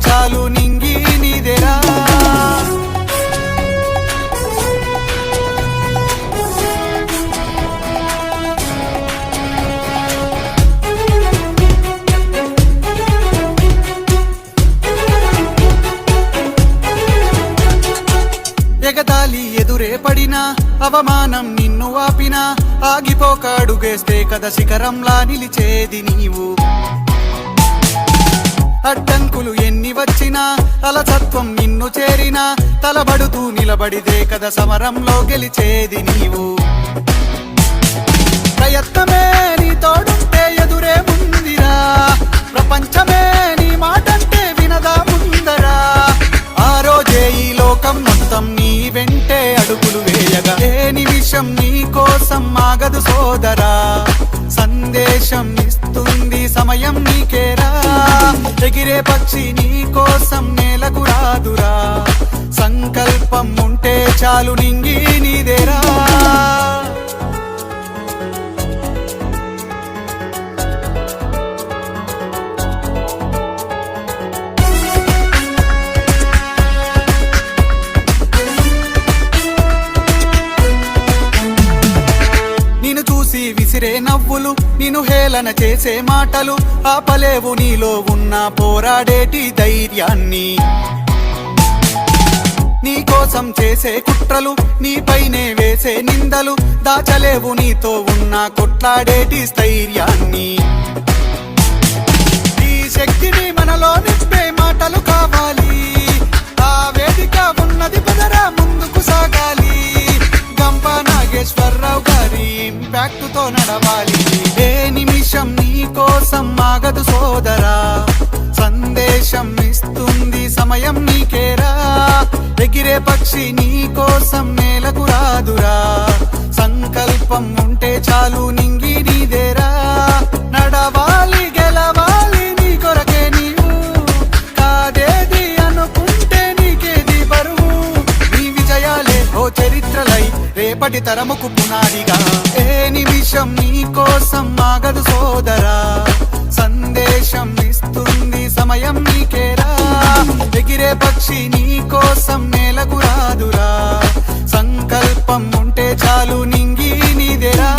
చాలు నింగి నీదెరా. ఎగతాళి ఎదురే పడినా అవమానం నిన్ను ఆపినా ఆగిపోక అడుగేస్తే కదా శిఖరంలా నిలిచేది నీవు. అడ్డంకులు ఎన్ని వచ్చినా అలసత్వం నిన్ను చేరినా తలబడుతూ నిలబడిదే కదా సమరంలో గెలిచేది నీవు. ప్రయత్నమే నీ తోడుంటే ఎదురే ముందిరా, ప్రపంచమే నీ మాటంటే వినదా ముందరా. ఆ రోజే ఈ లోకం మొత్తం నీ వెంటే అడుగులు వేయగా ఏ నిమిషం నీ కోసం ఆగదు సోదరా. సందేశం ఇస్తుంది సమయం నీకేరా, ఎగిరే పక్షి నీ కోసం నేలకు రాదురా. సంకల్పం ఉంటే చాలు నింగి నీదేరా. విసిరే నవ్వులు నిన్ను హేళన చేసే మాటలు ఆపలేవు నీలో ఉన్న పోరాడేటి ధైర్యాన్ని. నీ కోసం చేసే కుట్రలు నీపైనే వేసే నిందలు దాచలేవు నీతో ఉన్న కొట్లాడేటి స్థైర్యాన్ని. ఈ శక్తిని మనలో నింపే మాటలు కావాలి, ఆ వేదిక ఉన్నది పదరా ముందుకు సాగాలి. గంప నాగేశ్వరరావు గారి ఇంపాక్ట్ తో నడవాలి. ఏ నిమిషం నీ కోసం ఆగదు సోదరా, సందేశం ఇస్తుంది సమయం నీకేరా. ఎగిరే పక్షి నీ కోసం నేలకు రాదురా. సంకల్పం ఉంటే చాలు నింగి నీదేరా. నడవాలి గెలవాలి నీ కొరకే నీవు, కాదేది అనుకుంటే నీకేది బరువు. నీ విజయాలే ఓ చరిత్రలై రేపటి తరముకు పునాదిగా. ఏ నిమిషం నీ కోసం ఆగదు సోదరా, సందేశం ఇస్తుంది సమయం నీకేరా. ఎగిరే పక్షి నీ కోసం నేలకు రాదురా. సంకల్పం ఉంటే చాలు నింగి నీదేరా.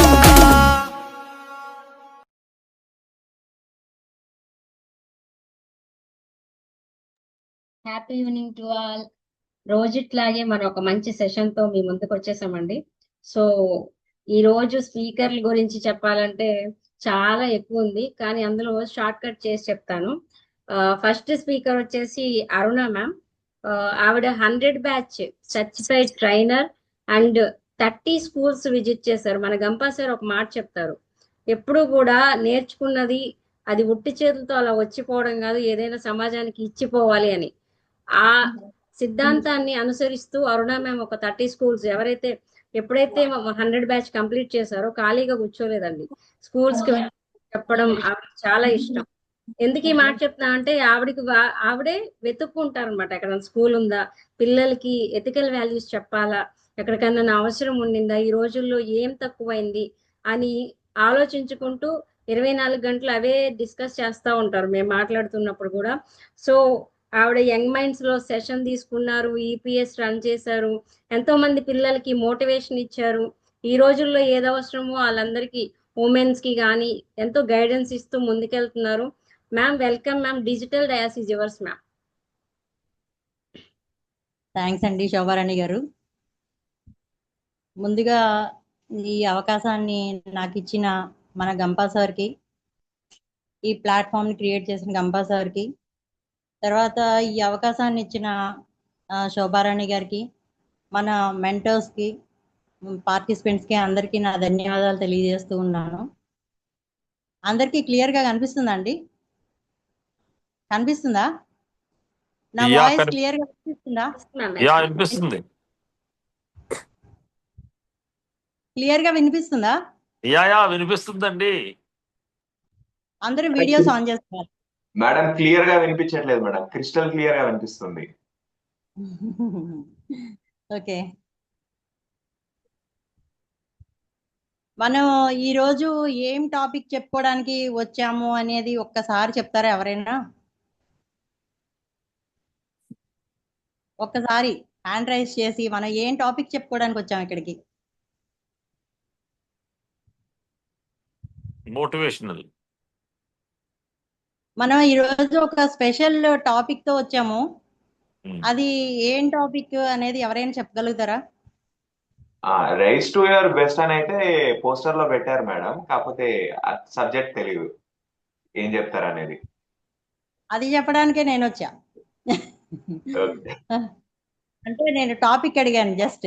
Happy evening to all. రోజుట్లాగే మనం ఒక మంచి సెషన్ తో మీ ముందుకు వచ్చేసామండి. సో ఈ రోజు స్పీకర్ల గురించి చెప్పాలంటే చాలా ఎక్కువ ఉంది, కానీ అందులో షార్ట్ కట్ చేసి చెప్తాను. ఫస్ట్ స్పీకర్ వచ్చేసి అరుణ మ్యామ్. ఆవిడ 100 batch certified trainer and 30 schools visit చేశారు. మన గంపా సార్ ఒక మాట చెప్తారు, ఎప్పుడు కూడా నేర్చుకున్నది అది ఉట్టి చేతులతో అలా వచ్చిపోవడం కాదు, ఏదైనా సమాజానికి ఇచ్చిపోవాలి అని. ఆ సిద్ధాంతాన్ని అనుసరిస్తూ అరుణ మ్యామ్ ఒక 30 స్కూల్స్ ఎప్పుడైతే 100 బ్యాచ్ కంప్లీట్ చేశారో ఖాళీగా కూర్చోలేదండి. స్కూల్స్ కి చెప్పడం చాలా ఇష్టం. ఎందుకు ఈ మాట చెప్తున్నా అంటే ఆవిడే వెతుక్కుంటారు అనమాట, ఎక్కడ స్కూల్ ఉందా, పిల్లలకి ఎథికల్ వాల్యూస్ చెప్పాలా, ఎక్కడికన్నా నా అవసరం ఉండిందా, ఈ రోజుల్లో ఏం తక్కువైంది అని ఆలోచించుకుంటూ 24 గంటలు అవే డిస్కస్ చేస్తూ ఉంటారు మేము మాట్లాడుతున్నప్పుడు కూడా. సో ఆవిడ యంగ్ మైండ్స్ లో సెషన్ తీసుకున్నారు, ఈపీఎస్ రన్ చేశారు, ఎంతో మంది పిల్లలకి మోటివేషన్ ఇచ్చారు. ఈ రోజుల్లో ఏది అవసరమో వాళ్ళందరికీ ఉమెన్స్ కి కానీ ఎంతో గైడెన్స్ ఇస్తూ ముందుకెళ్తున్నారు. Ma'am welcome ma'am. Digital dais is yours ma'am. Thanks అండి శోభారాణి గారు. ముందుగా ఈ అవకాశాన్ని నాకు ఇచ్చిన మన గంపా సార్కి, ఈ ప్లాట్ఫామ్ని క్రియేట్ చేసిన గంపా సార్కి, తర్వాత ఈ అవకాశాన్ని ఇచ్చిన శోభారాణి గారికి, మన మెంటర్స్కి, పార్టిసిపెంట్స్కి అందరికీ నా ధన్యవాదాలు తెలియజేస్తూ ఉన్నాను. అందరికీ క్లియర్గా కనిపిస్తుందా అండి? కనిపిస్తుందా? నా వాయిస్ క్లియర్గా వినిపిస్తుందా? వినిపిస్తుంది. క్లియర్గా వినిపిస్తుందా? వినిపిస్తుందండి. అందరూ వీడియోస్ ఆన్ చేస్తున్నారు. మేడం క్లియర్ గా వినిపించట్లేదు మేడం, క్రిస్టల్ క్లియర్ గా వినిపిస్తుంది. ఓకే, మనం ఈరోజు ఏం టాపిక్ చెప్పుకోవడానికి వచ్చాము అనేది ఒక్కసారి చెప్తారా ఎవరైనా? ఒక్కసారి హ్యాండ్ రైజ్ చేసి మనం ఏం టాపిక్ చెప్పుకోవడానికి వచ్చాం ఇక్కడికి? మోటివేషనల్. మనం ఈరోజు ఒక స్పెషల్ టాపిక్ తో వచ్చాము. అది ఏం టాపిక్ అనేది ఎవరైనా చెప్పగలుగుతారా? రైస్ టు యువర్ బెస్ట్ అని అయితే పోస్టర్ లో పెట్టారు మేడం, కాకపోతే సబ్జెక్ట్ తెలియదు ఏం చెప్తారు అనేది. అది చెప్పడానికే నేను వచ్చా. Okay. అంటే నేను టాపిక్ అడిగాను జస్ట్,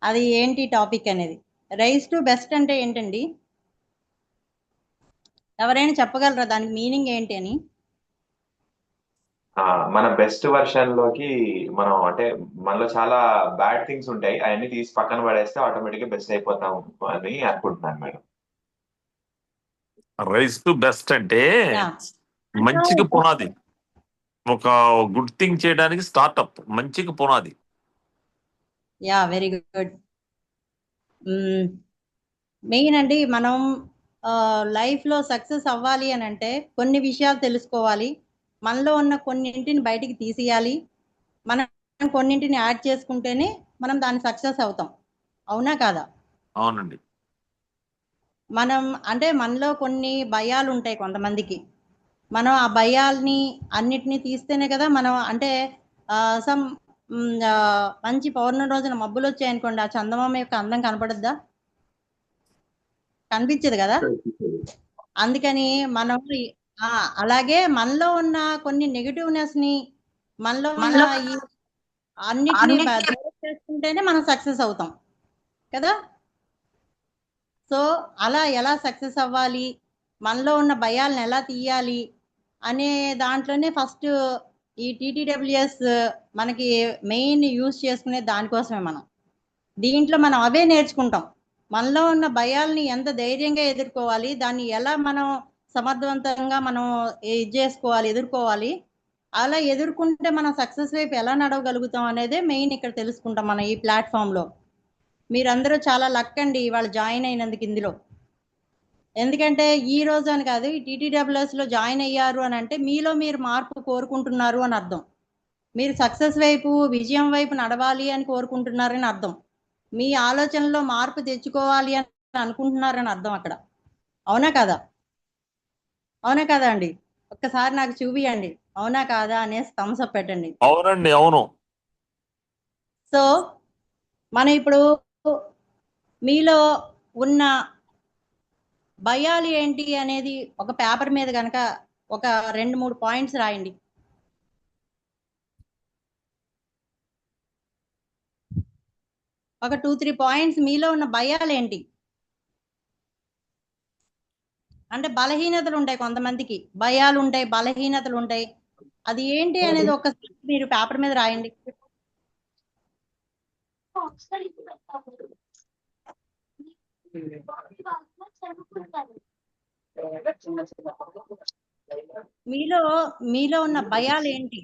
అది ఏంటి టాపిక్ అనేది. రైస్ టు బెస్ట్ అంటే ఏంటండి? ఎవరైనా చెప్పగలరా దానికి మీనింగ్ ఏంటి అని? మన బెస్ట్ వర్షన్ లోకి మనం అంటే మనలో చాలా బ్యాడ్ థింగ్స్ ఉంటాయి, అవన్నీ తీసి పక్కన పడేస్తే ఆటోమేటిక్ గా బెస్ట్ అయిపోతాం అని అనుకుంటున్నాను మేడం. రైస్ టు బెస్ట్ అంటే Yeah. మంచికి పునాది. ఒక గుడ్ థింగ్ చేయడానికి స్టార్ట్అప్ మంచికి పునాది. Yeah, very good. మెయిన్ అండి, మనం లైఫ్లో సక్సెస్ అవ్వాలి అని అంటే కొన్ని విషయాలు తెలుసుకోవాలి. మనలో ఉన్న కొన్నింటిని బయటికి తీసేయాలి. మనం కొన్నింటిని యాడ్ చేసుకుంటేనే మనం దాన్ని సక్సెస్ అవుతాం. అవునా కాదా? అవునండి. మనం అంటే మనలో కొన్ని భయాలు ఉంటాయి కొంతమందికి. మనం ఆ భయాల్ని అన్నిటినీ తీస్తేనే కదా మనం అంటే సమ్ మంచి పౌర్ణమి రోజున మబ్బులు వచ్చాయనుకోండి, ఆ చందమామ యొక్క అందం కనపడద్దా? కనిపించదు కదా. అందుకని మనం అలాగే మనలో ఉన్న కొన్ని నెగటివ్నెస్ ని, మనలో ఉన్న ఈ అన్నిటినీ దూరం చేసుకుంటేనే మనం సక్సెస్ అవుతాం కదా. సో అలా ఎలా సక్సెస్ అవ్వాలి, మనలో ఉన్న భయాలను ఎలా తీయాలి అనే దాంట్లోనే ఫస్ట్ ఈ టీటీడబ్ల్యూఎస్ మనకి మెయిన్ యూజ్ చేసుకునే దానికోసమే. దీంట్లో మనం అవే నేర్చుకుంటాం. మనలో ఉన్న భయాల్ని ఎంత ధైర్యంగా ఎదుర్కోవాలి, దాన్ని ఎలా మనం సమర్థవంతంగా మనం ఇది చేసుకోవాలి, ఎదుర్కోవాలి. అలా ఎదుర్కొంటే మనం సక్సెస్ వైపు ఎలా నడవగలుగుతాం అనేదే మెయిన్ ఇక్కడ తెలుసుకుంటాం మనం ఈ ప్లాట్ఫామ్లో. మీరందరూ చాలా లక్ అండి ఇవాళ జాయిన్ అయినందుకు ఇందులో. ఎందుకంటే ఈ రోజు అని కాదు, ఈ టీటీడబ్ల్యూఎస్లో జాయిన్ అయ్యారు అని అంటే మీలో మీరు మార్పు కోరుకుంటున్నారు అని అర్థం. మీరు సక్సెస్ వైపు, విజయం వైపు నడవాలి అని కోరుకుంటున్నారని అర్థం. మీ ఆలోచనలో మార్పు తెచ్చుకోవాలి అని అనుకుంటున్నారని అర్థం అక్కడ. అవునా కదా? అవునా కదా అండి? ఒక్కసారి నాకు చూపియండి, అవునా కాదా అనేసి థమ్స్ అప్ పెట్టండి. అవునండి, అవును. సో మనం ఇప్పుడు మీలో ఉన్న భయాలు ఏంటి అనేది ఒక పేపర్ మీద కనుక ఒక 2-3 పాయింట్స్ రాయండి. ఒక 2-3 పాయింట్స్ మీలో ఉన్న భయాలు ఏంటి అంటే. బలహీనతలు ఉంటాయి కొంతమందికి, భయాలు ఉంటాయి, బలహీనతలు ఉంటాయి. అది ఏంటి అనేది ఒక్కసారి మీరు పేపర్ మీద రాయండి. మీలో ఉన్న భయాలు ఏంటి?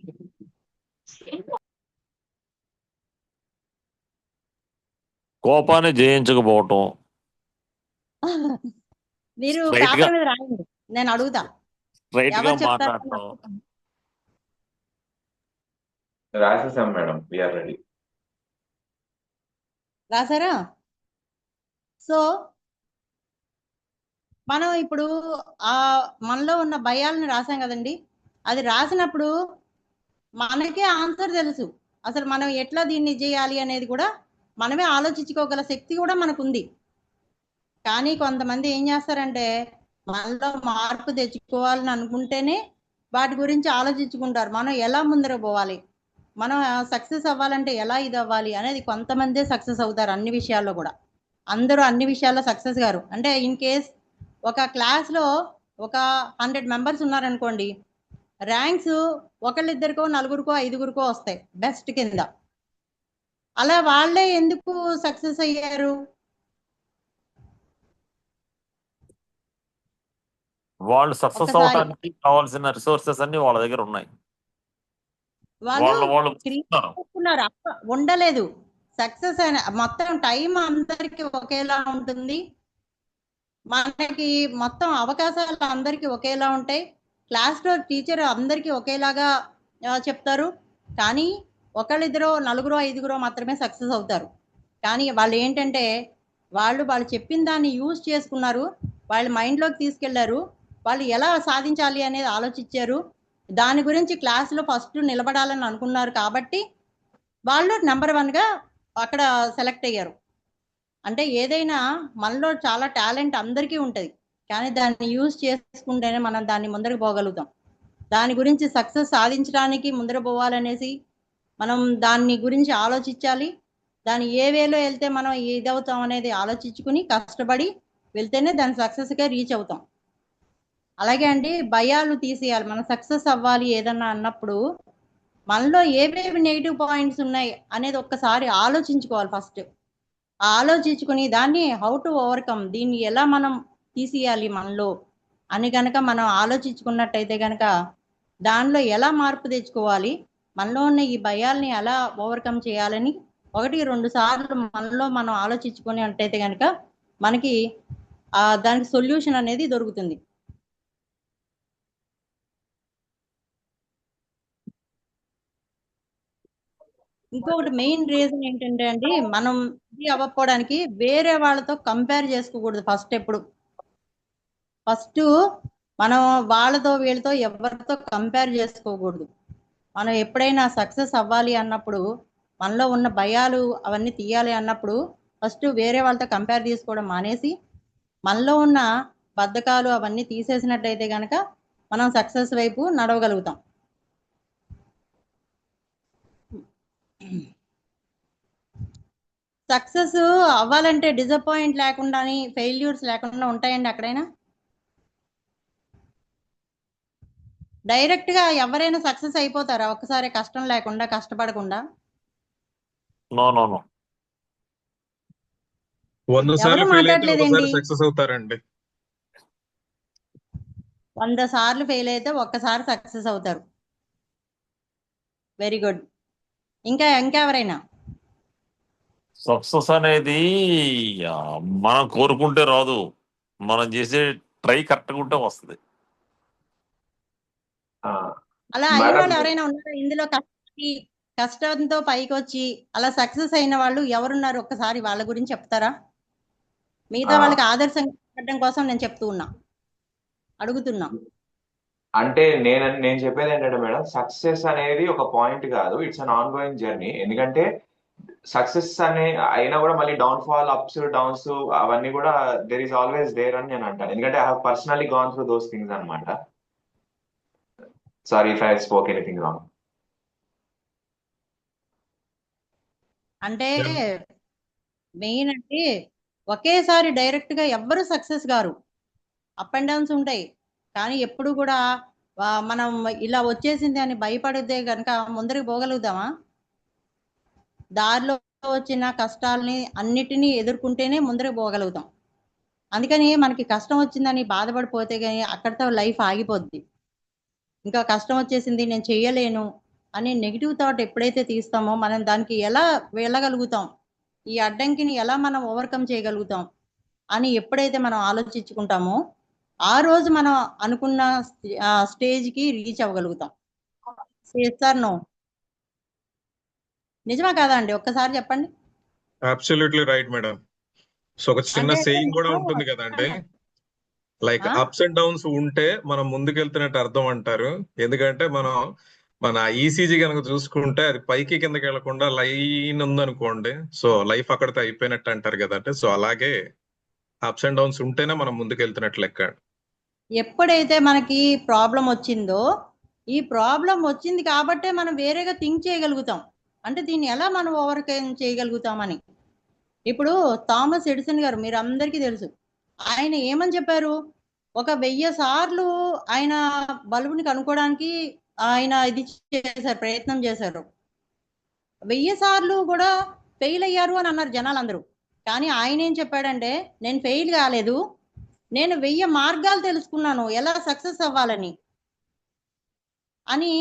కోపాన్ని జయించకపోవటం. మీరు Straight పేపర్ గా- మీద రాయండి, నేను అడుగుతా. స్ట్రైట్ గా ఎవరు చెప్తారు? మాట్లాడటం. రాసేసాం మేడం, వీఆర్ రెడీ. రాసారా? సో మనం ఇప్పుడు మనలో ఉన్న భయాలను రాసాం కదండి. అది రాసినప్పుడు మనకే ఆన్సర్ తెలుసు. అసలు మనం ఎట్లా దీన్ని చేయాలి అనేది కూడా మనమే ఆలోచించుకోగల శక్తి కూడా మనకుంది. కానీ కొంతమంది ఏం చేస్తారంటే మనలో మార్పు తెచ్చుకోవాలని అనుకుంటేనే వాటి గురించి ఆలోచించుకుంటారు. మనం ఎలా ముందర పోవాలి, మనం సక్సెస్ అవ్వాలంటే ఎలా ఇది అవ్వాలి అనేది. కొంతమందే సక్సెస్ అవుతారు అన్ని విషయాల్లో కూడా. అందరూ అన్ని విషయాల్లో సక్సెస్ గారు అంటే ఇన్ కేస్ ఒక క్లాస్లో ఒక 100 మెంబర్స్ ఉన్నారనుకోండి, ర్యాంక్స్ ఒకళ్ళిద్దరికో, నలుగురికో, ఐదుగురికో వస్తాయి బెస్ట్ కింద. అలా వాళ్ళే ఎందుకు సక్సెస్ అయ్యారు? వాళ్ళు సక్సెస్ ఒకసారి అవడానికి కావాల్సిన రిసోర్సెస్ అన్ని వాళ్ళ దగ్గర ఉన్నాయి. వాళ్ళు వాళ్ళు క్రియేట్ చేసుకున్నారు, ఉండలేదు. సక్సెస్ అయిన మొత్తం టైం అందరికి ఒకేలా ఉంటుంది, మనకి మొత్తం అవకాశాలు అందరికీ ఒకేలా ఉంటాయి, క్లాస్లో టీచర్ అందరికీ ఒకేలాగా చెప్తారు. కానీ ఒకళ్ళిద్దరో నలుగురో ఐదుగురో మాత్రమే సక్సెస్ అవుతారు. కానీ వాళ్ళు ఏంటంటే వాళ్ళు చెప్పిన దాన్ని యూజ్ చేసుకున్నారు, వాళ్ళ మైండ్లోకి తీసుకెళ్లారు, వాళ్ళు ఎలా సాధించాలి అనేది ఆలోచించారు, దాని గురించి క్లాస్లో ఫస్ట్ నిలబడాలని అనుకున్నారు కాబట్టి వాళ్ళు నెంబర్ 1గా అక్కడ సెలెక్ట్ అయ్యారు. అంటే ఏదైనా మనలో చాలా టాలెంట్ అందరికీ ఉంటుంది, కానీ దాన్ని యూజ్ చేసుకుంటేనే మనం దాన్ని ముందరకు పోగలుగుతాం. దాని గురించి సక్సెస్ సాధించడానికి ముందర పోవాలనేసి మనం దాన్ని గురించి ఆలోచించాలి. దాన్ని ఏ వేలో వెళ్తే మనం ఇదవుతాం అనేది ఆలోచించుకుని కష్టపడి వెళ్తేనే దాని సక్సెస్గా రీచ్ అవుతాం. అలాగే అండి, భయాలు తీసేయాలి. మనం సక్సెస్ అవ్వాలి ఏదన్నా అన్నప్పుడు మనలో ఏవేవి నెగిటివ్ పాయింట్స్ ఉన్నాయి అనేది ఒక్కసారి ఆలోచించుకోవాలి. ఫస్ట్ ఆలోచించుకుని దాన్ని హౌ టు ఓవర్కమ్, దీన్ని ఎలా మనం తీసేయాలి మనలో అని కనుక మనం ఆలోచించుకున్నట్టయితే కనుక దానిలో ఎలా మార్పు తెచ్చుకోవాలి, మనలో ఉన్న ఈ భయాల్ని ఎలా ఓవర్కమ్ చేయాలని 1-2 సార్లు మనలో మనం ఆలోచించుకున్నట్టయితే కనుక మనకి దానికి సొల్యూషన్ అనేది దొరుకుతుంది. ఇంకొకటి మెయిన్ రీజన్ ఏంటంటే అండి, మనం ఇది అవ్వకపోవడానికి వేరే వాళ్ళతో కంపేర్ చేసుకోకూడదు. ఫస్ట్ మనం వాళ్ళతో వీళ్ళతో ఎవరితో కంపేర్ చేసుకోకూడదు. మనం ఎప్పుడైనా సక్సెస్ అవ్వాలి అన్నప్పుడు, మనలో ఉన్న భయాలు అవన్నీ తీయాలి అన్నప్పుడు ఫస్ట్ వేరే వాళ్ళతో కంపేర్ చేసుకోవడం మానేసి మనలో ఉన్న బద్ధకాలు అవన్నీ తీసేసినట్టయితే కనుక మనం సక్సెస్ వైపు నడవగలుగుతాం. సక్సెస్ అవ్వాలంటే డిసప్పాయింట్ లేకుండా, ఫెయిల్యూర్స్ లేకుండా ఉంటాయండి ఎక్కడైనా? డైరెక్ట్ గా ఎవరైనా సక్సెస్ అయిపోతారా ఒక్కసారి కష్టం లేకుండా, కష్టపడకుండా? నో నో నో 100 సార్లు ఎవరు ఫెయిల్ అయితే మాట్లాడలేదేంటి? ఒకసారి సక్సెస్ అవుతారండి. 100 సార్లు ఫెయిల్ అయితే ఒక్కసారి సక్సెస్ అవుతారు. Very good. ఇంకెవరైనా? సక్సెస్ అనేది ఆ, మనం కోరుకుంటే రాదు, మనం చేసే ట్రై కరెక్ట్గా ఉంటే వస్తుంది. అలా అయిన మేడం, వాళ్ళు ఎవరైనా ఉన్నారా ఇందులో? కష్టంతో పైకి వచ్చి అలా సక్సెస్ అయిన వాళ్ళు ఎవరున్నారు? ఒక్కసారి వాళ్ళ గురించి చెప్తారా? మిగతా వాళ్ళకి ఆదర్శంగా పెట్టడం కోసం నేను అడుగుతున్నా. అంటే నేను చెప్పేది ఏంటంటే మేడం, సక్సెస్ అనేది ఒక పాయింట్ కాదు, it's an on going journey. ఎందుకంటే సక్సెస్ అయినా కూడా మళ్ళీ డౌన్ ఫాల్, అప్స్ డౌన్స్ అవన్నీ కూడా దెర్ ఈస్ ఆల్వేస్ దేర్ అని నేను అంటాను. ఎందుకంటే I have personally gone through those things అనమాట. Sorry if I spoke anything wrong. అంటే మెయిన్ అంటే ఒకేసారి డైరెక్ట్ గా ఎవ్వరు సక్సెస్ గారు, అప్ అండ్ డౌన్స్ ఉంటాయి. కానీ ఎప్పుడు కూడా మనం ఇలా వచ్చేసింది అని భయపడితే కనుక ముందరికి పోగలుగుతామా? దారిలో వచ్చిన కష్టాలని అన్నిటినీ ఎదుర్కొంటేనే ముందరికి పోగలుగుతాం. అందుకని మనకి కష్టం వచ్చిందని బాధపడిపోతే కానీ అక్కడితో లైఫ్ ఆగిపోద్ది. ఇంకా కష్టం వచ్చేసింది నేను చెయ్యలేను అనే నెగిటివ్ థాట్ ఎప్పుడైతే తీస్తామో మనం దానికి ఎలా వెళ్ళగలుగుతాం, ఈ అడ్డంకిని ఎలా మనం ఓవర్కమ్ చేయగలుగుతాం అని ఎప్పుడైతే మనం ఆలోచించుకుంటామో ఆ రోజు మనం అనుకున్న స్టేజ్కి రీచ్ అవ్వగలుగుతాం. సార్ నో నిజమా కాదా అండి? ఒక్కసారి చెప్పండి. Absolutely right madam. సో ఒక చిన్న అంటే సేయింగ్ కూడా ఉంటుంది కదండి, లైక్ అప్స్ అండ్ డౌన్స్ ఉంటే మనం ముందుకెళ్తున్నట్టు అర్థం అంటారు. ఎందుకంటే మన ఈసీజీ కనుక చూసుకుంటే అది పైకి కిందకి వెళ్లకుండా లైన్ ఉందనుకోండి, సో లైఫ్ అక్కడితో అయిపోయినట్టు అంటారు కదంటే, సో అలాగే అప్స్ అండ్ డౌన్స్ ఉంటేనే మనం ముందుకెళ్తున్నట్టు లెక్క. ఎప్పుడైతే మనకి ప్రాబ్లం వచ్చిందో, ఈ ప్రాబ్లం వచ్చింది కాబట్టే మనం వేరేగా థింక్ చేయగలుగుతాం, అంటే దీన్ని ఎలా మనం ఓవర్కమ్ చేయగలుగుతామని. ఇప్పుడు థామస్ ఎడిసన్ గారు మీరు అందరికీ తెలుసు, ఆయన ఏమని చెప్పారు? 1000 సార్లు ఆయన బల్బుని కనుక్కోవడానికి ఆయన ప్రయత్నం చేశారు. 1000 సార్లు కూడా ఫెయిల్ అయ్యారు అని అన్నారు జనాలందరూ. కానీ ఆయన ఏం చెప్పాడంటే, నేను ఫెయిల్ కాలేదు, నేను 1000 మార్గాలు తెలుసుకున్నాను ఎలా సక్సెస్ అవ్వాలని అని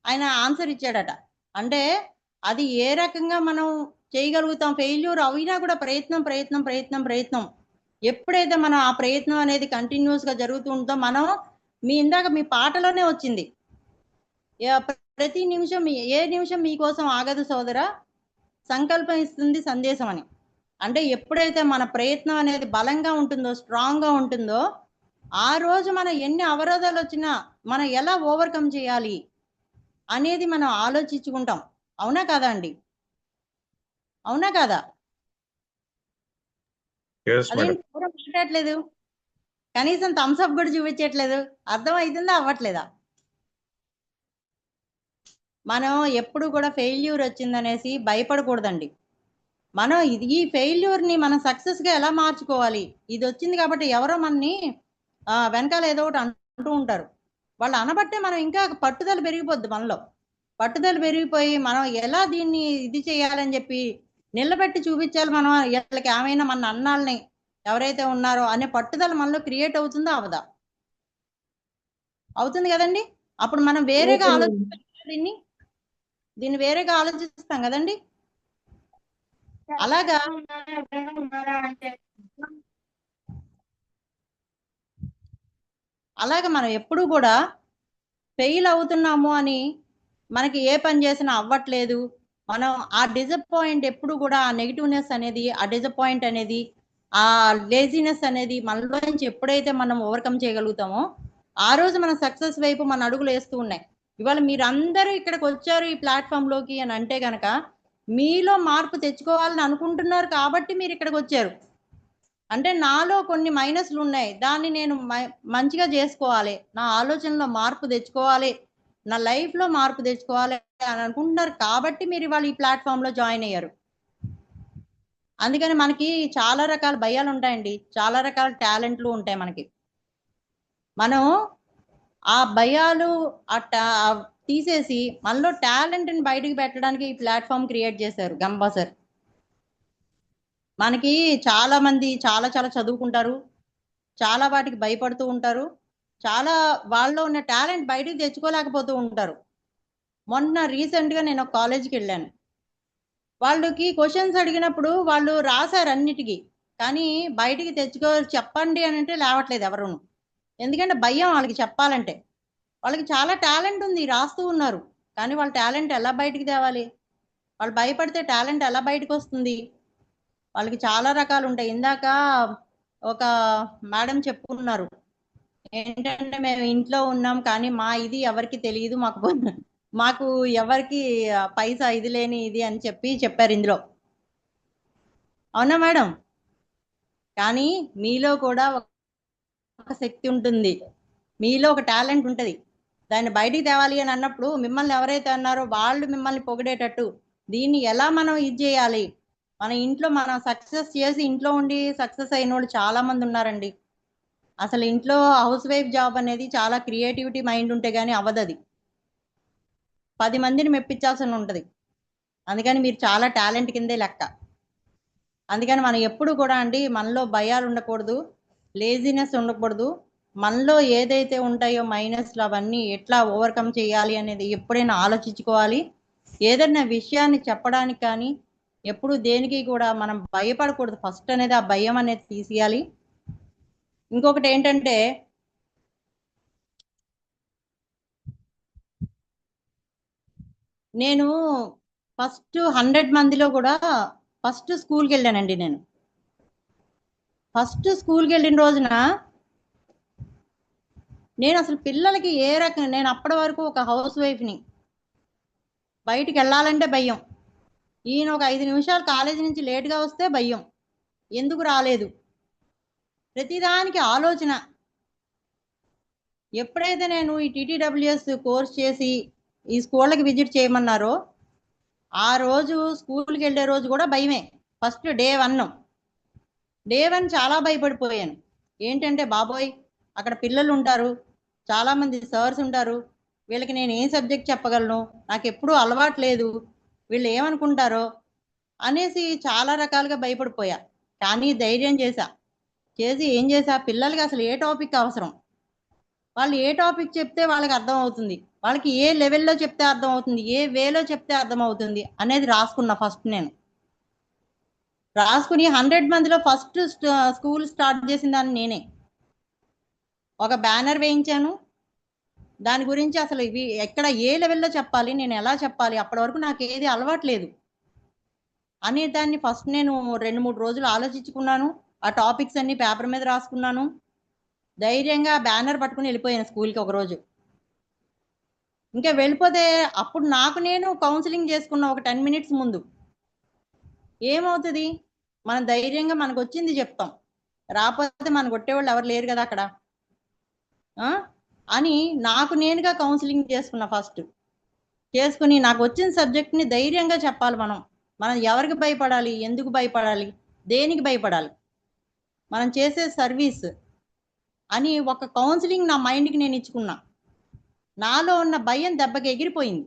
ఆయన ఆన్సర్ ఇచ్చాడట. అంటే అది ఏ రకంగా మనం చేయగలుగుతాం? ఫెయిల్యూర్ అయినా కూడా ప్రయత్నం ఎప్పుడైతే మనం ఆ ప్రయత్నం అనేది కంటిన్యూస్ గా జరుగుతూ ఉందో, మనం ఇందాక మీ పాటలోనే వచ్చింది ప్రతి నిమిషం ఏ నిమిషం మీకోసం ఆగదు సోదరా, సంకల్పం ఇస్తుంది సందేశం అని. అంటే ఎప్పుడైతే మన ప్రయత్నం అనేది బలంగా ఉంటుందో, స్ట్రాంగ్గా ఉంటుందో, ఆ రోజు మనం ఎన్ని అవరోధాలు వచ్చినా మనం ఎలా ఓవర్కమ్ చేయాలి అనేది మనం ఆలోచించుకుంటాం. అవునా కాదా అండి? అవునా కాదా? Yes madam. అదేంటి ఎవరో మాట్లాడట్లేదు, కనీసం థమ్స్అప్ కూడా చూపించట్లేదు, అర్థం అవుతుందా అవ్వట్లేదా? మనం ఎప్పుడు కూడా ఫెయిల్యూర్ వచ్చిందనేసి భయపడకూడదండి. మనం ఈ ఫెయిల్యూర్ని మనం సక్సెస్గా ఎలా మార్చుకోవాలి, ఇది వచ్చింది కాబట్టి ఎవరో మనని వెనకాల ఏదో ఒకటి అంటూ ఉంటారు, వాళ్ళు అనబట్టే మనం ఇంకా పట్టుదల పెరిగిపోద్ది మనలో. పట్టుదల పెరిగిపోయి మనం ఎలా దీన్ని ఇది చేయాలని చెప్పి నిలబెట్టి చూపించాలి. మనం వీళ్ళకి ఏమైనా మన అన్నాళ్ళని ఎవరైతే ఉన్నారో అనే పట్టుదల మనలో క్రియేట్ అవుతుందో అవదా? అవుతుంది కదండి. అప్పుడు మనం వేరేగా ఆలోచిస్తాం దీన్ని వేరేగా ఆలోచిస్తాం కదండి. అలాగా మనం ఎప్పుడు కూడా ఫెయిల్ అవుతున్నాము అని మనకి ఏ పని చేసినా అవ్వట్లేదు, మనం ఆ డిసప్పాయింట్ ఎప్పుడు కూడా ఆ నెగిటివ్నెస్ అనేది, ఆ డిసప్పాయింట్ అనేది, ఆ లేజినెస్ అనేది మనలో నుంచి ఎప్పుడైతే మనం ఓవర్కమ్ చేయగలుగుతామో ఆ రోజు మన సక్సెస్ వైపు మన అడుగులు వేస్తూ ఉన్నాయి. ఇవాళ మీరందరూ ఇక్కడికి వచ్చారు ఈ ప్లాట్ఫామ్లోకి అని అంటే కనుక మీలో మార్పు తెచ్చుకోవాలని అనుకుంటున్నారు కాబట్టి మీరు ఇక్కడికి వచ్చారు. అంటే నాలో కొన్ని మైనస్లు ఉన్నాయి, దాన్ని నేను మంచిగా చేసుకోవాలి, నా ఆలోచనలో మార్పు తెచ్చుకోవాలి, నా లైఫ్లో మార్పు తెచ్చుకోవాలి అని అనుకుంటున్నారు కాబట్టి మీరు ఇవాళ ఈ ప్లాట్ఫామ్లో జాయిన్ అయ్యారు. అందుకని మనకి చాలా రకాల భయాలు ఉంటాయండి, చాలా రకాల టాలెంట్లు ఉంటాయి మనకి. మనం ఆ భయాలు తీసేసి మనలో టాలెంట్ని బయటికి పెట్టడానికి ఈ ప్లాట్ఫామ్ క్రియేట్ చేశారు గంపా సార్. మనకి చాలా మంది చాలా చాలా చదువుకుంటారు, చాలా వాటికి భయపడుతూ ఉంటారు, చాలా వాళ్ళలో ఉన్న టాలెంట్ బయటికి తెచ్చుకోలేకపోతూ ఉంటారు. మొన్న రీసెంట్గా నేను ఒక కాలేజీకి వెళ్ళాను, వాళ్ళకి క్వశ్చన్స్ అడిగినప్పుడు వాళ్ళు రాశారు అన్నిటికీ, కానీ బయటికి చెప్పండి అని అంటే లేవట్లేదు ఎవరును. ఎందుకంటే భయం వాళ్ళకి చెప్పాలంటే. వాళ్ళకి చాలా టాలెంట్ ఉంది, రాస్తూ ఉన్నారు, కానీ వాళ్ళ టాలెంట్ ఎలా బయటికి తేవాలి, వాళ్ళు భయపడితే టాలెంట్ ఎలా బయటకు వస్తుంది? వాళ్ళకి చాలా రకాలు ఉంటాయి. ఇందాక ఒక మేడం చెప్పుకున్నారు ఏంటంటే మేము ఇంట్లో ఉన్నాం కానీ మా ఇది ఎవరికి తెలియదు, మాకు ఎవరికి పైసా ఇది లేని ఇది అని చెప్పారు ఇందులో. అవునా మేడం? కానీ మీలో కూడా ఒక శక్తి ఉంటుంది, మీలో ఒక టాలెంట్ ఉంటుంది, దాన్ని బయటికి తేవాలి అని అన్నప్పుడు మిమ్మల్ని ఎవరైతే అన్నారో వాళ్ళు మిమ్మల్ని పొగిడేటట్టు దీన్ని ఎలా మనం ఇది చేయాలి. మన ఇంట్లో మనం సక్సెస్ చేసి ఇంట్లో ఉండి సక్సెస్ అయిన వాళ్ళు చాలా మంది ఉన్నారండి. అసలు ఇంట్లో హౌస్ వైఫ్ జాబ్ అనేది చాలా క్రియేటివిటీ మైండ్ ఉంటే కానీ అవ్వదు, అది 10 మందిని మెప్పించాల్సి ఉంటుంది. అందుకని మీరు చాలా టాలెంట్ కిందే లెక్క. అందుకని మనం ఎప్పుడు కూడా అండి మనలో భయాలు ఉండకూడదు, లేజినెస్ ఉండకూడదు, మనలో ఏదైతే ఉంటాయో మైనస్లు అవన్నీ ఎట్లా ఓవర్కమ్ చేయాలి అనేది ఎప్పుడైనా ఆలోచించుకోవాలి. ఏదైనా విషయాన్ని చెప్పడానికి కానీ ఎప్పుడు దేనికి కూడా మనం భయపడకూడదు. ఫస్ట్ అనేది ఆ భయం అనేది తీసేయాలి. ఇంకొకటి ఏంటంటే నేను ఫస్ట్ 100 మందిలో కూడా ఫస్ట్ స్కూల్కి వెళ్ళానండి. నేను ఫస్ట్ స్కూల్కి వెళ్ళిన రోజున నేను అసలు పిల్లలకి ఏ రకం, నేను అప్పటి వరకు ఒక హౌస్ వైఫ్ని, బయటికి వెళ్ళాలంటే భయం, ఈయన ఒక 5 నిమిషాలు కాలేజీ నుంచి లేట్గా వస్తే భయం, ఎందుకు రాలేదు, ప్రతిదానికి ఆలోచన. ఎప్పుడైతే నేను ఈ TTWS కోర్స్ చేసి ఈ స్కూళ్ళకి విజిట్ చేయమన్నారో ఆ రోజు స్కూల్కి వెళ్ళే రోజు కూడా భయమే. ఫస్ట్ డే 1 చాలా భయపడిపోయాను. ఏంటంటే బాబోయ్ అక్కడ పిల్లలు ఉంటారు, చాలామంది సర్స్ ఉంటారు, వీళ్ళకి నేను ఏం సబ్జెక్ట్ చెప్పగలను, నాకు ఎప్పుడూ అలవాటు లేదు, వీళ్ళు ఏమనుకుంటారో అనేసి చాలా రకాలుగా భయపడిపోయా. కానీ ధైర్యం చేసి ఏం చేసా, పిల్లలకి అసలు ఏ టాపిక్ అవసరం, వాళ్ళు ఏ టాపిక్ చెప్తే వాళ్ళకి అర్థం అవుతుంది, వాళ్ళకి ఏ లెవెల్లో చెప్తే అర్థం అవుతుంది, ఏ వేలో చెప్తే అర్థం అవుతుంది అనేది రాసుకున్నా. ఫస్ట్ నేను రాసుకుని 100 మందిలో ఫస్ట్ స్కూల్ స్టార్ట్ చేసిన దాన్ని నేనే. ఒక బ్యానర్ వేయించాను, దాని గురించి అసలు ఇవి ఎక్కడ ఏ లెవెల్లో చెప్పాలి, నేను ఎలా చెప్పాలి, అప్పటి వరకు నాకు ఏది అలవాట్లేదు అనే దాన్ని ఫస్ట్ నేను 2-3 రోజులు ఆలోచించుకున్నాను. ఆ టాపిక్స్ అన్ని పేపర్ మీద రాసుకున్నాను. ధైర్యంగా బ్యానర్ పట్టుకుని వెళ్ళిపోయాను స్కూల్కి ఒకరోజు. ఇంకా వెళ్ళిపోతే అప్పుడు నాకు నేను కౌన్సిలింగ్ చేసుకున్న ఒక 10 మినిట్స్ ముందు ఏమవుతుంది, మనం ధైర్యంగా మనకు వచ్చింది చెప్తాం, రాకపోతే మన కొట్టేవాళ్ళు ఎవరు లేరు కదా అక్కడ అని నాకు నేనుగా కౌన్సిలింగ్ చేసుకున్నా. ఫస్ట్ చేసుకుని నాకు వచ్చిన సబ్జెక్ట్ని ధైర్యంగా చెప్పాలి. మనం ఎవరికి భయపడాలి, ఎందుకు భయపడాలి, దేనికి భయపడాలి, మనం చేసే సర్వీస్ అని ఒక కౌన్సిలింగ్ నా మైండ్కి నేను ఇచ్చుకున్నా. నాలో ఉన్న భయం దెబ్బకి ఎగిరిపోయింది.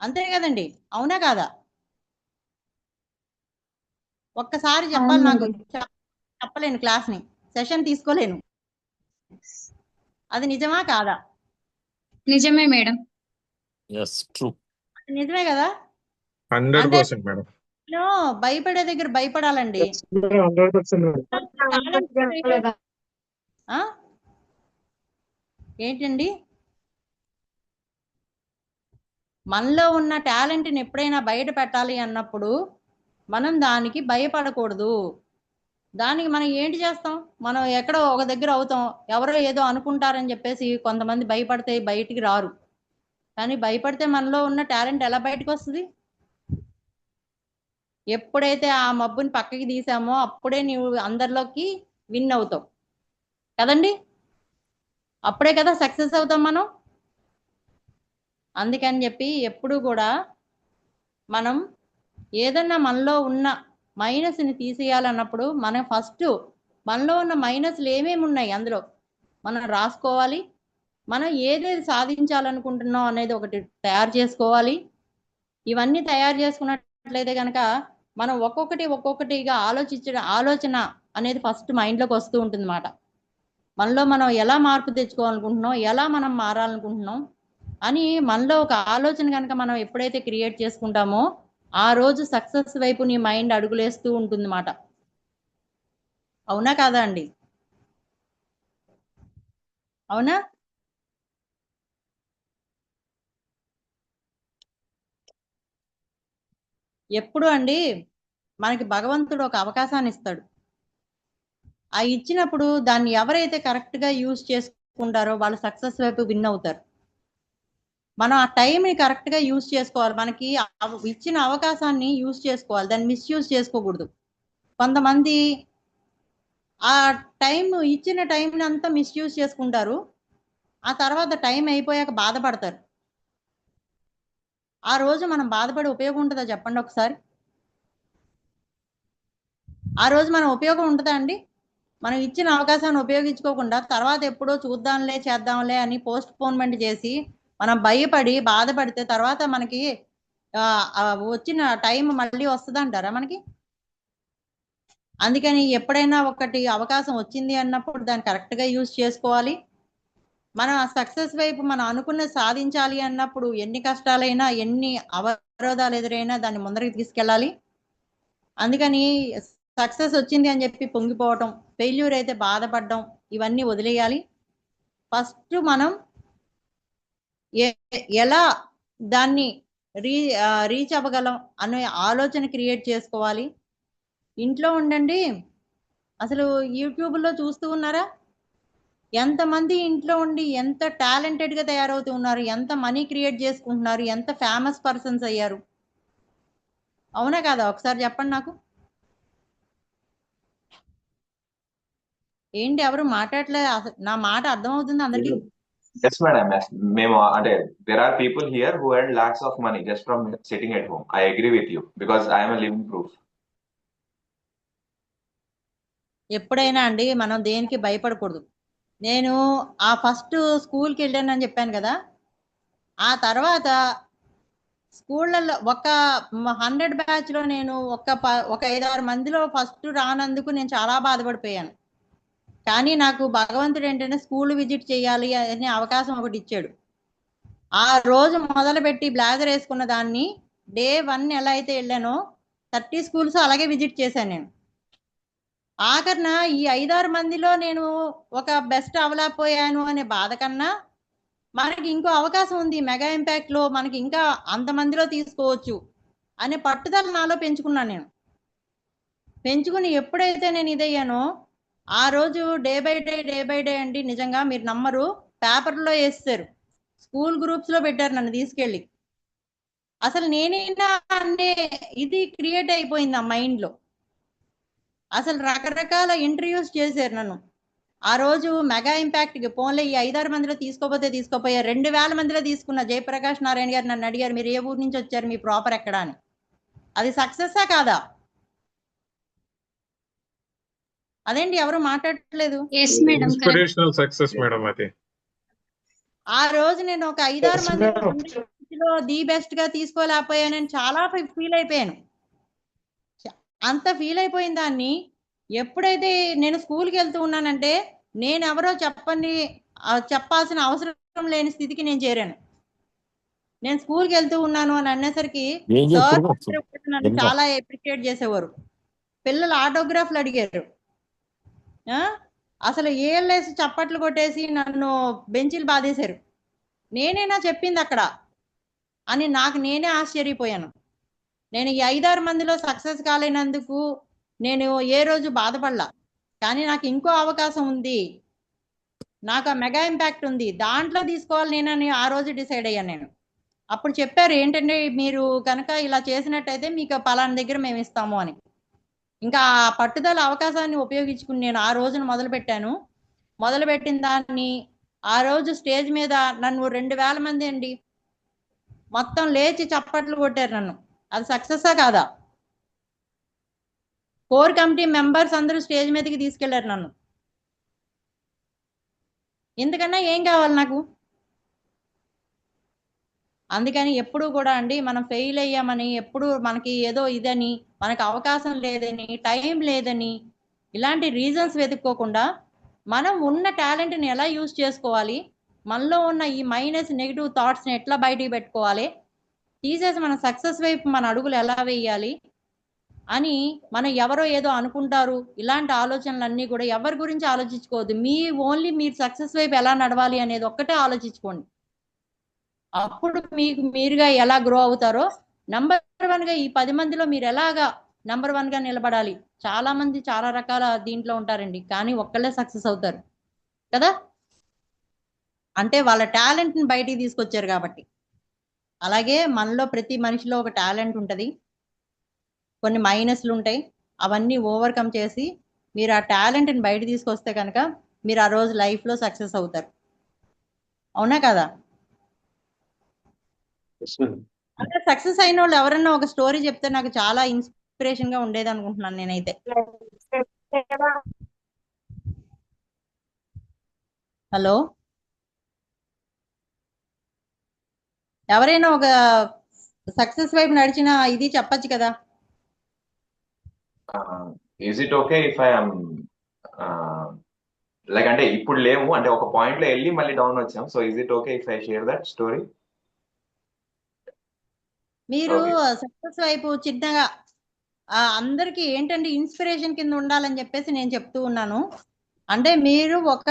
అంతే కదండి, అవునా కాదా? ఒక్కసారి చెప్పాలి, నాకు చెప్పలేను, క్లాస్ని సెషన్ తీసుకోలేను. అది నిజమా కాదా? నిజమే మేడం. నిజమే కదా? 100% మేడం. భయపడే దగ్గర భయపడాలండి. ఏంటండి, మనలో ఉన్న టాలెంట్ని ఎప్పుడైనా బయట పెట్టాలి అన్నప్పుడు మనం దానికి భయపడకూడదు. దానికి మనం ఏంటి చేస్తాం, మనం ఎక్కడో ఒక దగ్గర అవుతాం, ఎవరో ఏదో అనుకుంటారని చెప్పేసి కొంతమంది భయపడితే బయటికి రారు. కానీ భయపడితే మనలో ఉన్న టాలెంట్ ఎలా బయటకు వస్తుంది? ఎప్పుడైతే ఆ మబ్బుని పక్కకి తీసామో అప్పుడే నీవు అందరిలోకి విన్ అవుతావు కదండి, అప్పుడే కదా సక్సెస్ అవుతాం మనం. అందుకని చెప్పి ఎప్పుడు కూడా మనం ఏదన్నా మనలో ఉన్న మైనస్ని తీసేయాలన్నప్పుడు మనం ఫస్ట్ మనలో ఉన్న మైనస్లు ఏమేమి ఉన్నాయి అందులో మనం రాసుకోవాలి. మనం ఏదేది సాధించాలనుకుంటున్నాం అనేది ఒకటి తయారు చేసుకోవాలి. ఇవన్నీ తయారు చేసుకున్నట్లయితే కనుక మనం ఒక్కొక్కటిగా ఆలోచన అనేది ఫస్ట్ మైండ్లోకి వస్తూ ఉంటుంది అన్నమాట. మనలో మనం ఎలా మార్పు తెచ్చుకోవాలనుకుంటున్నాం, ఎలా మనం మారాలనుకుంటున్నాం అని మనలో ఒక ఆలోచన కనుక మనం ఎప్పుడైతే క్రియేట్ చేసుకుంటామో ఆ రోజు సక్సెస్ వైపు నీ మైండ్ అడుగులేస్తూ ఉంటుంది అన్నమాట. అవునా కాదా అండి? అవునా? ఎప్పుడు అండి మనకి భగవంతుడు ఒక అవకాశాన్ని ఇస్తాడు. ఆ ఇచ్చినప్పుడు దాన్ని ఎవరైతే కరెక్ట్గా యూజ్ చేసుకుంటారో వాళ్ళు సక్సెస్ వైపు విన్ అవుతారు. మనం ఆ టైంని కరెక్ట్గా యూజ్ చేసుకోవాలి. మనకి ఇచ్చిన అవకాశాన్ని యూజ్ చేసుకోవాలి, దాన్ని మిస్యూజ్ చేసుకోకూడదు. కొంతమంది ఆ ఇచ్చిన టైంని అంతా మిస్యూజ్ చేసుకుంటారు, ఆ తర్వాత టైం అయిపోయాక బాధపడతారు. ఆ రోజు మనం బాధపడే ఉపయోగం ఉంటుందా చెప్పండి ఒకసారి? ఆ రోజు మనం ఉపయోగం ఉంటుందా అండి? మనం ఇచ్చిన అవకాశాన్ని ఉపయోగించుకోకుండా తర్వాత ఎప్పుడో చూద్దాంలే చేద్దాంలే అని పోస్ట్ పోన్మెంట్ చేసి మనం భయపడి బాధపడితే తర్వాత మనకి వచ్చిన టైం మళ్ళీ వస్తుందంటారా మనకి? అందుకని ఎప్పుడైనా ఒకటి అవకాశం వచ్చింది అన్నప్పుడు దాన్ని కరెక్ట్గా యూజ్ చేసుకోవాలి. మనం ఆ సక్సెస్ వైపు మనం అనుకున్న సాధించాలి అన్నప్పుడు ఎన్ని కష్టాలైనా ఎన్ని అవరోధాలు ఎదురైనా దాన్ని ముందరికి తీసుకెళ్ళాలి. అందుకని సక్సెస్ వచ్చింది అని చెప్పి పొంగిపోవటం, ఫెయిల్యూర్ అయితే బాధపడడం, ఇవన్నీ వదిలేయాలి. ఫస్ట్ మనం ఎలా దాన్ని రీచ్ అవ్వగలం అనే ఆలోచన క్రియేట్ చేసుకోవాలి. ఇంట్లో ఉండండి, అసలు యూట్యూబ్లో చూస్తూ ఉన్నారా, ఎంతమంది ఇంట్లో ఉండి ఎంత టాలెంటెడ్గా తయారవుతూ ఉన్నారు, ఎంత మనీ క్రియేట్ చేసుకుంటున్నారు, ఎంత ఫేమస్ పర్సన్స్ అయ్యారు. అవునా కాదా? ఒకసారి చెప్పండి నాకు. ఏంటి ఎవరు మాట్లాడలే? నా మాట అర్థమవుతుంది అందరికి? Yes, madam. Yes. There are people here who earn lakhs of money just from sitting at home. I agree with you because I am a living proof. ఎప్పుడైనా అండి మనం దేనికి భయపడకూడదు. నేను ఆ ఫస్ట్ స్కూల్కి వెళ్ళానని చెప్పాను కదా, ఆ తర్వాత స్కూళ్ళల్లో ఒక 100 బ్యాచ్లో నేను ఒక 5-6 మందిలో ఫస్ట్ రానందుకు నేను చాలా బాధపడిపోయాను. కానీ నాకు భగవంతుడు ఏంటంటే స్కూల్ విజిట్ చేయాలి అనే అవకాశం ఒకటి ఇచ్చాడు. ఆ రోజు మొదలుపెట్టి బ్లేజర్ వేసుకున్న దాన్ని Day 1 ఎలా అయితే వెళ్ళానో 30 స్కూల్స్ అలాగే విజిట్ చేశాను నేను. ఆఖరిన ఈ 5-6 మందిలో నేను ఒక బెస్ట్ అవ్వలేకపోయాను అనే బాధ కన్నా మనకి ఇంకో అవకాశం ఉంది మెగా ఇంపాక్ట్ లో, మనకి ఇంకా అంతమందిలో తీసుకోవచ్చు అనే పట్టుదల నాలో పెంచుకున్నాను నేను. పెంచుకుని ఎప్పుడైతే నేను ఇదయ్యానో ఆ రోజు డే బై డే అండి, నిజంగా మీరు నమ్మరు, పేపర్లో వేస్తారు, స్కూల్ గ్రూప్స్ లో పెట్టారు నన్ను తీసుకెళ్ళి. అసలు నేనైనా అనే ఇది క్రియేట్ అయిపోయింది ఆ మైండ్ లో. అసలు రకరకాల ఇంటర్వ్యూస్ చేశారు నన్ను. ఆ రోజు మెగా ఇంపాక్ట్ కి పోన్లే ఈ 5-6 మందిలో తీసుకోపోయారు, 2000 మందిలో తీసుకున్న జయప్రకాష్ నారాయణ గారు నన్ను అడిగారు, మీరు ఏ ఊరు నుంచి వచ్చారు, మీ ప్రాపర్ ఎక్కడ అని. అది సక్సెస్సా కాదా? అదేంటి ఎవరు మాట్లాడట్లేదు? Yes madam, correct. Inspirational success madam అది. ఆ రోజు నేను ఒక 5-6 మందిలో ది బెస్ట్ గా తీసుకోలేకపోయానని చాలా ఫీల్ అయిపోయాను. అంత ఫీల్ అయిపోయిన దాన్ని ఎప్పుడైతే నేను స్కూల్కి వెళ్తూ ఉన్నానంటే నేను ఎవరో చెప్పాల్సిన అవసరం లేని స్థితికి నేను చేరాను. నేను స్కూల్కి వెళ్తూ ఉన్నాను అని అనేసరికి ఏం సార్ చేస్తున్నారు నన్ను చాలా అప్రిషియేట్ చేసేవారు. పిల్లలు ఆటోగ్రాఫ్లు అడిగారు, అసలు ఏళ్ళేసి చప్పట్లు కొట్టేసి నన్ను బెంచీలు బాధేశారు. నేనేనా చెప్పింది అక్కడ అని నాకు నేనే ఆశ్చర్యపోయాను. నేను ఈ 5-6 మందిలో సక్సెస్ కాలేనందుకు నేను ఏ రోజు బాధపడలా, కానీ నాకు ఇంకో అవకాశం ఉంది, నాకు ఆ మెగా ఇంపాక్ట్ ఉంది, దాంట్లో తీసుకోవాలి నేనని ఆ రోజు డిసైడ్ అయ్యాను నేను. అప్పుడు చెప్పారు ఏంటంటే మీరు కనుక ఇలా చేసినట్టయితే మీకు పలానా దగ్గర మేము ఇస్తాము అని. ఇంకా ఆ పట్టుదల అవకాశాన్ని ఉపయోగించుకుని నేను ఆ రోజున మొదలుపెట్టాను. మొదలుపెట్టిన దాన్ని ఆ రోజు స్టేజ్ మీద నన్ను 2000 మంది అండి మొత్తం లేచి చప్పట్లు కొట్టారు నన్ను. అది సక్సెస్సా కాదా? కోర్ కమిటీ మెంబర్స్ అందరూ స్టేజ్ మీదకి తీసుకెళ్లారు నన్ను. ఎందుకన్నా ఏం కావాలి నాకు? అందుకని ఎప్పుడు కూడా అండి మనం ఫెయిల్ అయ్యామని, ఎప్పుడు మనకి ఏదో ఇదని, మనకు అవకాశం లేదని, టైం లేదని ఇలాంటి రీజన్స్ వెతుక్కోకుండా మనం ఉన్న టాలెంట్ని ఎలా యూజ్ చేసుకోవాలి, మనలో ఉన్న ఈ మైనస్ నెగిటివ్ థాట్స్ని ఎట్లా బయటికి పెట్టుకోవాలి, తీసేసి మన సక్సెస్ వైపు మన అడుగులు ఎలా వేయాలి అని, మనం ఎవరో ఏదో అనుకుంటారు ఇలాంటి ఆలోచనలన్నీ కూడా ఎవరి గురించి ఆలోచించుకోవద్దు. ఓన్లీ మీరు సక్సెస్ వైపు ఎలా నడవాలి అనేది ఒక్కటే ఆలోచించుకోండి. అప్పుడు మీకు మీరుగా ఎలా గ్రో అవుతారో, నంబర్ 1గా ఈ 10 మందిలో మీరు ఎలాగా నంబర్ 1గా నిలబడాలి. చాలా మంది చాలా రకాల దీంట్లో ఉంటారండి, కానీ ఒక్కళ్ళే సక్సెస్ అవుతారు కదా, అంటే వాళ్ళ టాలెంట్ని బయటికి తీసుకొచ్చారు కాబట్టి. అలాగే మనలో ప్రతి మనిషిలో ఒక టాలెంట్ ఉంటుంది, కొన్ని మైనస్లు ఉంటాయి, అవన్నీ ఓవర్కమ్ చేసి మీరు ఆ టాలెంట్ని బయట తీసుకొస్తే కనుక మీరు ఆ రోజు లైఫ్లో సక్సెస్ అవుతారు. అవునా కదా? అంటే సక్సెస్ అయిన వాళ్ళు ఎవరన్నా ఒక స్టోరీ చెప్తే నాకు చాలా ఇన్స్పిరేషన్ గా ఉండేది అనుకుంటున్నాను నేనైతే. హలో, ఎవరైనా ఒక సక్సెస్ వైపు నడిచిన ఇది చెప్పచ్చు కదా? Is it okay if I'm like, అంటే ఇప్పుడు లేము, అంటే ఒక పాయింట్ లో వెళ్ళి మళ్ళీ డౌన్ వచ్చాం, so is it okay if I share that story? మీరు సక్సెస్ వైపు చిన్నగా అందరికి ఏంటంటే ఇన్స్పిరేషన్ కింద ఉండాలని చెప్పేసి నేను చెప్తూ ఉన్నాను. అంటే మీరు ఒక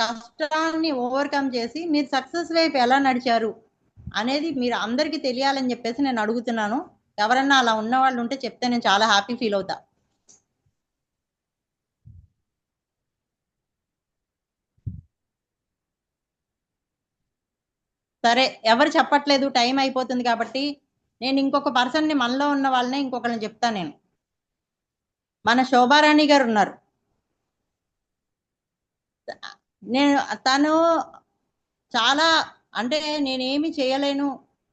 కష్టాన్ని ఓవర్కమ్ చేసి మీరు సక్సెస్ వైపు ఎలా నడిచారు అనేది మీరు అందరికీ తెలియాలని చెప్పేసి నేను అడుగుతున్నాను. ఎవరన్నా అలా ఉన్న వాళ్ళు ఉంటే చెప్తే నేను చాలా హ్యాపీ ఫీల్ అవుతా. సరే, ఎవరు చెప్పట్లేదు, టైం అయిపోతుంది కాబట్టి నేను ఇంకొక పర్సన్ని, మనలో ఉన్న వాళ్ళనే ఇంకొకరిని చెప్తాను. మన శోభారాణి గారు ఉన్నారు. తను చాలా, అంటే నేనేమి చేయలేను,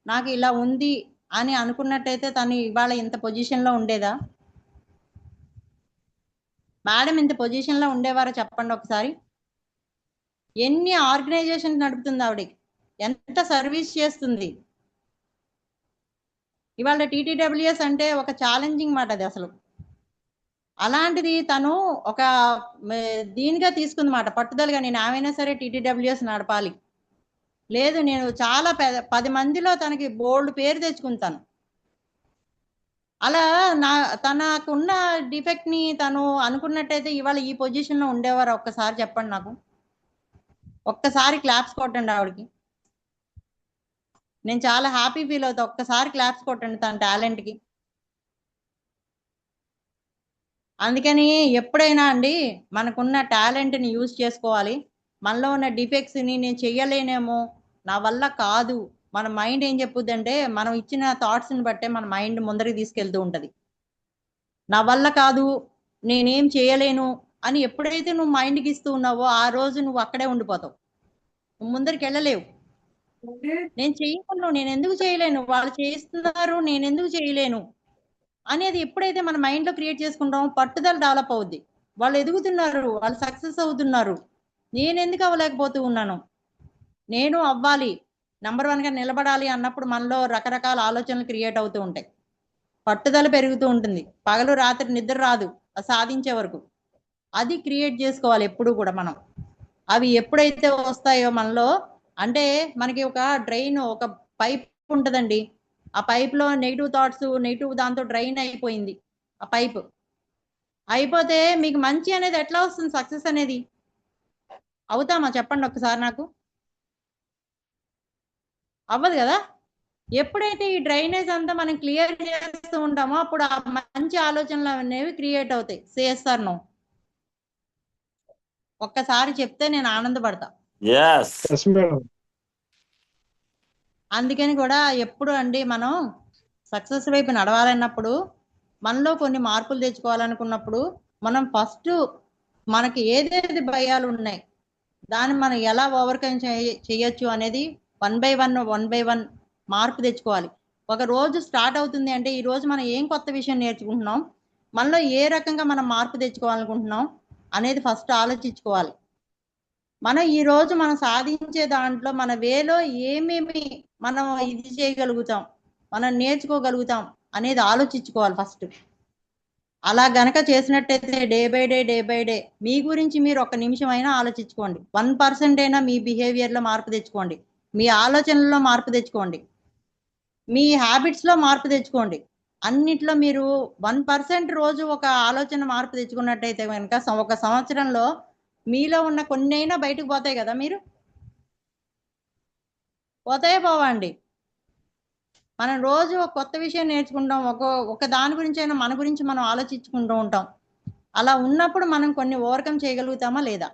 నాకు ఇలా ఉంది అని అనుకున్నట్టయితే తను ఇవాళ ఇంత పొజిషన్లో ఉండేదా? మేడం ఇంత పొజిషన్లో ఉండేవారో చెప్పండి ఒకసారి. ఎన్ని ఆర్గనైజేషన్ నడుపుతుంది ఆవిడ, ఎంత సర్వీస్ చేస్తుంది. ఇవాళ టీటీడబ్ల్యూఎస్ అంటే ఒక ఛాలెంజింగ్ మాట అది అసలు. అలాంటిది తను ఒక దీనిగా తీసుకుంది మాట, పట్టుదలగా నేను ఏమైనా సరే టీటీడబ్ల్యూఎస్ నడపాలి. లేదు, నేను చాలా 10 మందిలో తనకి బోల్డ్ పేరు తెచ్చుకుంటాను. అలా తనకున్న డిఫెక్ట్ ని తను అనుకున్నట్టయితే ఇవాళ ఈ పొజిషన్ లో ఉండేవారు. ఒక్కసారి చెప్పండి నాకు, ఒక్కసారి క్లాప్స్ కొట్టండి ఆవిడకి. నేను చాలా హ్యాపీ ఫీల్ అవుతా. ఒక్కసారి క్లాప్స్ కొట్టండి తన టాలెంట్ కి. అందుకని ఎప్పుడైనా అండి మనకున్న టాలెంట్ ని యూజ్ చేసుకోవాలి. మనలో ఉన్న డిఫెక్ట్స్ ని నేను చెయ్యలేనేమో, నా వల్ల కాదు, మన మైండ్ ఏం చెప్పుద్దంటే మనం ఇచ్చిన థాట్స్ ని బట్టే మన మైండ్ ముందరికి తీసుకెళ్తూ ఉంటది. నా వల్ల కాదు, నేనేం చేయలేను అని ఎప్పుడైతే నువ్వు మైండ్కి ఇస్తూ ఉన్నావో ఆ రోజు నువ్వు అక్కడే ఉండిపోతావు, నువ్వు ముందరికి వెళ్ళలేవు. నేను చేయగలను, నేను ఎందుకు చేయలేను, వాళ్ళు చేస్తున్నారు నేను ఎందుకు చేయలేను అనేది ఎప్పుడైతే మన మైండ్ లో క్రియేట్ చేసుకుంటామో పట్టుదల డెవలప్ అవుద్ది. వాళ్ళు ఎదుగుతున్నారు, వాళ్ళు సక్సెస్ అవుతున్నారు, నేను ఎందుకు అవ్వలేకపోతూ ఉన్నాను, నేను అవ్వాలి, నంబర్ 1 గా నిలబడాలి అన్నప్పుడు మనలో రకరకాల ఆలోచనలు క్రియేట్ అవుతూ ఉంటాయి. పట్టుదల పెరుగుతూ ఉంటుంది, పగలు రాత్రి నిద్ర రాదు అది సాధించే వరకు. అది క్రియేట్ చేసుకోవాలి ఎప్పుడు కూడా మనం. అవి ఎప్పుడైతే వస్తాయో మనలో, అంటే మనకి ఒక డ్రైన్, ఒక పైప్ ఉంటుందండి, ఆ పైప్ లో నెగిటివ్ థాట్స్, నెగిటివ్ దాంతో డ్రైన్ అయిపోయింది. ఆ పైప్ అయిపోతే మీకు మంచి అనేది ఎట్లా వస్తుంది, సక్సెస్ అనేది అవుతామా చెప్పండి ఒక్కసారి నాకు? అవ్వదు కదా. ఎప్పుడైతే ఈ డ్రైనేజ్ అంతా మనం క్లియర్ చేస్తూ ఉంటామో అప్పుడు ఆ మంచి ఆలోచనలు అనేవి క్రియేట్ అవుతాయి. సిఎస్ఆర్ నో ఒక్కసారి చెప్తే నేను ఆనందపడతా. ఎస్. అందుకని కూడా ఎప్పుడు అండి మనం సక్సెస్ వైపు నడవాలన్నప్పుడు, మనలో కొన్ని మార్పులు తెచ్చుకోవాలనుకున్నప్పుడు మనం ఫస్ట్ మనకి ఏదేది భయాలు ఉన్నాయి దాన్ని మనం ఎలా ఓవర్కమ్ చేయొచ్చు అనేది 1 by 1 మార్పు తెచ్చుకోవాలి. ఒక రోజు స్టార్ట్ అవుతుంది అంటే ఈ రోజు మనం ఏం కొత్త విషయం నేర్చుకుంటున్నాం, మనలో ఏ రకంగా మనం మార్పు తెచ్చుకోవాలనుకుంటున్నాం అనేది ఫస్ట్ ఆలోచించుకోవాలి. మనం ఈ రోజు మనం సాధించే దాంట్లో మన వేలో ఏమేమి మనం ఇది చేయగలుగుతాం, మనం నేర్చుకోగలుగుతాం అనేది ఆలోచించుకోవాలి ఫస్ట్. అలా గనక చేసినట్టయితే డే బై డే మీ గురించి మీరు ఒక నిమిషం అయినా ఆలోచించుకోండి. 1% అయినా మీ బిహేవియర్లో మార్పు తెచ్చుకోండి, మీ ఆలోచనల్లో మార్పు తెచ్చుకోండి, మీ హ్యాబిట్స్లో మార్పు తెచ్చుకోండి. అన్నిట్లో మీరు 1% రోజు ఒక ఆలోచన మార్పు తెచ్చుకున్నట్టయితే కనుక ఒక సంవత్సరంలో మీలో ఉన్న కొన్ని అయినా బయటకు పోతాయి కదా. మీరు పోతాయే పోవండి. మనం రోజు ఒక కొత్త విషయం నేర్చుకుంటాం, ఒక దాని గురించి అయినా మన గురించి మనం ఆలోచించుకుంటూ ఉంటాం. అలా ఉన్నప్పుడు మనం కొన్ని ఓవర్కమ్ చేయగలుగుతామా లేదా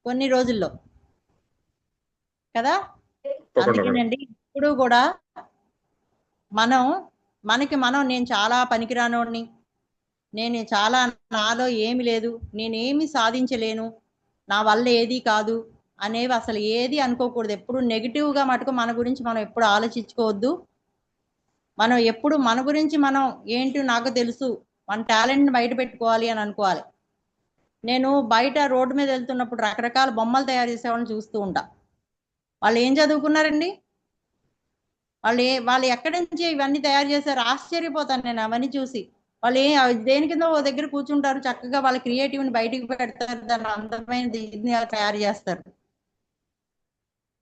కొన్ని రోజుల్లో కదా. అందుకేనండి ఇప్పుడు కూడా మనం నేను చాలా పనికిరానోడిని, నేను చాలా, నాలో ఏమి లేదు, నేనేమి సాధించలేను, నా వల్ల ఏది కాదు అనేవి అసలు ఏది అనుకోకూడదు. ఎప్పుడు నెగిటివ్గా మటుకు మన గురించి మనం ఎప్పుడు ఆలోచించుకోవద్దు. మనం ఎప్పుడు మన గురించి మనం ఏంటి నాకు తెలుసు, మన టాలెంట్ని బయట పెట్టుకోవాలి అని అనుకోవాలి. నేను బయట రోడ్డు మీద వెళ్తున్నప్పుడు రకరకాల బొమ్మలు తయారు చేసేవాళ్ళని చూస్తూ ఉంటా. వాళ్ళు ఏం చదువుకున్నారండి, వాళ్ళు ఎక్కడి నుంచి ఇవన్నీ తయారు చేశారు, ఆశ్చర్యపోతాను నేను అవన్నీ చూసి. వాళ్ళు దేని కింద ఓ దగ్గర కూర్చుంటారు, చక్కగా వాళ్ళ క్రియేటివ్ని బయటికి పెడతారు, దాన్ని అందమైన దీన్ని తయారు చేస్తారు.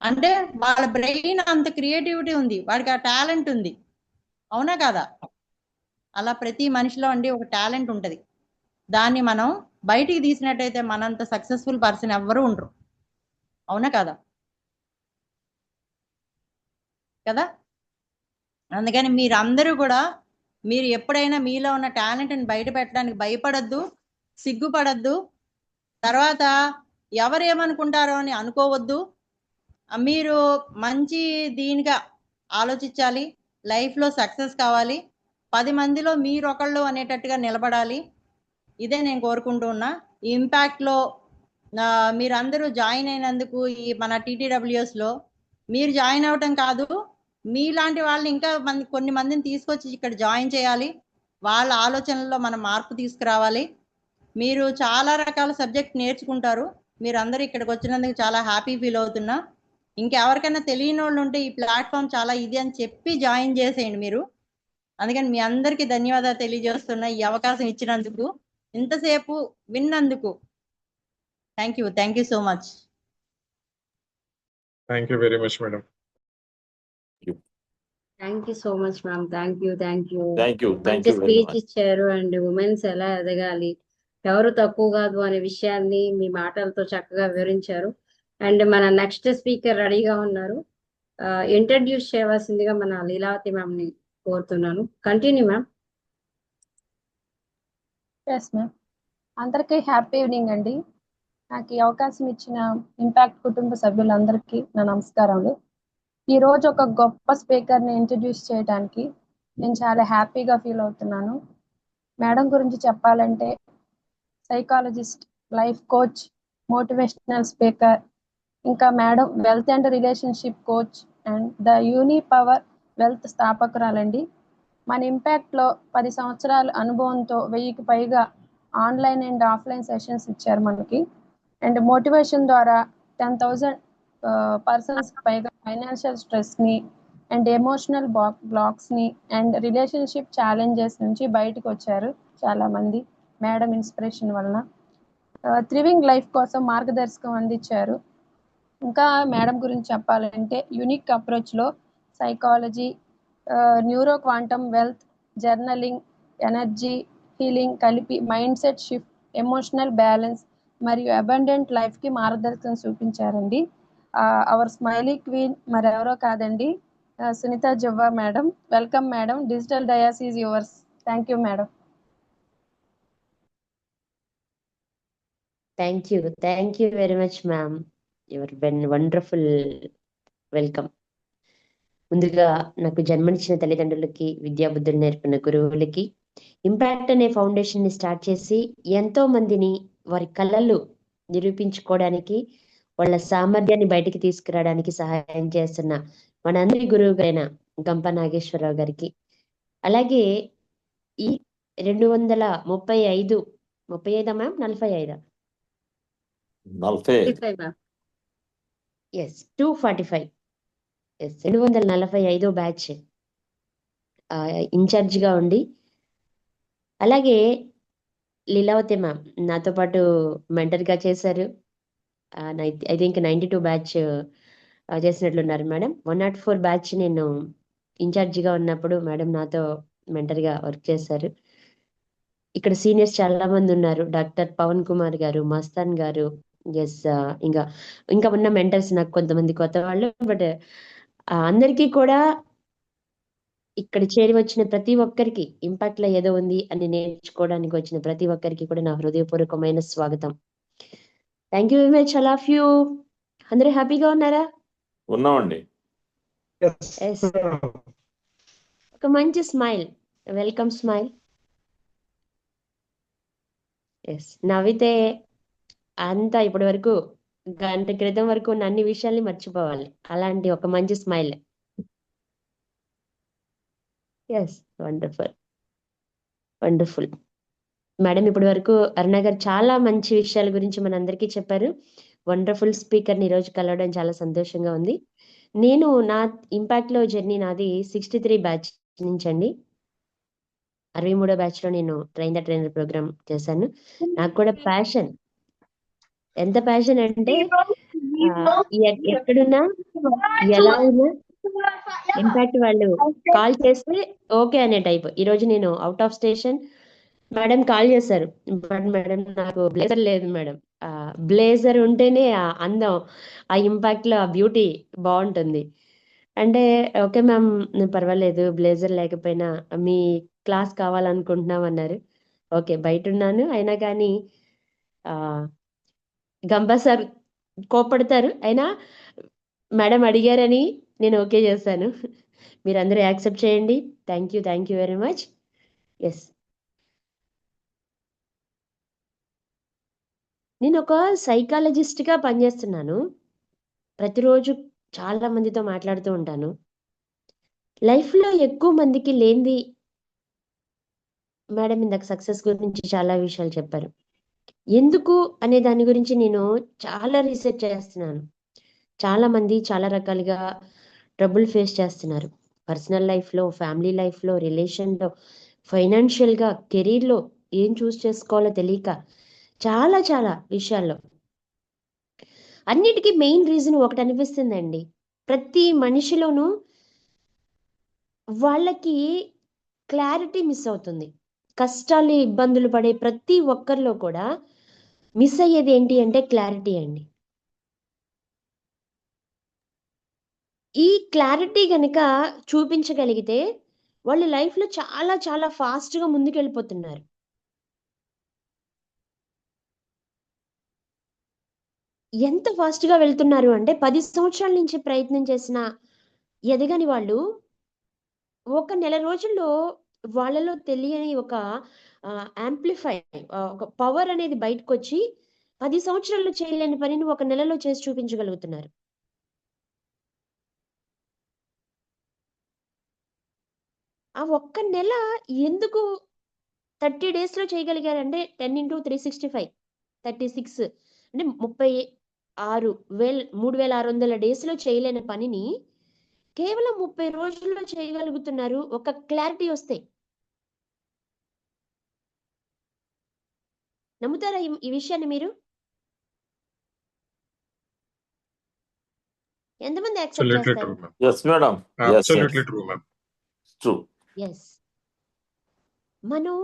అంటే వాళ్ళ బ్రెయిన్ అంత క్రియేటివిటీ ఉంది, వాడికి ఆ టాలెంట్ ఉంది, అవునా కదా. అలా ప్రతి మనిషిలో అండి ఒక టాలెంట్ ఉంటుంది, దాన్ని మనం బయటికి తీసినట్టయితే మనంత సక్సెస్ఫుల్ పర్సన్ ఎవ్వరూ ఉండరు, అవునా కదా. కదా. అందుకని మీరందరూ కూడా మీరు ఎప్పుడైనా మీలో ఉన్న టాలెంట్ని బయట పెట్టడానికి భయపడద్దు, సిగ్గుపడద్దు, తర్వాత ఎవరేమనుకుంటారో అని అనుకోవద్దు. మీరు మంచి దీనిగా ఆలోచించాలి, లైఫ్లో సక్సెస్ కావాలి, 10 మందిలో మీరొకళ్ళు అనేటట్టుగా నిలబడాలి. ఇదే నేను కోరుకుంటూ ఉన్నా. ఈ ఇంపాక్ట్లో మీరందరూ జాయిన్ అయినందుకు ఈ మన TTWSలో మీరు జాయిన్ అవ్వటం కాదు, మీలాంటి వాళ్ళని ఇంకా కొన్ని మందిని తీసుకొచ్చి ఇక్కడ జాయిన్ చేయాలి, వాళ్ళ ఆలోచనల్లో మనం మార్పు తీసుకురావాలి. మీరు చాలా రకాల సబ్జెక్ట్ నేర్చుకుంటారు. మీరు అందరూ ఇక్కడికి వచ్చినందుకు చాలా హ్యాపీ ఫీల్ అవుతున్నా. ఇంకెవరికైనా తెలియని వాళ్ళు ఉంటే ఈ ప్లాట్ఫామ్ చాలా ఇది అని చెప్పి జాయిన్ చేసేయండి మీరు. అందుకని మీ అందరికీ ధన్యవాదాలు తెలియజేస్తున్నా ఈ అవకాశం ఇచ్చినందుకు, ఇంతసేపు విన్నందుకు. Thank you so much. Thank you very much madam. Thank you so much ma'am. Thank you. Thank you మంచి వెరీ స్పీచ్ మచ్. ఇచ్చారు. అండ్ ఉమెన్స్ ఎలా ఎదగాలి, ఎవరు తక్కువ కాదు అనే విషయాన్ని మీ మాటలతో చక్కగా వివరించారు. అండ్ మన నెక్స్ట్ స్పీకర్ రెడీగా ఉన్నారు. ఇంట్రడ్యూస్ చేయవలసిందిగా మన లీలావతి మ్యామ్ ని కోరుతున్నాను. Continue ma'am. Yes ma'am. అందరికీ హ్యాపీ ఈవినింగ్ అండి. నాకు ఈ అవకాశం ఇచ్చిన ఇంపాక్ట్ కుటుంబ సభ్యులందరికీ నా నమస్కారాలు. ఈరోజు ఒక గొప్ప స్పీకర్ని ఇంట్రడ్యూస్ చేయడానికి నేను చాలా హ్యాపీగా ఫీల్ అవుతున్నాను. మేడం గురించి చెప్పాలంటే psychologist, life coach, motivational speaker, ఇంకా madam wealth and relationship coach and the Unipower Wealth స్థాపకురాలండి. మన ఇంపాక్ట్లో 10 సంవత్సరాల అనుభవంతో 1000కి పైగా ఆన్లైన్ అండ్ ఆఫ్లైన్ సెషన్స్ ఇచ్చారు మనకి. అండ్ మోటివేషన్ ద్వారా 10,000 పర్సన్స్ పైగా ఫైనాన్షియల్ స్ట్రెస్ని అండ్ ఎమోషనల్ బ్లాక్స్ని అండ్ రిలేషన్షిప్ ఛాలెంజెస్ నుంచి బయటకు వచ్చారు చాలామంది మేడం ఇన్స్పిరేషన్ వలన. థ్రివింగ్ లైఫ్ కోసం మార్గదర్శకం అందించారు. ఇంకా మేడం గురించి చెప్పాలంటే యూనిక్ అప్రోచ్లో psychology, neuro quantum wealth, journaling, energy healing కలిపి mind set shift, emotional balance మరియు అబండెంట్ లైఫ్కి మార్గదర్శకం చూపించారండి. అవర్ స్మైలీ క్వీన్ మరెవరో కాదండి, Sunitha Juvva madam. Welcome madam. Digital dais is yours. Thank you madam. Thank you very much ma'am. Your wonderful welcome. ముందుగా నాకు జన్మనిచ్చిన తల్లిదండ్రులకి, విద్యాబుద్ధులు నేర్పిన గురువులకి, ఇంపాక్ట్ అనే ఫౌండేషన్ ని స్టార్ట్ చేసి ఎంతో మందిని వారి కళలు నిరూపించుకోవడానికి, వాళ్ళ సామర్థ్యాన్ని బయటికి తీసుకురావడానికి సహాయం చేస్తున్న మనందరి గురువు గారైన గంప నాగేశ్వరరావు గారికి, అలాగే ఈ 235 మ్యామ్ 45 45 ఎస్ 245 ఎస్ 245 బ్యాచ్ ఇన్ఛార్జిగా ఉండి, అలాగే లీలావతి మ్యామ్ నాతో పాటు మెంటర్గా చేశారు. ఐ థింక్ 92 బ్యాచ్ చేసినట్లున్నారు మేడం. 104 బ్యాచ్ నేను ఇన్ఛార్జిగా ఉన్నప్పుడు మేడం నాతో మెంటర్గా వర్క్ చేశారు. ఇక్కడ సీనియర్స్ చాలా మంది ఉన్నారు. డాక్టర్ పవన్ కుమార్ గారు, మస్తాన్ గారు, ఎస్ ఇంకా ఉన్న మెంటర్స్ నాకు కొంతమంది కొత్త వాళ్ళు. బట్ అందరికీ కూడా ఇక్కడ చేరి వచ్చిన ప్రతి ఒక్కరికి ఇంపాక్ట్ లో ఏదో ఉంది అని నేర్చుకోవడానికి వచ్చిన ప్రతి ఒక్కరికి కూడా నా హృదయపూర్వకమైన స్వాగతం. Thank you very much all of you. అందరూ హ్యాపీగా ఉన్నారా? ఉన్నామండి. ఎస్, ఒక మంచి స్మైల్, వెల్కమ్ స్మైల్. ఎస్, నవ్వితే అంతా ఇప్పటి వరకు గంట క్రితం వరకు ఉన్న అన్ని విషయాల్ని మర్చిపోవాలి. అలాంటి ఒక మంచి smile. Yes, wonderful wonderful madam. ఇప్పటి వరకు అరుణ గారు చాలా మంచి విషయాల గురించి మనందరికీ చెప్పారు. వండర్ఫుల్ స్పీకర్ని ఈరోజు కలవడం చాలా సంతోషంగా ఉంది. నేను నా ఇంపాక్ట్ లో జర్నీ నాది 63 బ్యాచ్ నుంచి అండి. 63వ బ్యాచ్ లో నేను ట్రైనర్ ప్రోగ్రామ్ చేశాను. నాకు కూడా ప్యాషన్, ఎంత ప్యాషన్ అంటే ఎక్కడున్నా ఎలా ఉన్నా ఇంపాక్ట్ వాళ్ళు కాల్ చేస్తే ఓకే అనే టైప్. ఈరోజు నేను out of station, madam call చేశారు. బట్ మేడం నాకు బ్లేజర్ లేదు మేడం. బ్లేజర్ ఉంటేనే ఆ అందం, ఆ ఇంపాక్ట్ లో ఆ బ్యూటీ బాగుంటుంది అంటే, ఓకే మ్యామ్ పర్వాలేదు బ్లేజర్ లేకపోయినా మీ క్లాస్ కావాలనుకుంటున్నాం అన్నారు. ఓకే, బయట ఉన్నాను అయినా కానీ గంపా సార్ కోపడతారు, అయినా మేడం అడిగారని నేను ఓకే చేశాను. మీరందరూ యాక్సెప్ట్ చేయండి. Thank you very much. Yes, నేను ఒక సైకాలజిస్ట్గా పనిచేస్తున్నాను. ప్రతిరోజు చాలా మందితో మాట్లాడుతూ ఉంటాను. లైఫ్లో ఎక్కువ మందికి లేనిది మేడం ఇందాక సక్సెస్ గురించి చాలా విషయాలు చెప్పారు. ఎందుకు అనే దాని గురించి నేను చాలా రీసెర్చ్ చేస్తున్నాను. చాలా మంది చాలా రకాలుగా ట్రబుల్ ఫేస్ చేస్తున్నారు. పర్సనల్ లైఫ్లో, ఫ్యామిలీ లైఫ్లో, రిలేషన్లో, ఫైనాన్షియల్గా, కెరీర్లో ఏం చూస్ చేసుకోవాలో తెలియక చాలా చాలా విషయాల్లో. అన్నిటికీ మెయిన్ రీజన్ ఒకటి అనిపిస్తుందండి, ప్రతి మనిషిలోనూ వాళ్ళకి క్లారిటీ మిస్ అవుతుంది. కష్టాలు, ఇబ్బందులు పడే ప్రతి ఒక్కరిలో కూడా మిస్ అయ్యేది ఏంటి అంటే క్లారిటీ అండి. ఈ క్లారిటీ గనక చూపించగలిగితే వాళ్ళు లైఫ్‌లో చాలా చాలా ఫాస్ట్‌గా ముందుకెళ్ళిపోతున్నారు. ఎంత ఫాస్ట్‌గా వెళ్తున్నారు అంటే 10 సంవత్సరాల నుంచి ప్రయత్నం చేసిన ఎదగని వాళ్ళు ఒక నెల రోజుల్లో వాళ్ళలో తెలియని ఒక యాంప్లిఫై ఒక పవర్ అనేది బయటకొచ్చి 10 సంవత్సరాల్లో చేయలేని పనిని ఒక నెలలో చేసి చూపించగలుగుతున్నారు. ఆ ఒక్క నెల ఎందుకు 30 డేస్‌లో చేయగలిగారంటే 10x365 36 అంటే 36,600 డేస్‌లో చేయలేని పనిని కేవలం 30 రోజుల్లో చేయగలుగుతున్నారు. ఒక క్లారిటీ వస్తే. నమ్ముతారా ఈ విషయాన్ని మీరు? ఎంతమంది యాక్సెప్ట్ Absolutely చేస్తారు? true, ma'am. Yes madam. Yes Absolutely true, ma'am. True. Yes. మనం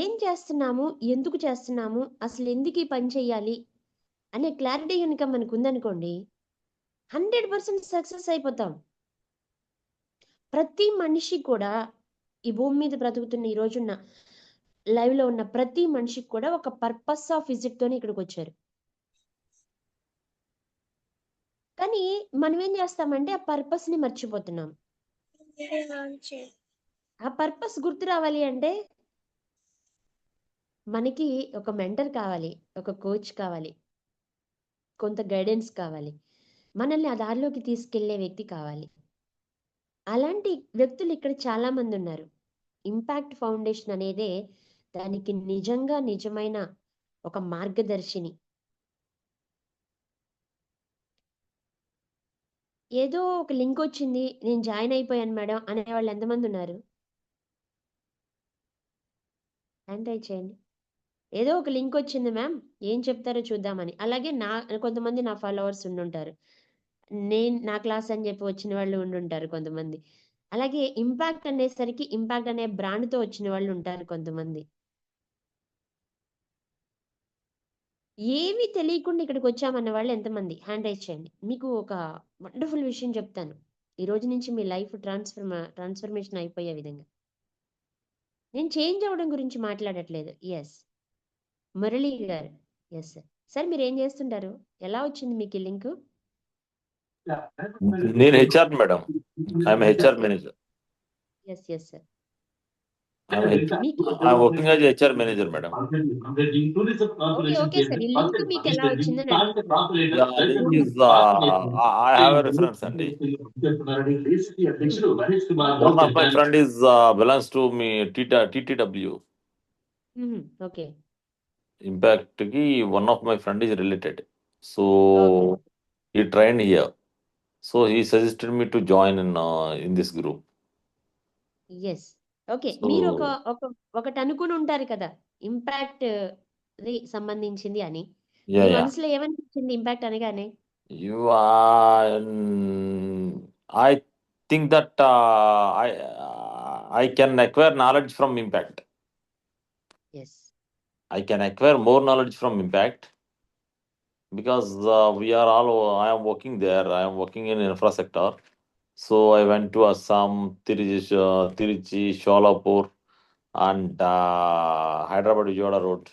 ఏం చేస్తున్నాము? ఎందుకు చేస్తున్నాము? అసలు ఎందుకు ఈ పని చేయాలి? అనే క్లారిటీ గనుక మనకుందనుకోండి 100% సక్సెస్ అయిపోతాం. ప్రతి మనిషి కూడా ఈ భూమి మీద బ్రతుకుతున్న ఈ రోజున్న లైవ్‌లో ఉన్న ప్రతి మనిషికి కూడా ఒక పర్పస్ ఆఫ్ విజిట్‌తోనే ఇక్కడికొచ్చారు. కానీ మనం ఏం చేస్తామంటే ఆ పర్పస్‌ని మర్చిపోతున్నాం. ఆ పర్పస్ గుర్తు రావాలి అంటే మనకి ఒక మెంటర్ కావాలి. ఒక కోచ్ కావాలి. కొంత గైడెన్స్ కావాలి. మనల్ని ఆ దారిలోకి తీసుకెళ్ళే వ్యక్తి కావాలి. అలాంటి వ్యక్తులు ఇక్కడ చాలా మంది ఉన్నారు. ఇంపాక్ట్ ఫౌండేషన్ అనేదే దానికి నిజంగా నిజమైన ఒక మార్గదర్శిని. ఏదో ఒక లింక్ వచ్చింది. నేను జాయిన్ అయిపోయాను మేడం అనేవాళ్ళు ఎంతమంది ఉన్నారు? హ్యాండ్ రైజ్ చేయండి. ఏదో ఒక లింక్ వచ్చింది మ్యామ్. ఏం చెప్తారో చూద్దామని. అలాగే కొంతమంది నా ఫాలోవర్స్ ఉండుంటారు. నా క్లాస్ అని చెప్పి వచ్చిన వాళ్ళు ఉండుంటారు కొంతమంది. అలాగే ఇంపాక్ట్ అనేసరికి ఇంపాక్ట్ అనే బ్రాండ్‌తో వచ్చిన వాళ్ళు ఉంటారు కొంతమంది. ఏమీ తెలియకుండా ఇక్కడికొచ్చామన్న వాళ్ళు ఎంతమంది? హ్యాండ్ రైజ్ చేయండి. మీకు ఒక వండర్‌ఫుల్ విషయం చెప్తాను. ఈ రోజు నుంచి మీ లైఫ్ ట్రాన్స్‌ఫర్మేషన్ అయిపోయే విధంగా. నేను చేంజ్ అవ్వడం గురించి మాట్లాడట్లేదు. యెస్. మురళి గారు. Yes sir. సార్ మీరేం చేస్తుంటారు? ఎలా వచ్చింది మీకు ఈ లింకు? నేను HR madam. I'm HR manager. Yes. Yes sir. I'm working as HR manager madam. Okay sir. ఈ లింక్ మీకు ఎలా వచ్చిందని అడుగుతున్నాను. Link is I have a reference అండి. One of my friend is belongs to me TTW. Okay. Impact కి one of my friend is related. So okay. he trained here. So he suggested me to join in this group. Yes. Okay. So మీరు ఒకటి అనుకుని ఉంటారు కదా! Impact the సంబంధించింది అని. మీ yeah. మనసులో ఏమనిపించింది ఇంపాక్ట్ అనగానే? You I think that I can acquire knowledge from impact. Yes. I can acquire more knowledge from impact because I am working there. I am working in infra sector. So I went to Assam, Tiruchi, Sholapur, and Hyderabad Vijayawada road.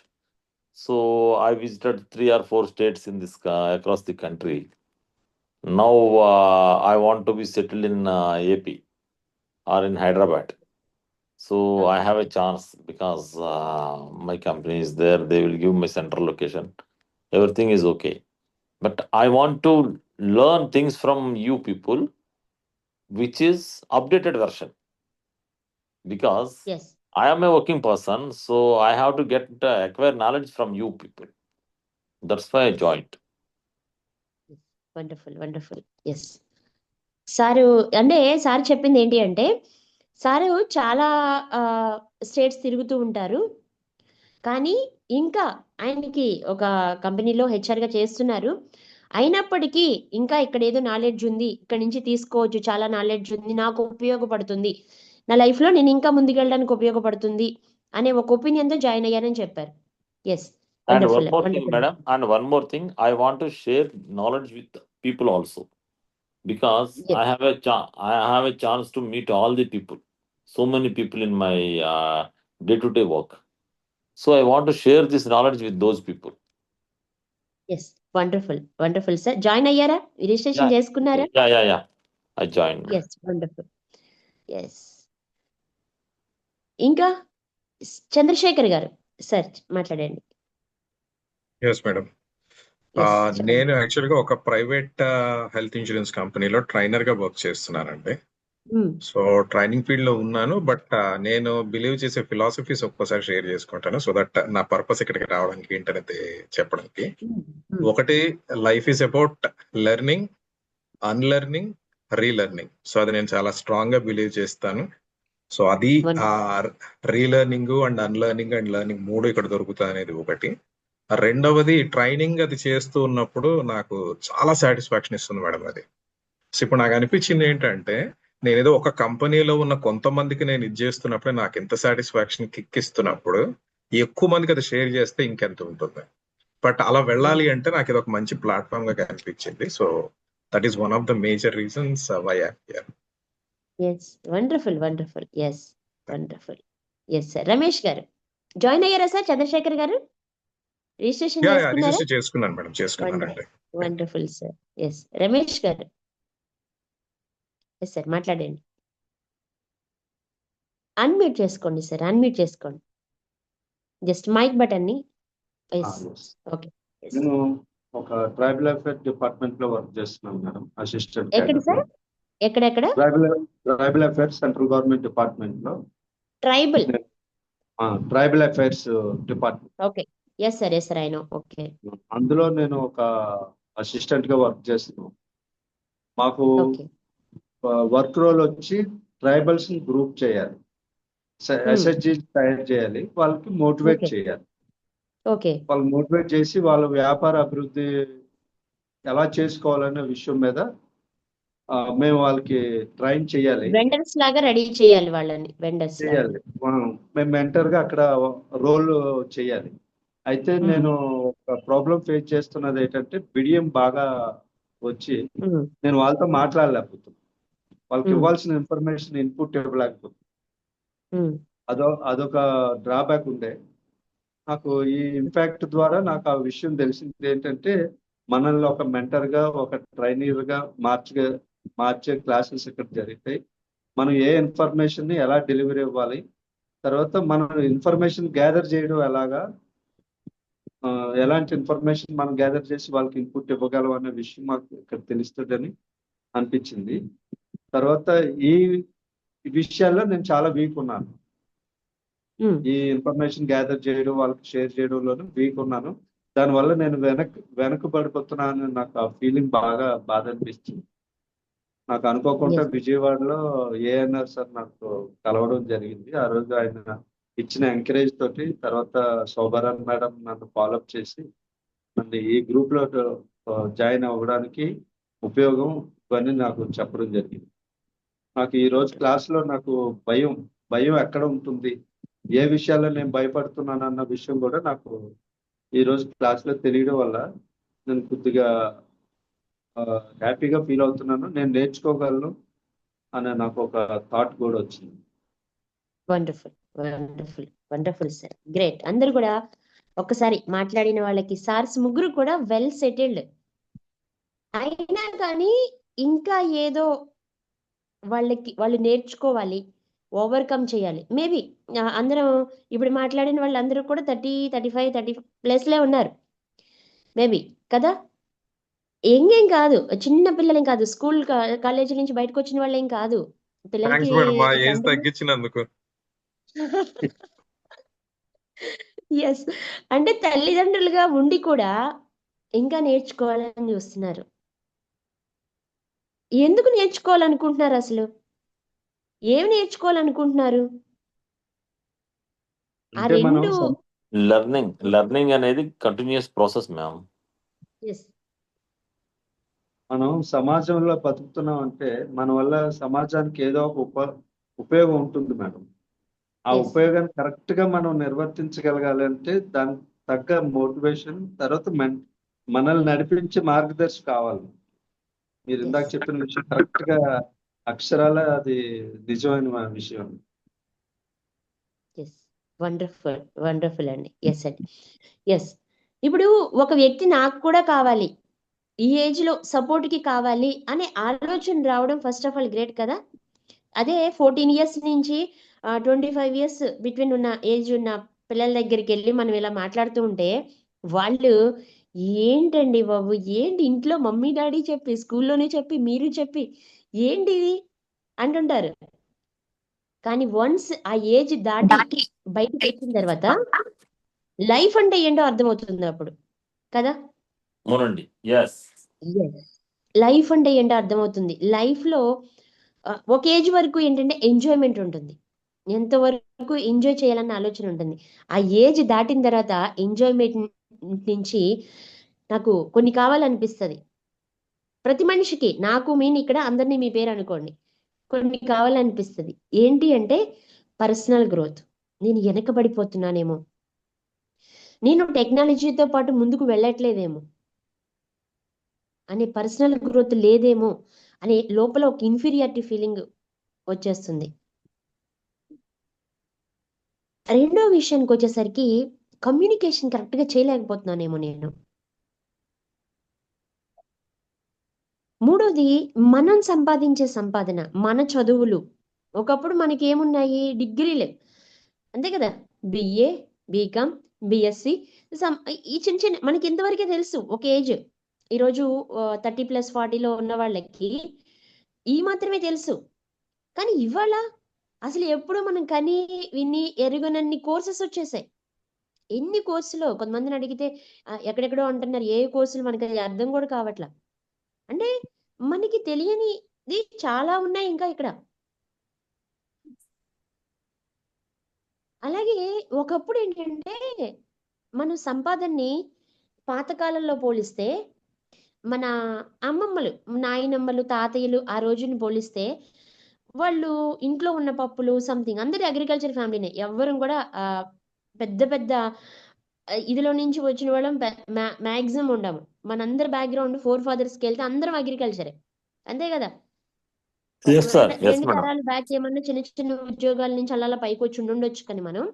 So I visited 3 or 4 states in this across the country. Now I want to be settled in AP or in Hyderabad. So I have a chance because my company is there. They will give me central location. Everything is okay. But I want to learn things from you people, which is updated version. Because yes. I am a working person, so I have to acquire knowledge from you people. That's why I joined. Wonderful. Wonderful. Yes. Sir చెప్పింది ఏంటి అంటే, sir చాలా states తిరుగుతూ ఉంటారు. కానీ ఇంకా ఆయనకి ఒక కంపెనీలో హెచ్ఆర్‌గా చేస్తున్నారు. అయినప్పటికీ ఇంకా ఇక్కడ ఏదో నాలెడ్జ్ ఉంది, ఇక్కడ నుంచి తీసుకోవచ్చు, చాలా నాలెడ్జ్ ఉంది, నాకు ఉపయోగపడుతుంది, నా లైఫ్ లో నేను ఇంకా ముందుకెళ్ళడానికి ఉపయోగపడుతుంది అనే ఒక ఒపీనియన్ తో జాయిన్ అయ్యారని చెప్పారు. Yes, And one wonderful more thing, wonderful. madam, and one more thing, I want to share knowledge with people also, because Yes. I have a chance to meet all the people, so many people in my day-to-day work. So I want to share this knowledge with those people. Yes, wonderful wonderful sir. Join అయ్యారా? Registration చేసుకున్నారా? Yeah. I joined. Yes, wonderful. Yes, ఇంకా చంద్రశేఖర్ గారు sir మాట్లాడండి. Yes madam. Yes, చెప్పండి. నేను యాక్చువల్గా ఒక private health insurance కంపెనీలో ట్రైనర్ గా వర్క్ చేస్తున్నానండి. మ్మ్. సో ట్రైనింగ్ ఫీల్డ్ లో ఉన్నాను, బట్ నేను బిలీవ్ చేసే ఫిలాసఫీస్ ఒక్కోసారి షేర్ చేసుకుంటాను, సో దట్ నా పర్పస్ ఇక్కడికి రావడానికి ఏంటనేది చెప్పడానికి. మ్మ్. ఒకటి, life is about learning, unlearning, relearning. So అది నేను చాలా స్ట్రాంగ్ గా బిలీవ్ చేస్తాను. సో అది relearning and unlearning and learning మూడు ఇక్కడ దొరుకుతాయి అనేది ఒకటి. రెండవది, ట్రైనింగ్ అది చేస్తూ ఉన్నప్పుడు నాకు చాలా సాటిస్ఫాక్షన్ ఇస్తుంది మేడం అది. సో ఇప్పుడు నాకు అనిపించింది ఏంటంటే, నేను ఏదో ఒక కంపెనీలో ఉన్న కొంతమందికి నేను ఇది చేస్తున్నప్పుడే నాకు ఎంత సాటిస్ఫాక్షన్ కిక్ ఇస్తున్నప్పుడు, ఎక్కువ మందికి అది షేర్ చేస్తే ఇంకెంత ఉంటుంది. బట్ అలా వెళ్ళాలి అంటే నాకు ఇది ఒక మంచి ప్లాట్ఫామ్ గా కనిపించింది. So that is one of the major reasons why I am here. Yes, wonderful wonderful. Yes, wonderful. Yes sir. Ramesh garu join అయ్యారా సార్? చంద్రశేఖర్ గారు రిజిస్ట్రేషన్ చేసుకున్నారా? రిజిస్టర్ చేసుకున్నాను మేడం, చేసుకున్నానండి. Wonderful sir. ఎస్, రమేష్ గారు. ఎస్ సార్, మాట్లాడండి. అన్మ్యూట్ చేసుకోండి సార్, అన్మ్యూట్ చేసుకోండి. Just mike button ని. ఓకే. నేను ఒక ట్రైబల్ అఫేర్ డిపార్ట్మెంట్ లో వర్క్ చేస్తున్నాను మేడం, అసిస్టెంట్. ఎక్కడ సార్? ఎక్కడెక్కడ? Tribal affairs central government department లో. Tribal affairs department. Okay. Yes sir, yes sir, I know. Okay. అందులో నేను ఒక అసిస్టెంట్ గా వర్క్ చేస్తున్నాను. మాకు వర్క్ రోల్ వచ్చి ట్రైబల్స్ ని గ్రూప్ చేయాలి, ఎస్హెచ్జి తయారు చేయాలి, వాళ్ళకి మోటివేట్ చేయాలి. ఓకే. వాళ్ళు మోటివేట్ చేసి వాళ్ళ వ్యాపార అభివృద్ధి ఎలా చేసుకోవాలనే విషయం మీద మేము వాళ్ళకి ట్రైన్ చేయాలి. వెండర్స్ లాగా రెడీ చేయాలి వాళ్ళని. వెండర్స్ చేయాలి, మేము మెంటర్ గా అక్కడ రోల్ చేయాలి. అయితే నేను ఒక ప్రాబ్లం ఫేస్ చేస్తున్నది ఏంటంటే, బిడియం బాగా వచ్చి నేను వాళ్ళతో మాట్లాడలేకపోతున్నాను, వాళ్ళకి ఇవ్వాల్సిన ఇన్ఫర్మేషన్ ఇన్పుట్ ఇవ్వలేకపోతున్నాను. అదొక డ్రాబ్యాక్ ఉండే. నాకు ఈ ఇంపాక్ట్ ద్వారా నాకు ఆ విషయం తెలిసింది ఏంటంటే, మనల్ని ఒక మెంటర్ గా, ఒక ట్రైనర్ గా మార్చే క్లాసెస్ ఇక్కడ జరుగుతాయి. మనం ఏ ఇన్ఫర్మేషన్ ని ఎలా డెలివరీ ఇవ్వాలి, తర్వాత మనం ఇన్ఫర్మేషన్ గ్యాదర్ చేయడం ఎలాగా, ఎలాంటి ఇన్ఫర్మేషన్ మనం గ్యాదర్ చేసి వాళ్ళకి ఇన్పుట్ ఇవ్వగలం అనే విషయం మాకు ఇక్కడ తెలుస్తుందని అనిపించింది. తర్వాత ఈ విషయాల్లో నేను చాలా వీక్ ఉన్నాను. ఈ ఇన్ఫర్మేషన్ గ్యాదర్ చేయడం, వాళ్ళకి షేర్ చేయడంలోనూ వీక్ ఉన్నాను. దానివల్ల నేను వెనకబడిపోతున్నాను. నాకు ఆ ఫీలింగ్ బాగా బాధ అనిపిస్తుంది. నాకు అనుకోకుండా విజయవాడలో ఏఎన్ఆర్ సార్ నాకు కలవడం జరిగింది. ఆ రోజు ఆయన ఇచ్చిన ఎంకరేజ్ తోటి, తర్వాత శోభారాణ్ మేడం నన్ను ఫాలోఅప్ చేసి నన్ను ఈ గ్రూప్ లో జాయిన్ అవ్వడానికి ఉపయోగం ఇవన్నీ నాకు చెప్పడం జరిగింది. నాకు ఈ రోజు క్లాస్ లో నాకు భయం ఎక్కడ ఉంటుంది, ఏ విషయాల్లో నేను భయపడుతున్నాను అన్న విషయం కూడా నాకు ఈ రోజు క్లాస్ లో తెలియడం వల్ల నేను కొద్దిగా హ్యాపీగా ఫీల్ అవుతున్నాను. నేను నేర్చుకోగలను అనే నాకు ఒక థాట్ కూడా వచ్చింది. Wonderful wonderful wonderful sir, great. అందరు కూడా ఒక్కసారి మాట్లాడిన వాళ్ళకి సార్స్ ముగ్గురు కూడా వెల్ సెటిల్డ్ అయినా కానీ ఇంకా ఏదో వాళ్ళు నేర్చుకోవాలి, ఓవర్కమ్ చేయాలి. మేబీ అందరం ఇప్పుడు మాట్లాడిన వాళ్ళందరూ కూడా 30-35 ఉన్నారు మేబీ కదా. ఏం కాదు, చిన్న పిల్లలేం కాదు, స్కూల్ కాలేజీ నుంచి బయటకు వచ్చిన వాళ్ళేం కాదు. పిల్లలకి తగ్గించినందుకు ఎస్, అంటే తల్లిదండ్రులుగా ఉండి కూడా ఇంకా నేర్చుకోవాలని చూస్తున్నారు. ఎందుకు నేర్చుకోవాలనుకుంటున్నారు? అసలు ఏమి నేర్చుకోవాలనుకుంటున్నారు? ఆ రెండు లెర్నింగ్ అనేది కంటిన్యూస్ ప్రాసెస్ మ్యామ్. ఎస్ మనం సమాజంలో బతుకుతున్నాం అంటే మన వల్ల సమాజానికి ఏదో ఒక ఉపయోగం ఉంటుంది మేడం. ఆ ఎస్ ఉపయోగాన్ని కరెక్ట్ గా మనం నిర్వర్తించగలగాలి అంటే దానికి తగ్గ మోటివేషన్, తర్వాత మనల్ని నడిపించే మార్గదర్శి కావాలి. మీరు ఇందాక ఎస్ చెప్పిన విషయం కరెక్ట్ గా అక్షరాల అది నిజమైన విషయం. ఎస్ వండర్ఫుల్ వండర్ఫుల్ అండి. ఎస్ అండి. ఎస్ ఇప్పుడు ఒక వ్యక్తి నాకు కూడా కావాలి, ఈ ఏజ్ లో సపోర్ట్ కి కావాలి అనే ఆలోచన రావడం ఫస్ట్ ఆఫ్ ఆల్ గ్రేట్ కదా. అదే 14 ఇయర్స్ నుంచి 25 ఇయర్స్ బిట్వీన్ ఉన్న ఏజ్ ఉన్న పిల్లల దగ్గరికి వెళ్ళి మనం ఇలా మాట్లాడుతూ ఉంటే వాళ్ళు ఏంటండి బాబు, ఏంటి ఇంట్లో మమ్మీ డాడీ చెప్పి, స్కూల్లోనే చెప్పి, మీరు చెప్పి ఏంటి ఇది అంటుంటారు. కానీ వన్స్ ఆ ఏజ్ దాటి బయటకు వచ్చిన తర్వాత లైఫ్ అంటే ఏంటో అర్థమవుతుంది అప్పుడు కదా. అవునండి. ఎస్. లైఫ్ అంటే ఏంటో అర్థమవుతుంది. లైఫ్ లో ఒక ఏజ్ వరకు ఏంటంటే ఎంజాయ్మెంట్ ఉంటుంది, ఎంతవరకు ఎంజాయ్ చేయాలన్న ఆలోచన ఉంటుంది. ఆ ఏజ్ దాటిన తర్వాత ఎంజాయ్మెంట్ నుంచి నాకు కొన్ని కావాలనిపిస్తుంది. ప్రతి మనిషికి, నాకు మీన్ ఇక్కడ అందరినీ మీ పేరు అనుకోండి, కొన్ని కావాలనిపిస్తుంది. ఏంటి అంటే పర్సనల్ గ్రోత్. నేను వెనకబడిపోతున్నానేమో, నేను టెక్నాలజీతో పాటు ముందుకు వెళ్ళట్లేదేమో అనే, పర్సనల్ గ్రోత్ లేదేమో అనే లోపల ఒక ఇన్ఫీరియారిటీ ఫీలింగ్ వచ్చేస్తుంది. రెండో విషయానికి వచ్చేసరికి కమ్యూనికేషన్ కరెక్ట్గా చేయలేకపోతున్నానేమో నేను. మూడోది మనం సంపాదించే సంపాదన, మన చదువులు. ఒకప్పుడు మనకి ఏమున్నాయి, డిగ్రీలు అంతే కదా, బిఏ, బీకామ్, బిఎస్సి, ఈ చిన్న చిన్న మనకి ఇంతవరకే తెలుసు ఒక ఏజ్. ఈరోజు 30+ 40లో ఉన్న వాళ్ళకి ఈ మాత్రమే తెలుసు. కానీ ఇవాళ అసలు ఎప్పుడు మనం కని విని ఎరుగనన్ని కోర్సెస్ వచ్చేసాయి. ఎన్ని కోర్సులో కొంతమందిని అడిగితే ఎక్కడెక్కడో అంటున్నారు, ఏ కోర్సులు మనకి అది అర్థం కూడా కావట్లా. అంటే మనకి తెలియనిది చాలా ఉన్నాయి ఇంకా ఇక్కడ. అలాగే ఒకప్పుడు ఏంటంటే మన సంపాదనని పాతకాలంలో పోలిస్తే, మన అమ్మమ్మలు, నాయనమ్మలు, తాతయ్యలు ఆ రోజుని పోలిస్తే వాళ్ళు ఇంట్లో ఉన్న పప్పులు సంథింగ్, అందరి అగ్రికల్చర్ ఫ్యామిలీనే, ఎవ్వరం కూడా పెద్ద పెద్ద ఇదిలో నుంచి వచ్చిన వాళ్ళం మ్యాక్సిమం ఉండము. మనందరి బ్యాక్గ్రౌండ్ 4 ఫాదర్స్కి వెళ్తే అందరం అగ్రికల్చరే, అంతే కదా. రెండు తరాలు బ్యాక్ ఏమన్నా చిన్న చిన్న ఉద్యోగాల నుంచి అలా పైకి వచ్చి ఉండొచ్చు, కానీ మనం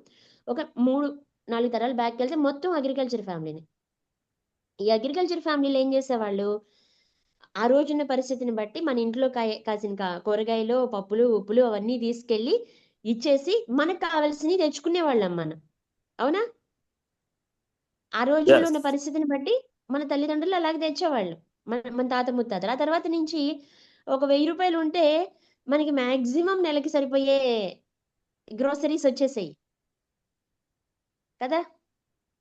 ఒక 3-4 తరాలు బ్యాక్ వెళ్తే మొత్తం అగ్రికల్చర్ ఫ్యామిలీని. ఈ అగ్రికల్చర్ ఫ్యామిలీలు ఏం చేసేవాళ్ళు, ఆ రోజున్న పరిస్థితిని బట్టి మన ఇంట్లో కాసిన కూరగాయలు, పప్పులు, ఉప్పులు అవన్నీ తీసుకెళ్ళి ఇచ్చేసి మనకు కావాల్సినవి తెచ్చుకునేవాళ్ళం మనం, అవునా. ఆ రోజుల్లో ఉన్న పరిస్థితిని బట్టి మన తల్లిదండ్రులు అలాగే తెచ్చేవాళ్ళు, మన తాత ముత్తాతలు. ఆ తర్వాత నుంచి ఒక 1000 రూపాయలు ఉంటే మనకి మాక్సిమం నెలకి సరిపోయే గ్రోసరీస్ వచ్చేసాయి కదా.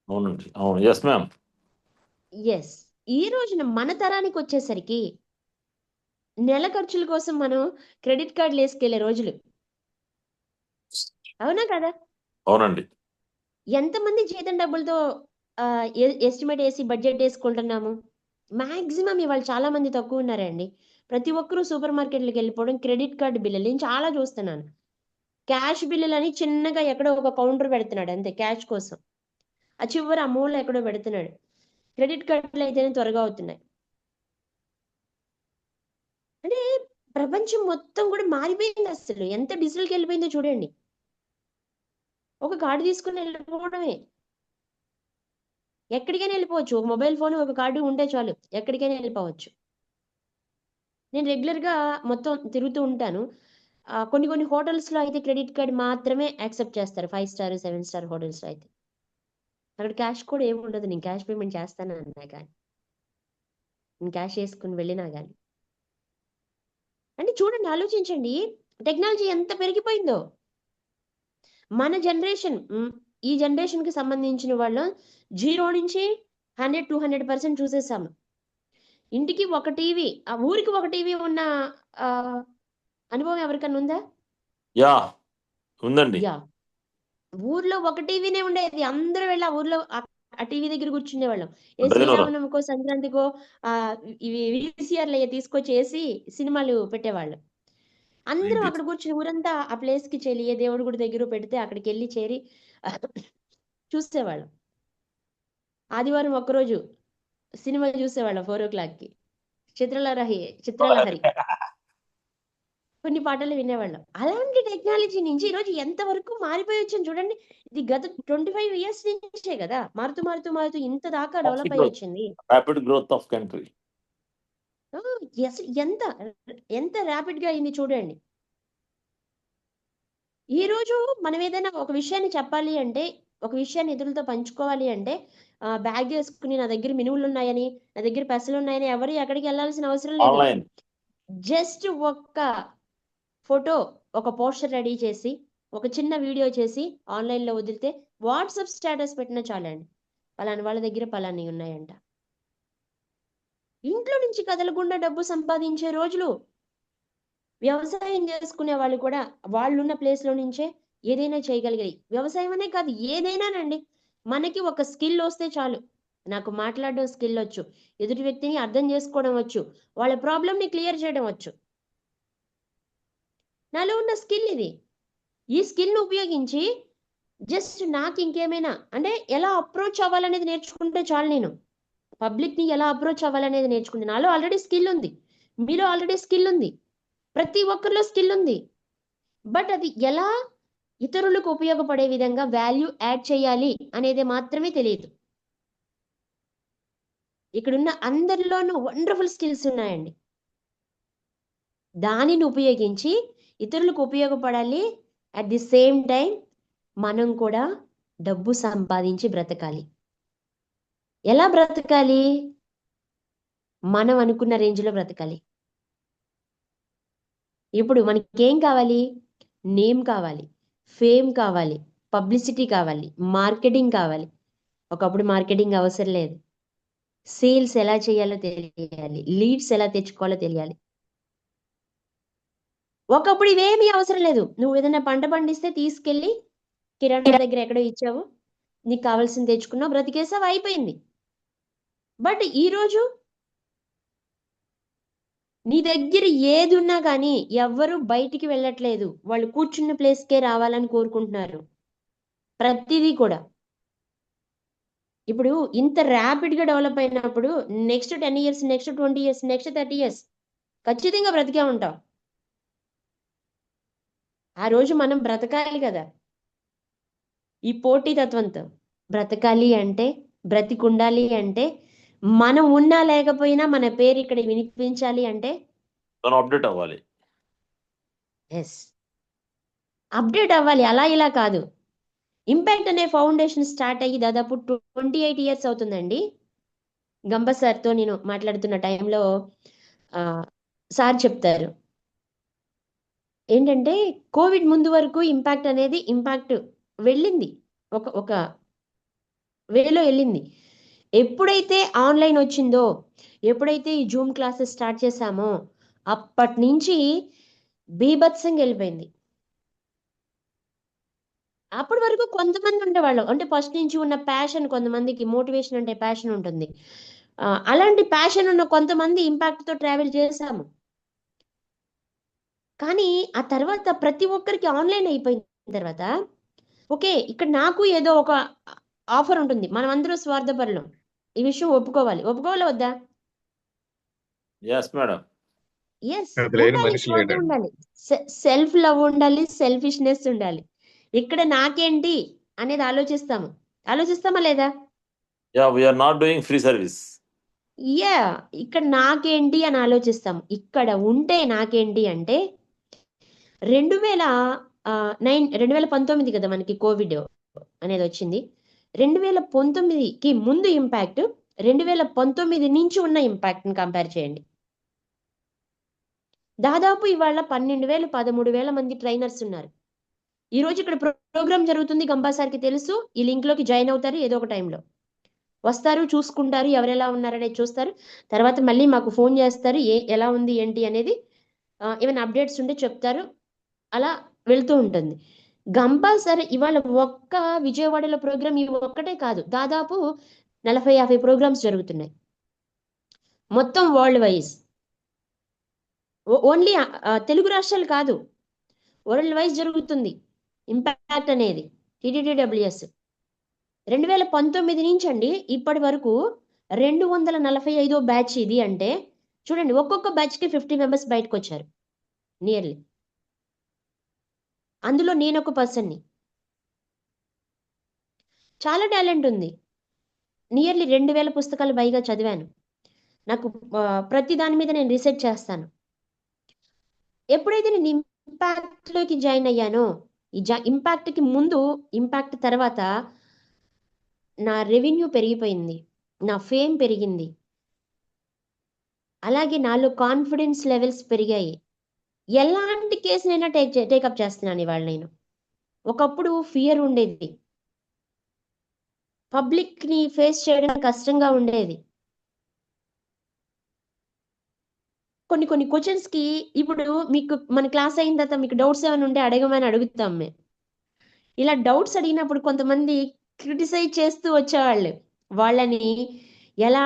అవునండి. అవును. Yes ma'am. ఎస్. ఈ రోజున మన తరానికి వచ్చేసరికి నెల ఖర్చుల కోసం మనం క్రెడిట్ కార్డులు వేసుకెళ్లే రోజులు, అవునా కదా. అవునండి. ఎంతమంది జీతం డబ్బులతో ఎస్టిమేట్ వేసి బడ్జెట్ వేసుకుంటున్నాము. మాక్సిమం ఇవాళ చాలా మంది తక్కువ ఉన్నారండి. ప్రతి ఒక్కరూ సూపర్ మార్కెట్లకు వెళ్ళిపోవడం, క్రెడిట్ కార్డు బిల్లులు నేను చాలా చూస్తున్నాను. క్యాష్ బిల్లులు అని చిన్నగా ఎక్కడో ఒక కౌంటర్ పెడుతున్నాడు అంతే, క్యాష్ కోసం. ఆ చివరి ఆ మూల ఎక్కడో పెడుతున్నాడు. క్రెడిట్ కార్డులు అయితేనే త్వరగా అవుతున్నాయి. అంటే ప్రపంచం మొత్తం కూడా మారిపోయింది. అసలు ఎంత డిజిటల్కి వెళ్ళిపోయిందో చూడండి. ఒక కార్డు తీసుకుని వెళ్ళిపోవడమే, ఎక్కడికైనా వెళ్ళిపోవచ్చు. ఒక మొబైల్ ఫోన్, ఒక కార్డు ఉంటే చాలు, ఎక్కడికైనా వెళ్ళిపోవచ్చు. నేను రెగ్యులర్గా మొత్తం తిరుగుతూ ఉంటాను. కొన్ని హోటల్స్లో అయితే క్రెడిట్ కార్డ్ మాత్రమే యాక్సెప్ట్ చేస్తారు, 5 స్టార్ 7 స్టార్ హోటల్స్లో అయితే. అక్కడ క్యాష్ కూడా ఏమి ఉండదు. నేను క్యాష్ పేమెంట్ చేస్తాను అన్నా కానీ, నేను క్యాష్ వేసుకుని వెళ్ళినా కానీ. అంటే చూడండి, ఆలోచించండి, టెక్నాలజీ ఎంత పెరిగిపోయిందో. మన జనరేషన్, ఈ జనరేషన్కి సంబంధించిన వాళ్ళు 0 నుంచి 100-200% చూసేసాము. ఇంటికి ఒక టీవీ, ఆ ఊరికి ఒక టీవీ ఉన్న అనుభవం ఎవరికన్నా ఉందా? యా ఉందండి. యా, ఊర్లో ఒక టీవీనే ఉండేది. అందరూ వెళ్ళి ఆ ఊర్లో ఆ టీవీ దగ్గర కూర్చునేవాళ్ళం. ఏ గజనవరం. శ్రీరామనవమికో, సంక్రాంతికో ఇవి VCRలు తీసుకొచ్చి వేసి సినిమాలు పెట్టేవాళ్ళు. అందరం ఏంటి? అక్కడ కూర్చుని ఊరంతా ఆ ప్లేస్‌కి చెల్లి ఏ దేవుడి గుడి దగ్గర పెడితే అక్కడికెళ్ళి చేరి చూసేవాళ్ళం. ఆదివారం ఒక్కరోజు సినిమా చూసేవాళ్ళం 4:00కి. చిత్రలహరి కొన్ని పాటలు వినేవాళ్ళం. అలాంటి టెక్నాలజీ నుంచి ఈరోజు ఎంతవరకు మారిపోయి వచ్చాం చూడండి. ఇది గత 25 ఇయర్స్ నుంచే కదా మారుతూ ఇంత దాకా డెవలప్ అయ్యి వచ్చింది. Rapid growth of country. ఎంత ఎంత ర్యాపిడ్ గా అయింది చూడండి. ఈ రోజు మనం ఏదైనా ఒక విషయాన్ని చెప్పాలి అంటే, ఒక విషయాన్ని ఇతరులతో పంచుకోవాలి అంటే బ్యాగ్ వేసుకుని నా దగ్గర మినువులు ఉన్నాయని, నా దగ్గర పెసలు ఉన్నాయని ఎవరు ఎక్కడికి వెళ్ళాల్సిన అవసరం లేదు. Online. జస్ట్ ఒక్క ఫోటో, ఒక పోస్టర్ రెడీ చేసి, ఒక చిన్న వీడియో చేసి ఆన్లైన్లో వదిలితే వాట్సాప్ స్టేటస్ పెట్టినా చాలండి. పలానా వాళ్ళ దగ్గర పలాని ఉన్నాయంట. ఇంట్లో నుంచి కదలకుండా డబ్బు సంపాదించే రోజులు. వ్యవసాయం చేసుకునే వాళ్ళు కూడా వాళ్ళున్న ప్లేస్లో నుంచే ఏదైనా చేయగలిగాయి. వ్యవసాయం అనే కాదు, ఏదైనానండి. మనకి ఒక స్కిల్ వస్తే చాలు. నాకు మాట్లాడడం స్కిల్ వచ్చు, ఎదుటి వ్యక్తిని అర్థం చేసుకోవడం వచ్చు, వాళ్ళ ప్రాబ్లమ్ని క్లియర్ చేయడం వచ్చు. నాలో ఉన్న స్కిల్ ఇది. ఈ స్కిల్ను ఉపయోగించి జస్ట్ నాకు ఇంకేమైనా అంటే ఎలా అప్రోచ్ అవ్వాలనేది నేర్చుకుంటే చాలు. నేను పబ్లిక్ని ఎలా అప్రోచ్ అవ్వాలనేది నేర్చుకుంటే నాలో ఆల్రెడీ స్కిల్ ఉంది, మీలో ఆల్రెడీ స్కిల్ ఉంది, ప్రతి ఒక్కరిలో స్కిల్ ఉంది. బట్ అది ఎలా ఇతరులకు ఉపయోగపడే విధంగా వాల్యూ యాడ్ చేయాలి అనేది మాత్రమే తెలియదు. ఇక్కడున్న అందరిలోనూ వండర్ఫుల్ స్కిల్స్ ఉన్నాయండి. దానిని ఉపయోగించి ఇతరులకు ఉపయోగపడాలి. అట్ ది సేమ్ టైం మనం కూడా డబ్బు సంపాదించి బ్రతకాలి. ఎలా బ్రతకాలి? మనం అనుకున్న రేంజ్లో బ్రతకాలి. ఇప్పుడు మనకేం కావాలి? నేమ్ కావాలి, ఫేమ్ కావాలి, పబ్లిసిటీ కావాలి, మార్కెటింగ్ కావాలి. ఒకప్పుడు మార్కెటింగ్ అవసరం లేదు. సేల్స్ ఎలా చేయాలో తెలియాలి, లీడ్స్ ఎలా తెచ్చుకోవాలో తెలియాలి. ఒకప్పుడు ఇవేమీ అవసరం లేదు. నువ్వు ఏదైనా పంట పండిస్తే తీసుకెళ్ళి కిరాణా దగ్గర ఎక్కడో ఇచ్చావు, నీకు కావాల్సింది తెచ్చుకున్నావు, బ్రతికేసావు, అయిపోయింది. బట్ ఈరోజు నీ దగ్గర ఏది ఉన్నా కానీ ఎవ్వరూ బయటికి వెళ్ళట్లేదు. వాళ్ళు కూర్చున్న ప్లేస్కే రావాలని కోరుకుంటున్నారు. ప్రతిదీ కూడా ఇప్పుడు ఇంత ర్యాపిడ్గా డెవలప్ అయినప్పుడు next 10 years, next 20 years, next 30 years ఖచ్చితంగా బ్రతికే ఉంటాం. ఆ రోజు మనం బ్రతకాలి కదా. ఈ పోటీతత్వంతో బ్రతకాలి అంటే, బ్రతికుండాలి అంటే, మనం ఉన్నా లేకపోయినా మన పేరు ఇక్కడ వినిపించాలి అంటే మనం అప్డేట్ అవ్వాలి. ఎస్, అప్డేట్ అవ్వాలి. అలా ఇలా కాదు. ఇంపాక్ట్ అనే ఫౌండేషన్ స్టార్ట్ అయ్యి దాదాపు 28 ఇయర్స్ అవుతుందండి. గంబ సార్తో నేను మాట్లాడుతున్న టైంలో సార్ చెప్తారు ఏంటంటే, కోవిడ్ ముందు వరకు ఇంపాక్ట్ అనేది వెళ్ళింది, ఒక వేలో వెళ్ళింది. ఎప్పుడైతే ఆన్లైన్ వచ్చిందో, ఎప్పుడైతే ఈ జూమ్ క్లాసెస్ స్టార్ట్ చేశామో అప్పటి నుంచి బీభత్సంగా వెళ్ళిపోయింది. అప్పటి వరకు కొంతమంది ఉండేవాళ్ళు, అంటే ఫస్ట్ నుంచి ఉన్న ప్యాషన్, కొంతమందికి మోటివేషన్ అంటే ప్యాషన్ ఉంటుంది. అలాంటి ప్యాషన్ ఉన్న కొంతమంది ఇంపాక్ట్తో ట్రావెల్ చేశాము. కానీ ఆ తర్వాత ప్రతి ఒక్కరికి ఆన్లైన్ అయిపోయిన తర్వాత ఓకే, ఇక్కడ నాకు ఏదో ఒక ఆఫర్ ఉంటుంది. మనం అందరూ స్వార్థపరులం, ఈ విషయం ఒప్పుకోవాలా వద్దా? Yes madam. ఎస్, అది లేని ఉండాలి, మనిషి స్వార్థం లేడండి. ఉండాలి, సెల్ఫ్ లవ్ ఉండాలి, సెల్ఫిష్నెస్ ఉండాలి. ఇక్కడ నాకేంటి అనేది ఆలోచిస్తామా లేదా? Yeah, we are not doing free service. Yeah, ఇక్కడ నాకేంటి అని ఆలోచిస్తాం. ఇక్కడ ఉంటే నాకేంటి అంటే 2019 కదా మనకి కోవిడ్ అనేది వచ్చింది. 2019కి ముందు ఇంపాక్ట్, 2019 నుంచి ఉన్న ఇంపాక్ట్ని కంపేర్ చేయండి. దాదాపు ఇవాళ 12,000, 13,000 మంది ట్రైనర్స్ ఉన్నారు. ఈరోజు ఇక్కడ ప్రోగ్రామ్ జరుగుతుంది, గంబాసార్కి తెలుసు. ఈ లింక్లోకి జాయిన్ అవుతారు, ఏదో ఒక టైంలో వస్తారు, చూసుకుంటారు, ఎవరెలా ఉన్నారనేది చూస్తారు. తర్వాత మళ్ళీ మాకు ఫోన్ చేస్తారు, ఎలా ఉంది ఏంటి అనేది, ఏమైనా అప్డేట్స్ ఉంటే చెప్తారు. అలా వెళ్తూ ఉంటుంది. గంపా సార్ ఇవాళ ఒక్క విజయవాడలో ప్రోగ్రామ్ ఇవి ఒక్కటే కాదు, దాదాపు 40-50 ప్రోగ్రామ్స్ జరుగుతున్నాయి మొత్తం వరల్డ్ వైజ్. ఓన్లీ తెలుగు రాష్ట్రాలు కాదు, వరల్డ్ వైజ్ జరుగుతుంది ఇంపాక్ట్ అనేది. టీటీడబ్ల్యూఎస్ 2019 నుంచి అండి ఇప్పటి వరకు 245వ బ్యాచ్ ఇది. అంటే చూడండి, ఒక్కొక్క బ్యాచ్ కి 50 మెంబర్స్ బయటకు వచ్చారు నియర్లీ. అందులో నేను ఒక పర్సన్ని. చాలా టాలెంట్ ఉంది. నియర్లీ 2000 పుస్తకాలు పైగా చదివాను. నాకు ప్రతి దాని మీద నేను రీసెర్చ్ చేస్తాను. ఎప్పుడైతే నేను ఇంపాక్ట్లోకి జాయిన్ అయ్యానో, ఈ ఇంపాక్ట్కి ముందు, ఇంపాక్ట్ తర్వాత నా రెవెన్యూ పెరిగిపోయింది, నా ఫేమ్ పెరిగింది, అలాగే నాలో కాన్ఫిడెన్స్ లెవెల్స్ పెరిగాయి. ఎలాంటి కేసునైనా టేకప్ చేస్తున్నాను ఇవాళ నేను. ఒకప్పుడు ఫియర్ ఉండేది, పబ్లిక్ని ఫేస్ చేయడం కష్టంగా ఉండేది. కొన్ని క్వశ్చన్స్కి ఇప్పుడు మీకు మన క్లాస్ అయిన తర్వాత మీకు డౌట్స్ ఏమైనా ఉంటే అడగమని అడుగుతాం మేము. ఇలా డౌట్స్ అడిగినప్పుడు కొంతమంది క్రిటిసైజ్ చేస్తూ వచ్చేవాళ్ళు. వాళ్ళని ఎలా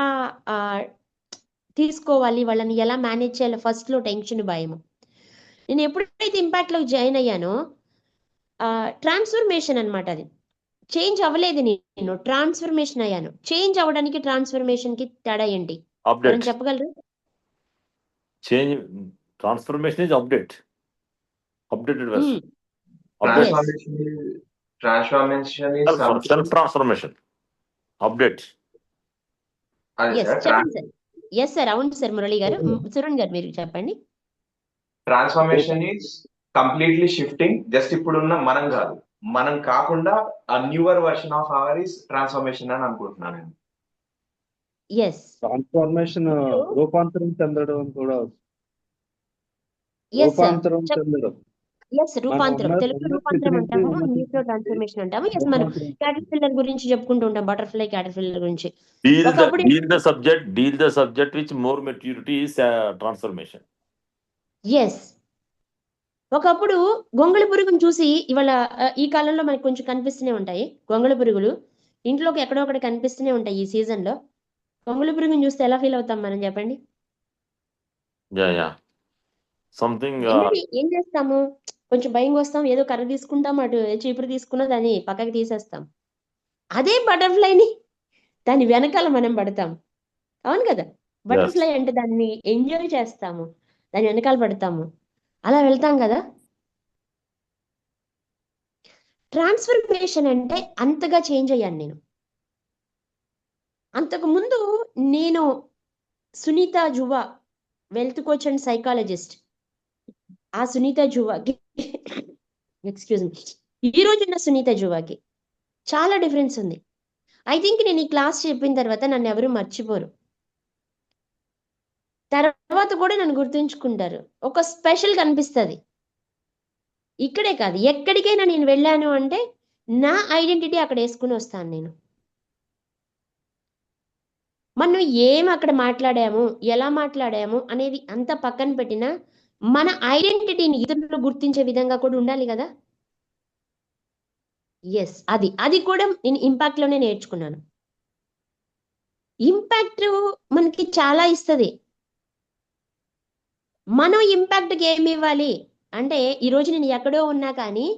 తీసుకోవాలి, వాళ్ళని ఎలా మేనేజ్ చేయాలి, ఫస్ట్లో టెన్షన్, భయము. నేను ఎప్పుడైతే ఇంపాక్ట్లోకి జాయిన్ అయ్యానో ట్రాన్స్ఫర్మేషన్ అనమాట. అది చేంజ్ అవ్వలేదు, నేను ట్రాన్స్ఫర్మేషన్ అయ్యాను. చేంజ్ అవ్వడానికి ట్రాన్స్ఫర్మేషన్కి తేడా ఏంటి చెప్పగలరు? Change, transformation is updated version. Transformation is Self transformation, update. Yes sir, అవును సార్. మురళి గారు, సురణ్ గారు మీరు చెప్పండి. Transformation is completely shifting. Just ఇప్పుడున్న మనం కాదు, మనం కాకుండా a newer version of our is transformation అని అనుకుంటున్నాను నేను. ఎస్, ట్రాన్స్ఫర్మేషన్ రూపాంతరం చెందడం కూడా. ఎస్ సార్, రూపాంతరం చెందడం. ఎస్, రూపాంతరం. తెలుగులో రూపాంతరం అంటాము, ఇంగ్లీష్లో ట్రాన్స్ఫర్మేషన్ అంటాము. ఎస్, మనం క్యాటర్పిల్లర్ గురించి చెప్పుకుంటూ ఉంటాం, బటర్ఫ్లై క్యాటర్పిల్లర్ గురించి. Deal the subject which more maturity is transformation. Yes, ఒకప్పుడు గొంగళి పురుగును చూసి, ఇవాళ ఈ కాలంలో మనకు కొంచెం కనిపిస్తూనే ఉంటాయి గొంగళి పురుగులు, ఇంట్లోకి ఎక్కడో ఒకటి కనిపిస్తూనే ఉంటాయి. ఈ సీజన్లో గొంగళి పురుగును చూస్తే ఎలా ఫీల్ అవుతాం మనం, చెప్పండి. Something ఏం చేస్తాము, కొంచెం భయం వస్తాం, ఏదో కర్ర తీసుకుంటాం, అటు చీపురు తీసుకున్న దాన్ని పక్కకి తీసేస్తాం. అదే బటర్ఫ్లైని దాని వెనకాల మనం పడతాం, అవును కదా? బటర్ఫ్లై అంటే దాన్ని ఎంజాయ్ చేస్తాము, దాని వెనకాల పడతాము, అలా వెళ్తాం కదా. ట్రాన్స్ఫర్మేషన్ అంటే అంతగా చేంజ్ అయ్యాను నేను. అంతకు ముందు నేను సునీత జువా, వెల్త్ కోచ్ అండ్ సైకాలజిస్ట్, ఆ సునీత జువాకి ఎక్స్క్యూజ్ మీ, ఈ రోజున్న సునీత జువాకి చాలా డిఫరెన్స్ ఉంది. ఐ థింక్ నేను ఈ క్లాస్ చెప్పిన తర్వాత నన్ను ఎవరు మర్చిపోరు, తర్వాత కూడా నన్ను గుర్తుంచుకుంటారు. ఒక స్పెషల్ కనిపిస్తుంది. ఇక్కడే కాదు, ఎక్కడికైనా నేను వెళ్ళాను అంటే నా ఐడెంటిటీ అక్కడ వేసుకుని వస్తాను నేను. మనం ఏం అక్కడ మాట్లాడాము, ఎలా మాట్లాడాము అనేది అంత పక్కన పెట్టినా మన ఐడెంటిటీని ఇతరులు గుర్తించే విధంగా కూడా ఉండాలి కదా. ఎస్, అది కూడా నేను ఇంపాక్ట్లోనే నేర్చుకున్నాను. ఇంపాక్ట్ మనకి చాలా ఇస్తుంది. మనం ఇంపాక్ట్కి ఏమి ఇవ్వాలి అంటే, ఈరోజు నేను ఎక్కడో ఉన్నా కానీ,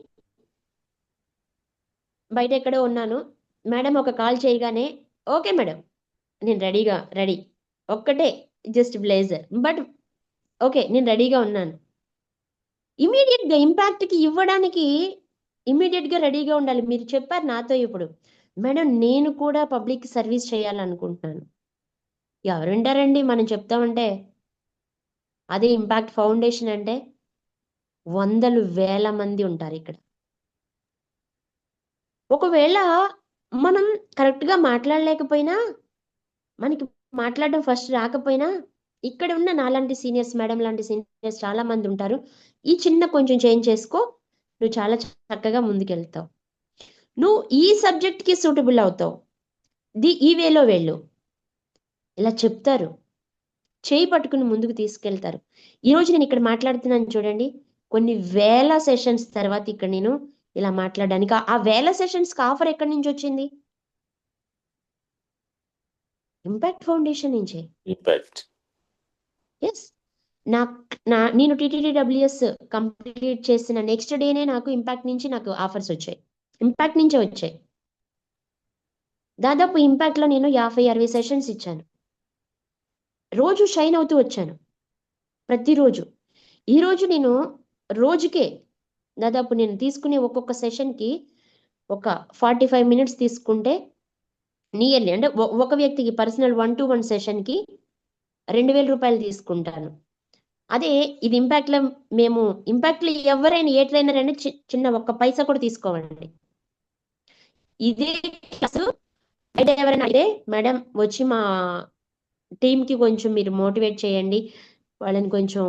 బయట ఎక్కడో ఉన్నాను, మేడం ఒక కాల్ చేయగానే ఓకే మేడం నేను రెడీ, ఒక్కటే జస్ట్ బ్లేజర్, బట్ ఓకే నేను రెడీగా ఉన్నాను. ఇమీడియట్గా ఇంపాక్ట్కి ఇవ్వడానికి ఇమీడియట్గా రెడీగా ఉండాలి. మీరు చెప్పారు నాతో ఇప్పుడు, మేడం నేను కూడా పబ్లిక్ సర్వీస్ చేయాలనుకుంటున్నాను. ఎవరు వింటారండి మనం చెప్తామంటే? అదే ఇంపాక్ట్ ఫౌండేషన్ అంటే 100,000 మంది ఉంటారు ఇక్కడ. ఒకవేళ మనం కరెక్ట్గా మాట్లాడలేకపోయినా, మనకి మాట్లాడడం ఫస్ట్ రాకపోయినా, ఇక్కడ ఉన్న నాలాంటి సీనియర్స్, మేడం లాంటి సీనియర్స్ చాలా మంది ఉంటారు. ఈ చిన్న కొంచెం చేంజ్ చేసుకో, నువ్వు చాలా చక్కగా ముందుకెళ్తావు, నువ్వు ఈ సబ్జెక్ట్కి సూటబుల్ అవుతావు, ఈ వేలో వెళ్ళు, ఇలా చెప్తారు, చేయి పట్టుకుని ముందుకు తీసుకెళ్తారు. ఈరోజు నేను ఇక్కడ మాట్లాడుతున్నాను చూడండి, కొన్ని వేల సెషన్స్ తర్వాత ఇక్కడ నేను ఇలా మాట్లాడడానికి. ఆ వేల సెషన్స్కి ఆఫర్ ఎక్కడి నుంచి వచ్చింది? ఇంపాక్ట్ ఫౌండేషన్ నుంచే. ఇంపాక్ట్. ఎస్, నేను టీటీడీడబ్ల్యూఎస్ కంప్లీట్ చేసిన నెక్స్ట్ డేనే నాకు ఇంపాక్ట్ నుంచి నాకు ఆఫర్స్ వచ్చాయి. ఇంపాక్ట్ నుంచే వచ్చాయి. దాదాపు ఇంపాక్ట్లో నేను 50-60 సెషన్స్ ఇచ్చాను. రోజు షైన్ అవుతూ వచ్చాను ప్రతిరోజు. ఈరోజు నేను రోజుకే దాదాపు నేను తీసుకునే ఒక్కొక్క సెషన్కి ఒక 45 మినిట్స్ తీసుకుంటే నియర్లీ అంటే ఒక వ్యక్తికి పర్సనల్ 1-to-1 సెషన్కి 2,000 రూపాయలు తీసుకుంటాను. అదే ఇది ఇంపాక్ట్లో మేము ఇంపాక్ట్లో ఎవరైనా ఏ ట్రైనర్ అయినా చిన్న ఒక్క పైసా కూడా తీసుకోవండి. ఇదే క్లాసు బయట ఎవరైనా అయితే మేడం వచ్చి మా టీంకి కొంచెం మీరు మోటివేట్ చేయండి, వాళ్ళని కొంచెం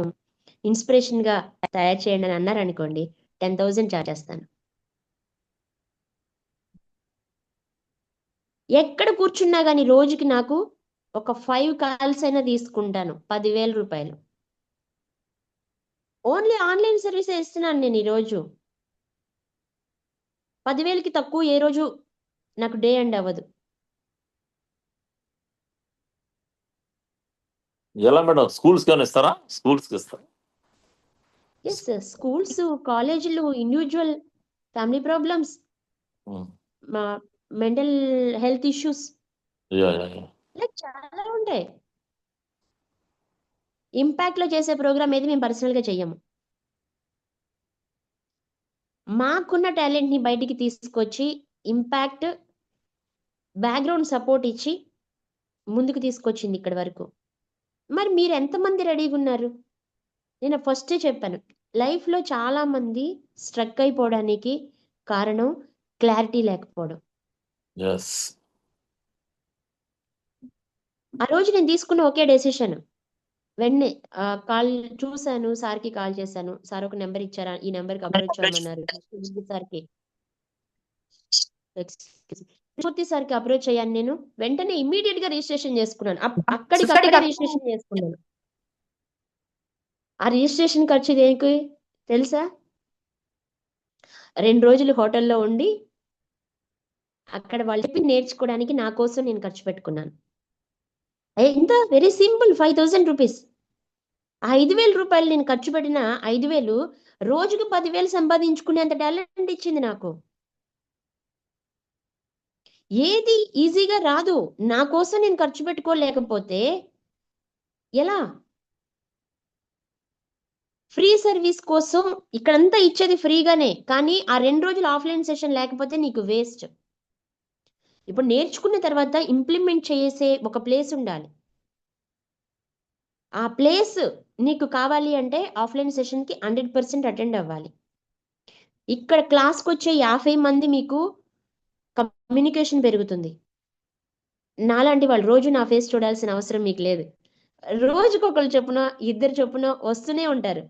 ఇన్స్పిరేషన్గా తయారు చేయండి అని అన్నారనుకోండి, 10,000 చార్జ్ చేస్తాను. ఎక్కడ కూర్చున్నా కానీ రోజుకి నాకు ఒక 5 కాల్స్ అయినా తీసుకుంటాను. 10,000 రూపాయలు ఓన్లీ ఆన్లైన్ సర్వీస్ ఇస్తున్నాను నేను ఈరోజు. 10,000కి తక్కువ ఏ రోజు నాకు డే ఎండ్ అవ్వదు. ఎలా మేడం, స్కూల్స్కి ఏమైనా ఇస్తారా? స్కూల్స్కి ఇస్తారా? ఎస్, స్కూల్స్, కాలేజీలు, individual family problems, mental health issues, like చాలా ఉంటాయి. ఇంపాక్ట్లో చేసే ప్రోగ్రామ్ ఏది మేము పర్సనల్గా చెయ్యము. మాకున్న టాలెంట్ని బయటికి తీసుకొచ్చి ఇంపాక్ట్ బ్యాక్గ్రౌండ్ సపోర్ట్ ఇచ్చి ముందుకు తీసుకొచ్చింది ఇక్కడి వరకు. మరి మీరు ఎంతమంది రెడీగా ఉన్నారు? నేను ఫస్టే చెప్పాను, లైఫ్లో చాలామంది స్ట్రక్ అయిపోవడానికి కారణం క్లారిటీ లేకపోవడం. ఆ రోజు నేను తీసుకున్న ఒకే డెసిషన్, వెంటనే కాల్ చూశాను, సార్కి కాల్ చేశాను. సార్ ఒక నెంబర్ ఇచ్చారా, ఈ నెంబర్కి అప్రోచ్ అవ్వమన్నారు. సార్కి పూర్తి సార్కి అప్రోచ్ అయ్యాను. నేను వెంటనే ఇమ్మీడియట్ గా రిజిస్ట్రేషన్ చేసుకున్నాను. అక్కడికక్కడే రిజిస్ట్రేషన్ చేసుకున్నాను. ఆ రిజిస్ట్రేషన్ ఖర్చు దేనికి తెలుసా? 2 రోజులు హోటల్లో ఉండి అక్కడ వాళ్ళు చెప్పి నేర్చుకోవడానికి నా కోసం నేను ఖర్చు పెట్టుకున్నాను. ఎంత వెరీ సింపుల్, 5,000 రూపీస్. ఆ 5,000 రూపాయలు నేను ఖర్చు పెట్టిన 5,000 రోజుకు 10,000 సంపాదించుకునేంత టాలెంట్ ఇచ్చింది నాకు. ఏది ఈజీగా రాదు. నా కోసం నేను ఖర్చు పెట్టుకోలేకపోతే ఎలా? ఫ్రీ సర్వీస్ కోసం ఇక్కడంతా ఇచ్చేది ఫ్రీగానే, కానీ ఆ 2 రోజులు ఆఫ్లైన్ సెషన్ లేకపోతే నీకు వేస్ట్. ఇప్పుడు నేర్చుకున్న తర్వాత ఇంప్లిమెంట్ చేసే ఒక ప్లేస్ ఉండాలి. ఆ ప్లేస్ నీకు కావాలి అంటే ఆఫ్లైన్ సెషన్కి 100% అటెండ్ అవ్వాలి. ఇక్కడ క్లాస్కి వచ్చే 50 మంది మీకు కమ్యూనికేషన్ పెరుగుతుంది. నాలాంటి వాళ్ళు రోజు నా ఫేస్ చూడాల్సిన అవసరం మీకు లేదు. రోజుకొకరు చొప్పున, 2 చొప్పున వస్తూనే ఉంటారు,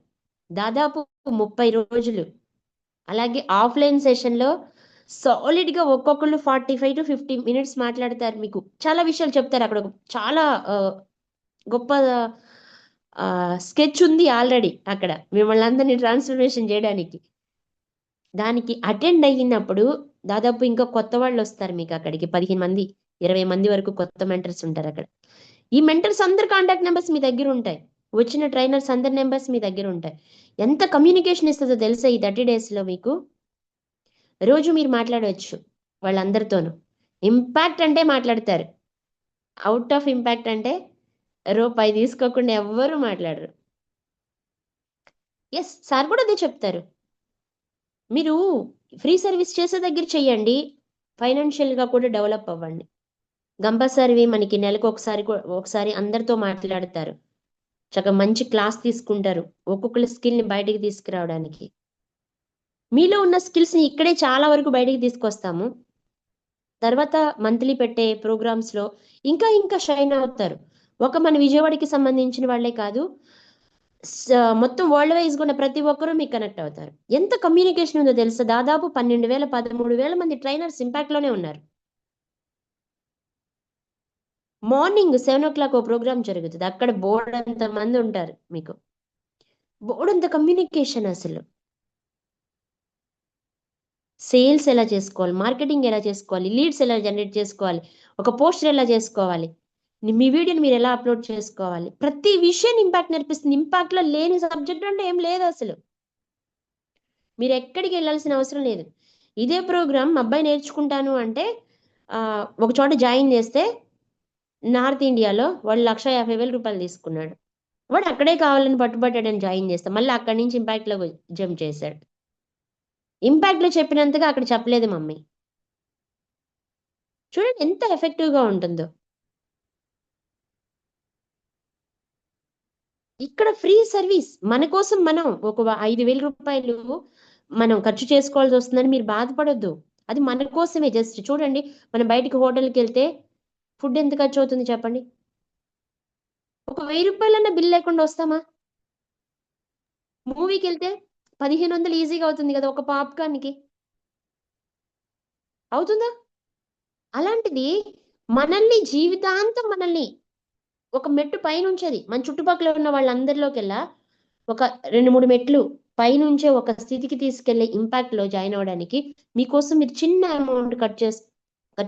దాదాపు 30 రోజులు. అలాగే ఆఫ్లైన్ సెషన్లో సాలిడ్గా ఒక్కొక్కళ్ళు 45 to 50 మినిట్స్ మాట్లాడతారు. మీకు చాలా విషయాలు చెప్తారు. అక్కడ చాలా గొప్ప స్కెచ్ ఉంది ఆల్రెడీ అక్కడ మిమ్మల్ని అందరినీ ట్రాన్స్ఫర్మేషన్ చేయడానికి. దానికి అటెండ్ అయినప్పుడు దాదాపు ఇంకా కొత్త వాళ్ళు వస్తారు మీకు అక్కడికి. 15 మంది 20 మంది వరకు కొత్త మెంటర్స్ ఉంటారు అక్కడ. ఈ మెంటర్స్ అందరి కాంటాక్ట్ నెంబర్స్ మీ దగ్గర ఉంటాయి. వచ్చిన ట్రైనర్స్ అందరి నెంబర్స్ మీ దగ్గర ఉంటాయి. ఎంత కమ్యూనికేషన్ ఇస్తుందో తెలుసా ఈ 30 డేస్లో మీకు? రోజు మీరు మాట్లాడవచ్చు వాళ్ళందరితోనూ. ఇంపాక్ట్ అంటే మాట్లాడతారు, అవుట్ ఆఫ్ ఇంపాక్ట్ అంటే రూపాయి తీసుకోకుండా ఎవ్వరూ మాట్లాడరు. ఎస్, సార్ కూడా అదే చెప్తారు. మీరు ఫ్రీ సర్వీస్ చేసే దగ్గర చెయ్యండి, ఫైనాన్షియల్గా కూడా డెవలప్ అవ్వండి. కంపల్సరీ మనకి నెలకు ఒకసారి అందరితో మాట్లాడతారు, చక్కగా మంచి క్లాస్ తీసుకుంటారు, ఒక్కొక్కరి స్కిల్ని బయటికి తీసుకురావడానికి. మీలో ఉన్న స్కిల్స్ని ఇక్కడే చాలా వరకు బయటికి తీసుకొస్తాము. తర్వాత మంత్లీ పెట్టే ప్రోగ్రామ్స్లో ఇంకా ఇంకా షైన్ అవుతారు. ఒక మన విజయవాడకి సంబంధించిన వాళ్ళే కాదు, మొత్తం వరల్డ్ వైజ్ ఉన్న ప్రతి ఒక్కరూ మీకు కనెక్ట్ అవుతారు. ఎంత కమ్యూనికేషన్ ఉందో తెలుసా? దాదాపు 12,000 13,000 మంది ట్రైనర్స్ ఇంపాక్ట్లోనే ఉన్నారు. మార్నింగ్ 7 o'clock ఓ ప్రోగ్రామ్ జరుగుతుంది. అక్కడ బోర్డంత మంది ఉంటారు. మీకు బోర్డంత కమ్యూనికేషన్. అసలు సేల్స్ ఎలా చేసుకోవాలి, మార్కెటింగ్ ఎలా చేసుకోవాలి, లీడ్స్ ఎలా జనరేట్ చేసుకోవాలి, ఒక పోస్టర్ ఎలా చేసుకోవాలి, మీ వీడియోని మీరు ఎలా అప్లోడ్ చేసుకోవాలి, ప్రతి విషయాన్ని ఇంపాక్ట్ నేర్పిస్తుంది. ఇంపాక్ట్లో లేని సబ్జెక్ట్ అంటే ఏం లేదు అసలు. మీరు ఎక్కడికి వెళ్ళాల్సిన అవసరం లేదు. ఇదే ప్రోగ్రామ్ అబ్బాయి నేర్చుకుంటాను అంటే ఒక చోట జాయిన్ చేస్తే నార్త్ ఇండియాలో వాడు 1,50,000 తీసుకున్నాడు. వాడు అక్కడే కావాలని పట్టుబట్టాడని జాయిన్ చేస్తే మళ్ళీ అక్కడి నుంచి ఇంపాక్ట్లో జంప్ చేశాడు. ఇంపాక్ట్లో చెప్పినంతగా అక్కడ చెప్పలేదు మమ్మీ. చూడండి ఎంత ఎఫెక్టివ్గా ఉంటుందో. ఇక్కడ ఫ్రీ సర్వీస్ మన కోసం మనం ఒక 5,000 రూపాయలు మనం ఖర్చు చేసుకోవాల్సి వస్తుందని మీరు బాధపడొద్దు. అది మన కోసమే. జస్ట్ చూడండి, మనం బయటికి హోటల్కి వెళ్తే ఫుడ్ ఎంత ఖర్చు అవుతుంది చెప్పండి. ఒక 1,000 రూపాయలన్నా బిల్ లేకుండా వస్తామా? మూవీకి వెళ్తే 1,500 ఈజీగా అవుతుంది కదా ఒక పాప్కార్న్కి, అవుతుందా? అలాంటిది మనల్ని జీవితాంతం మనల్ని ఒక మెట్టు పైనుంచేది మన చుట్టుపక్కల ఉన్న వాళ్ళందరిలోకెల్లా ఒక 2-3 మెట్లు పైనుంచే ఒక స్థితికి తీసుకెళ్లే ఇంపాక్ట్ లో జాయిన్ అవ్వడానికి మీకోసం మీరు చిన్న అమౌంట్ కట్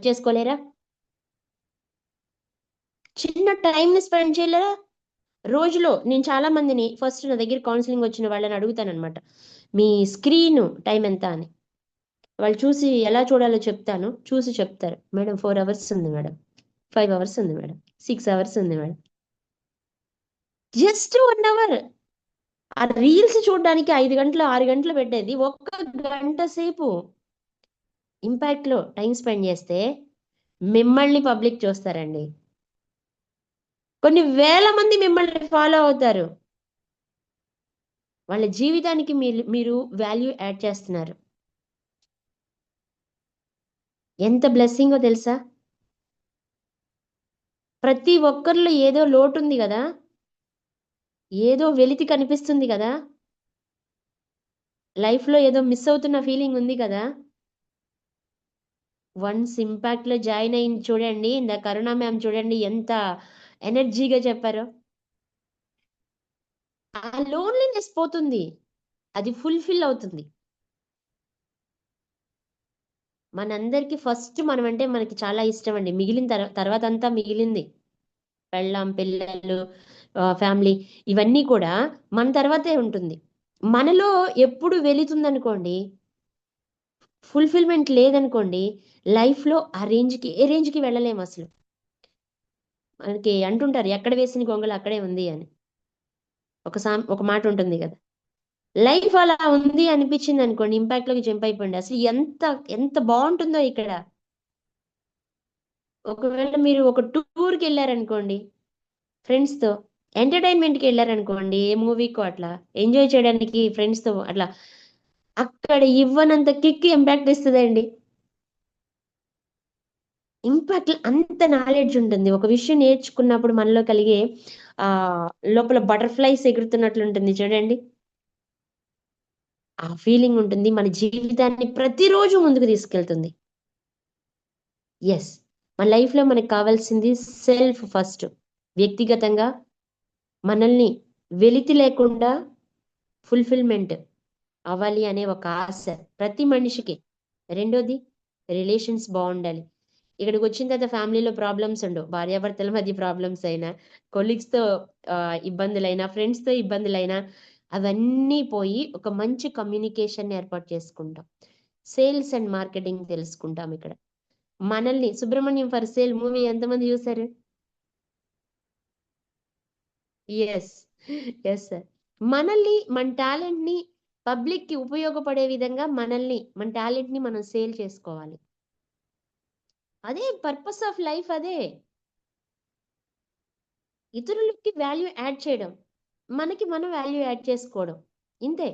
చేసుకోలేరా? చిన్న టైంని స్పెండ్ చేయలేరా? రోజులో నేను చాలా మందిని ఫస్ట్ నా దగ్గర కౌన్సిలింగ్ వచ్చిన వాళ్ళని అడుగుతానమాట, మీ స్క్రీన్ టైం ఎంత అని. వాళ్ళు చూసి ఎలా చూడాలో చెప్తాను, చూసి చెప్తారు, మేడం 4 అవర్స్ ఉంది మేడం, 5 అవర్స్ ఉంది మేడం, 6 అవర్స్ ఉంది మేడం. Just 1 hour. ఆ రీల్స్ చూడడానికి 5 గంటలు 6 గంటలు పెట్టేది 1 గంట సేపు ఇంపాక్ట్ లో టైం స్పెండ్ చేస్తే మిమ్మల్ని పబ్లిక్ చూస్తారండి. కొన్ని వేల మంది మిమ్మల్ని ఫాలో అవుతారు. వాళ్ళ జీవితానికి మీరు వాల్యూ యాడ్ చేస్తున్నారు. ఎంత బ్లెస్సింగో తెలుసా? ప్రతి ఒక్కరిలో ఏదో లోటు ఉంది కదా, ఏదో వెలితి కనిపిస్తుంది కదా, లైఫ్లో ఏదో మిస్ అవుతున్న ఫీలింగ్ ఉంది కదా. వన్స్ ఇంపాక్ట్లో జాయిన్ అయింది చూడండి, ఇందా కరుణ మ్యామ్ చూడండి ఎంత ఎనర్జీగా చెప్పారో. ఆ లోన్లీనెస్ పోతుంది, అది ఫుల్ఫిల్ అవుతుంది. మనందరికి ఫస్ట్ మనం అంటే మనకి చాలా ఇష్టం అండి. మిగిలిన తర్వాత అంతా మిగిలింది, పెళ్ళాం పిల్లలు ఫ్యామిలీ ఇవన్నీ కూడా మన తర్వాతే ఉంటుంది. మనలో ఎప్పుడు వెళుతుందనుకోండి, ఫుల్ఫిల్మెంట్ లేదనుకోండి, లైఫ్లో ఆ రేంజ్కి ఏ రేంజ్కి వెళ్ళలేము అసలు. మనకి అంటుంటారు ఎక్కడ వేసిన గొంగలు అక్కడే ఉంది అని, ఒక మాట ఉంటుంది కదా. లైఫ్ అలా ఉంది అనిపించింది అనుకోండి, ఇంపాక్ట్లోకి జంప్ అయిపోండి. అసలు ఎంత ఎంత బాగుంటుందో ఇక్కడ. ఒకవేళ మీరు ఒక టూర్కి వెళ్ళారనుకోండి ఫ్రెండ్స్తో, ఎంటర్టైన్మెంట్కి వెళ్ళారనుకోండి, ఏ మూవీకో అట్లా ఎంజాయ్ చేయడానికి ఫ్రెండ్స్తో అట్లా, అక్కడ ఇవ్వనంత కిక్ ఇంపాక్ట్ ఇస్తుందండి. ఇంపాక్ట్ అంత నాలెడ్జ్ ఉంటుంది. ఒక విషయం నేర్చుకున్నప్పుడు మనలో కలిగే లోపల బటర్ఫ్లైస్ ఎగురుతున్నట్లు ఉంటుంది చూడండి, ఆ ఫీలింగ్ ఉంటుంది. మన జీవితాన్ని ప్రతిరోజు ముందుకు తీసుకెళ్తుంది. ఎస్, మన లైఫ్లో మనకు కావాల్సింది సెల్ఫ్ ఫస్ట్. వ్యక్తిగతంగా మనల్ని వెలితి లేకుండా ఫుల్ఫిల్మెంట్ అవ్వాలి అనే ఒక ఆశ ప్రతి మనిషికి. రెండోది రిలేషన్స్ బాగుండాలి. ఇక్కడికి వచ్చిన తర్వాత ఫ్యామిలీలో ప్రాబ్లమ్స్ ఉండవు. భార్యాభర్తల మధ్య ప్రాబ్లమ్స్ అయినా, కొలీగ్స్తో ఇబ్బందులైనా, ఫ్రెండ్స్తో ఇబ్బందులైనా అవన్నీ పోయి ఒక మంచి కమ్యూనికేషన్ ఏర్పాటు చేసుకుంటాం. సేల్స్ అండ్ మార్కెటింగ్ తెలుసుకుంటాం. ఇక్కడ మనల్ని సుబ్రహ్మణ్యం ఫర్ సేల్ మూవీ ఎంతమంది చూసారు? Yes yes sir. మనల్ని మన టాలెంట్ని పబ్లిక్కి ఉపయోగపడే విధంగా మన టాలెంట్ని మనం సేల్ చేసుకోవాలి. అదే పర్పస్ ఆఫ్ లైఫ్. అదే ఇతరులకి వాల్యూ యాడ్ చేయడం, మనకి మనం వాల్యూ యాడ్ చేసుకోవడం, ఇంతే.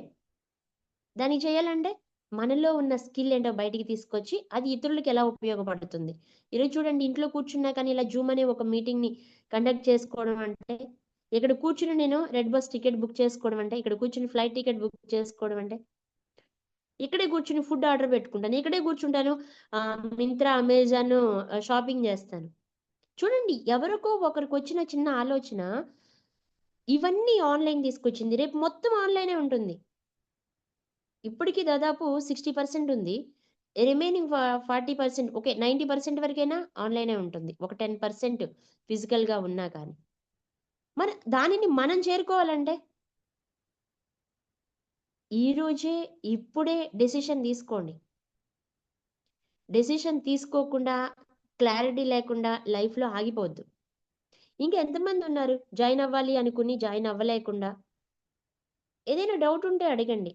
దానికి చేయాలంటే మనలో ఉన్న స్కిల్ ఏంటో బయటికి తీసుకొచ్చి అది ఇతరులకు ఎలా ఉపయోగపడుతుంది. ఈరోజు చూడండి, ఇంట్లో కూర్చున్నా కానీ ఇలా జూమ్ అనే ఒక మీటింగ్ని కండక్ట్ చేసుకోవడం అంటే, ఇక్కడ కూర్చుని నేను రెడ్ బస్ టికెట్ బుక్ చేసుకోవడం అంటే, ఇక్కడ కూర్చుని ఫ్లైట్ టికెట్ బుక్ చేసుకోవడం అంటే, ఇక్కడే కూర్చుని ఫుడ్ ఆర్డర్ పెట్టుకుంటాను, ఇక్కడే కూర్చుంటాను మింత్రా అమెజాన్ షాపింగ్ చేస్తాను. చూడండి, ఎవరికో ఒకరికి వచ్చిన చిన్న ఆలోచన ఇవన్నీ ఆన్లైన్ తీసుకొచ్చింది. రేపు మొత్తం ఆన్లైనే ఉంటుంది. ఇప్పటికీ దాదాపు 60% ఉంది, రిమైనింగ్ 40%, ఓకే, 90% వరకైనా ఆన్లైనే ఉంటుంది. ఒక 10% ఫిజికల్గా ఉన్నా కానీ దానిని మనం చేరుకోవాలంటే ఈరోజే ఇప్పుడే డెసిషన్ తీసుకోండి. డెసిషన్ తీసుకోకుండా క్లారిటీ లేకుండా లైఫ్లో ఆగిపోవద్దు. ఇంకా ఎంతమంది ఉన్నారు జాయిన్ అవ్వాలి అనుకుని జాయిన్ అవ్వలేకుండా? ఏదైనా డౌట్ ఉంటే అడగండి,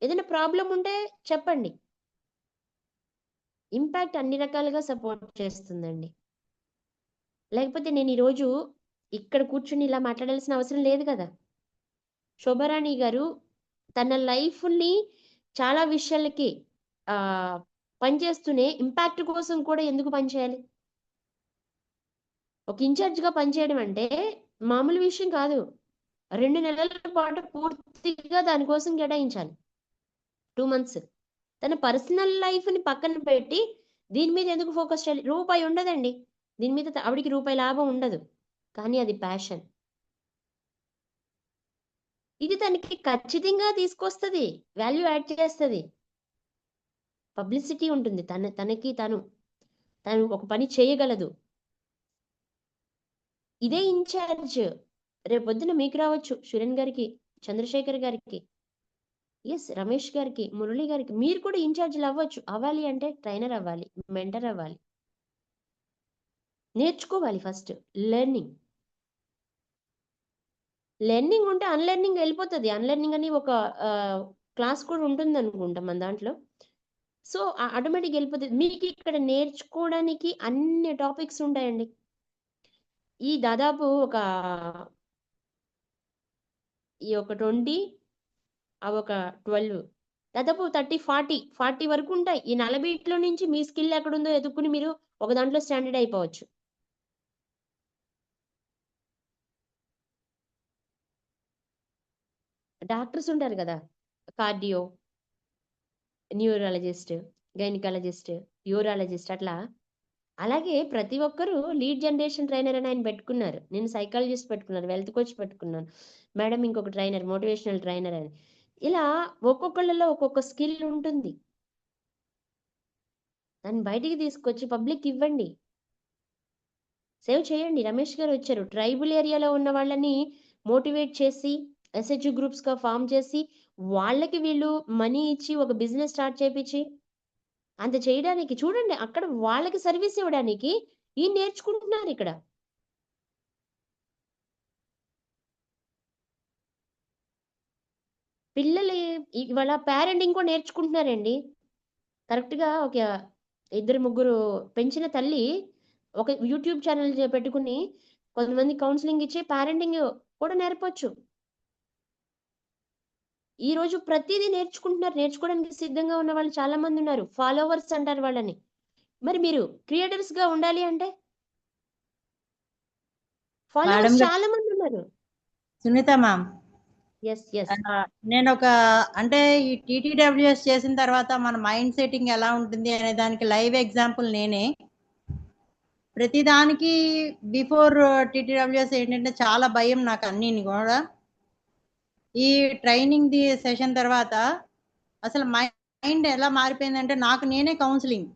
ఏదైనా ప్రాబ్లం ఉంటే చెప్పండి. ఇంపాక్ట్ అన్ని రకాలుగా సపోర్ట్ చేస్తుందండి. లేకపోతే నేను ఈరోజు ఇక్కడ కూర్చుని ఇలా మాట్లాడాల్సిన అవసరం లేదు కదా. శోభారాణి గారు తన లైఫ్ని చాలా విషయాలకి పనిచేస్తూనే ఇంపాక్ట్ కోసం కూడా ఎందుకు పనిచేయాలి? ఒక ఇన్ఛార్జ్గా పనిచేయడం అంటే మామూలు విషయం కాదు. 2 నెలల పాటు పూర్తిగా దానికోసం కేటాయించాలి. 2 months తన పర్సనల్ లైఫ్ని పక్కన పెట్టి దీని మీద ఎందుకు ఫోకస్ చేయాలి? రూపాయి ఉండదండి దీని మీద, ఆవిడికి రూపాయి లాభం ఉండదు, కానీ అది ప్యాషన్. ఇది తనకి ఖచ్చితంగా తీసుకొస్తుంది, వాల్యూ యాడ్ చేస్తుంది, పబ్లిసిటీ ఉంటుంది, తనకి తను ఒక పని చేయగలదు. ఇదే ఇన్ఛార్జ్ రేపొద్దున మీకు రావచ్చు, సురేన్ గారికి, చంద్రశేఖర్ గారికి, ఎస్ రమేష్ గారికి, మురళి గారికి. మీరు కూడా ఇన్ఛార్జ్లు అవ్వచ్చు. అవ్వాలి అంటే ట్రైనర్ అవ్వాలి, మెంటర్ అవ్వాలి, నేర్చుకోవాలి. ఫస్ట్ లెర్నింగ్ ఉంటే అన్లెర్నింగ్ వెళ్ళిపోతుంది. అన్లెర్నింగ్ అని ఒక క్లాస్ కూడా ఉంటుంది అనుకుంటా మన దాంట్లో. సో ఆటోమేటిక్ వెళ్ళిపోతుంది. మీకు ఇక్కడ నేర్చుకోవడానికి అన్ని టాపిక్స్ ఉంటాయండి. ఈ దాదాపు ఒక 20 అవి ఒక 12, దాదాపు 30-40 వరకు ఉంటాయి. ఈ 40 నుంచి మీ స్కిల్ ఎక్కడుందో ఎదుక్కుని మీరు ఒక దాంట్లో స్టాండర్డ్ అయిపోవచ్చు. డాక్టర్స్ ఉంటారు కదా, కార్డియో, న్యూరాలజిస్ట్, గైనకాలజిస్ట్, యూరాలజిస్ట్, అలాగే ప్రతి ఒక్కరూ లీడ్ జనరేషన్ ట్రైనర్ అని ఆయన పెట్టుకున్నారు. నేను సైకాలజిస్ట్ పెట్టుకున్నాను, వెల్త్ కోచ్ పెట్టుకున్నాను, మేడం ఇంకొక ట్రైనర్, మోటివేషనల్ ట్రైనర్ అని. ఇలా ఒక్కొక్కళ్ళలో ఒక్కొక్క స్కిల్ ఉంటుంది. దాన్ని బయటికి తీసుకొచ్చి పబ్లిక్ ఇవ్వండి, సేవ్ చేయండి. రమేష్ గారు వచ్చారు, ట్రైబల్ ఏరియాలో ఉన్న వాళ్ళని మోటివేట్ చేసి SHG గ్రూప్స్గా ఫామ్ చేసి వాళ్ళకి వీళ్ళు మనీ ఇచ్చి ఒక బిజినెస్ స్టార్ట్ చేయించి అంత చేయడానికి చూడండి. అక్కడ వాళ్ళకి సర్వీస్ ఇవ్వడానికి ఈ నేర్చుకుంటున్నారు. ఇక్కడ పిల్లలు ఇవాళ పేరెంటింగ్ కూడా నేర్చుకుంటున్నారండి. కరెక్ట్గా ఒక 2-3 పెంచిన తల్లి ఒక యూట్యూబ్ ఛానల్ పెట్టుకుని కొంతమంది కౌన్సిలింగ్ ఇచ్చి పేరెంటింగ్ కూడా నేర్పొచ్చు. ఈ రోజు ప్రతిదీ నేర్చుకుంటున్నారు. నేర్చుకోవడానికి సిద్ధంగా ఉన్న వాళ్ళు చాలా మంది ఉన్నారు. ఫాలోవర్స్ అంటారు వాళ్ళని. మరి మీరు క్రియేటర్స్ గా ఉండాలి అంటే ఫాలోవర్స్ చాలా మంది ఉన్నారు. సునీత మ్యామ్, నేను అంటే ఈ TTWS చేసిన తర్వాత మన మైండ్ సెట్టింగ్ ఎలా ఉంటుంది అనే దానికి లైవ్ ఎగ్జాంపుల్ నేనే. ప్రతిదానికి బిఫోర్ TTWS ఏంటంటే చాలా భయం నాకు అన్నిని కూడా. ఈ ట్రైనింగ్ సెషన్ తర్వాత అసలు మైండ్ ఎలా మారిపోయిందంటే నాకు నేనే కౌన్సిలింగ్.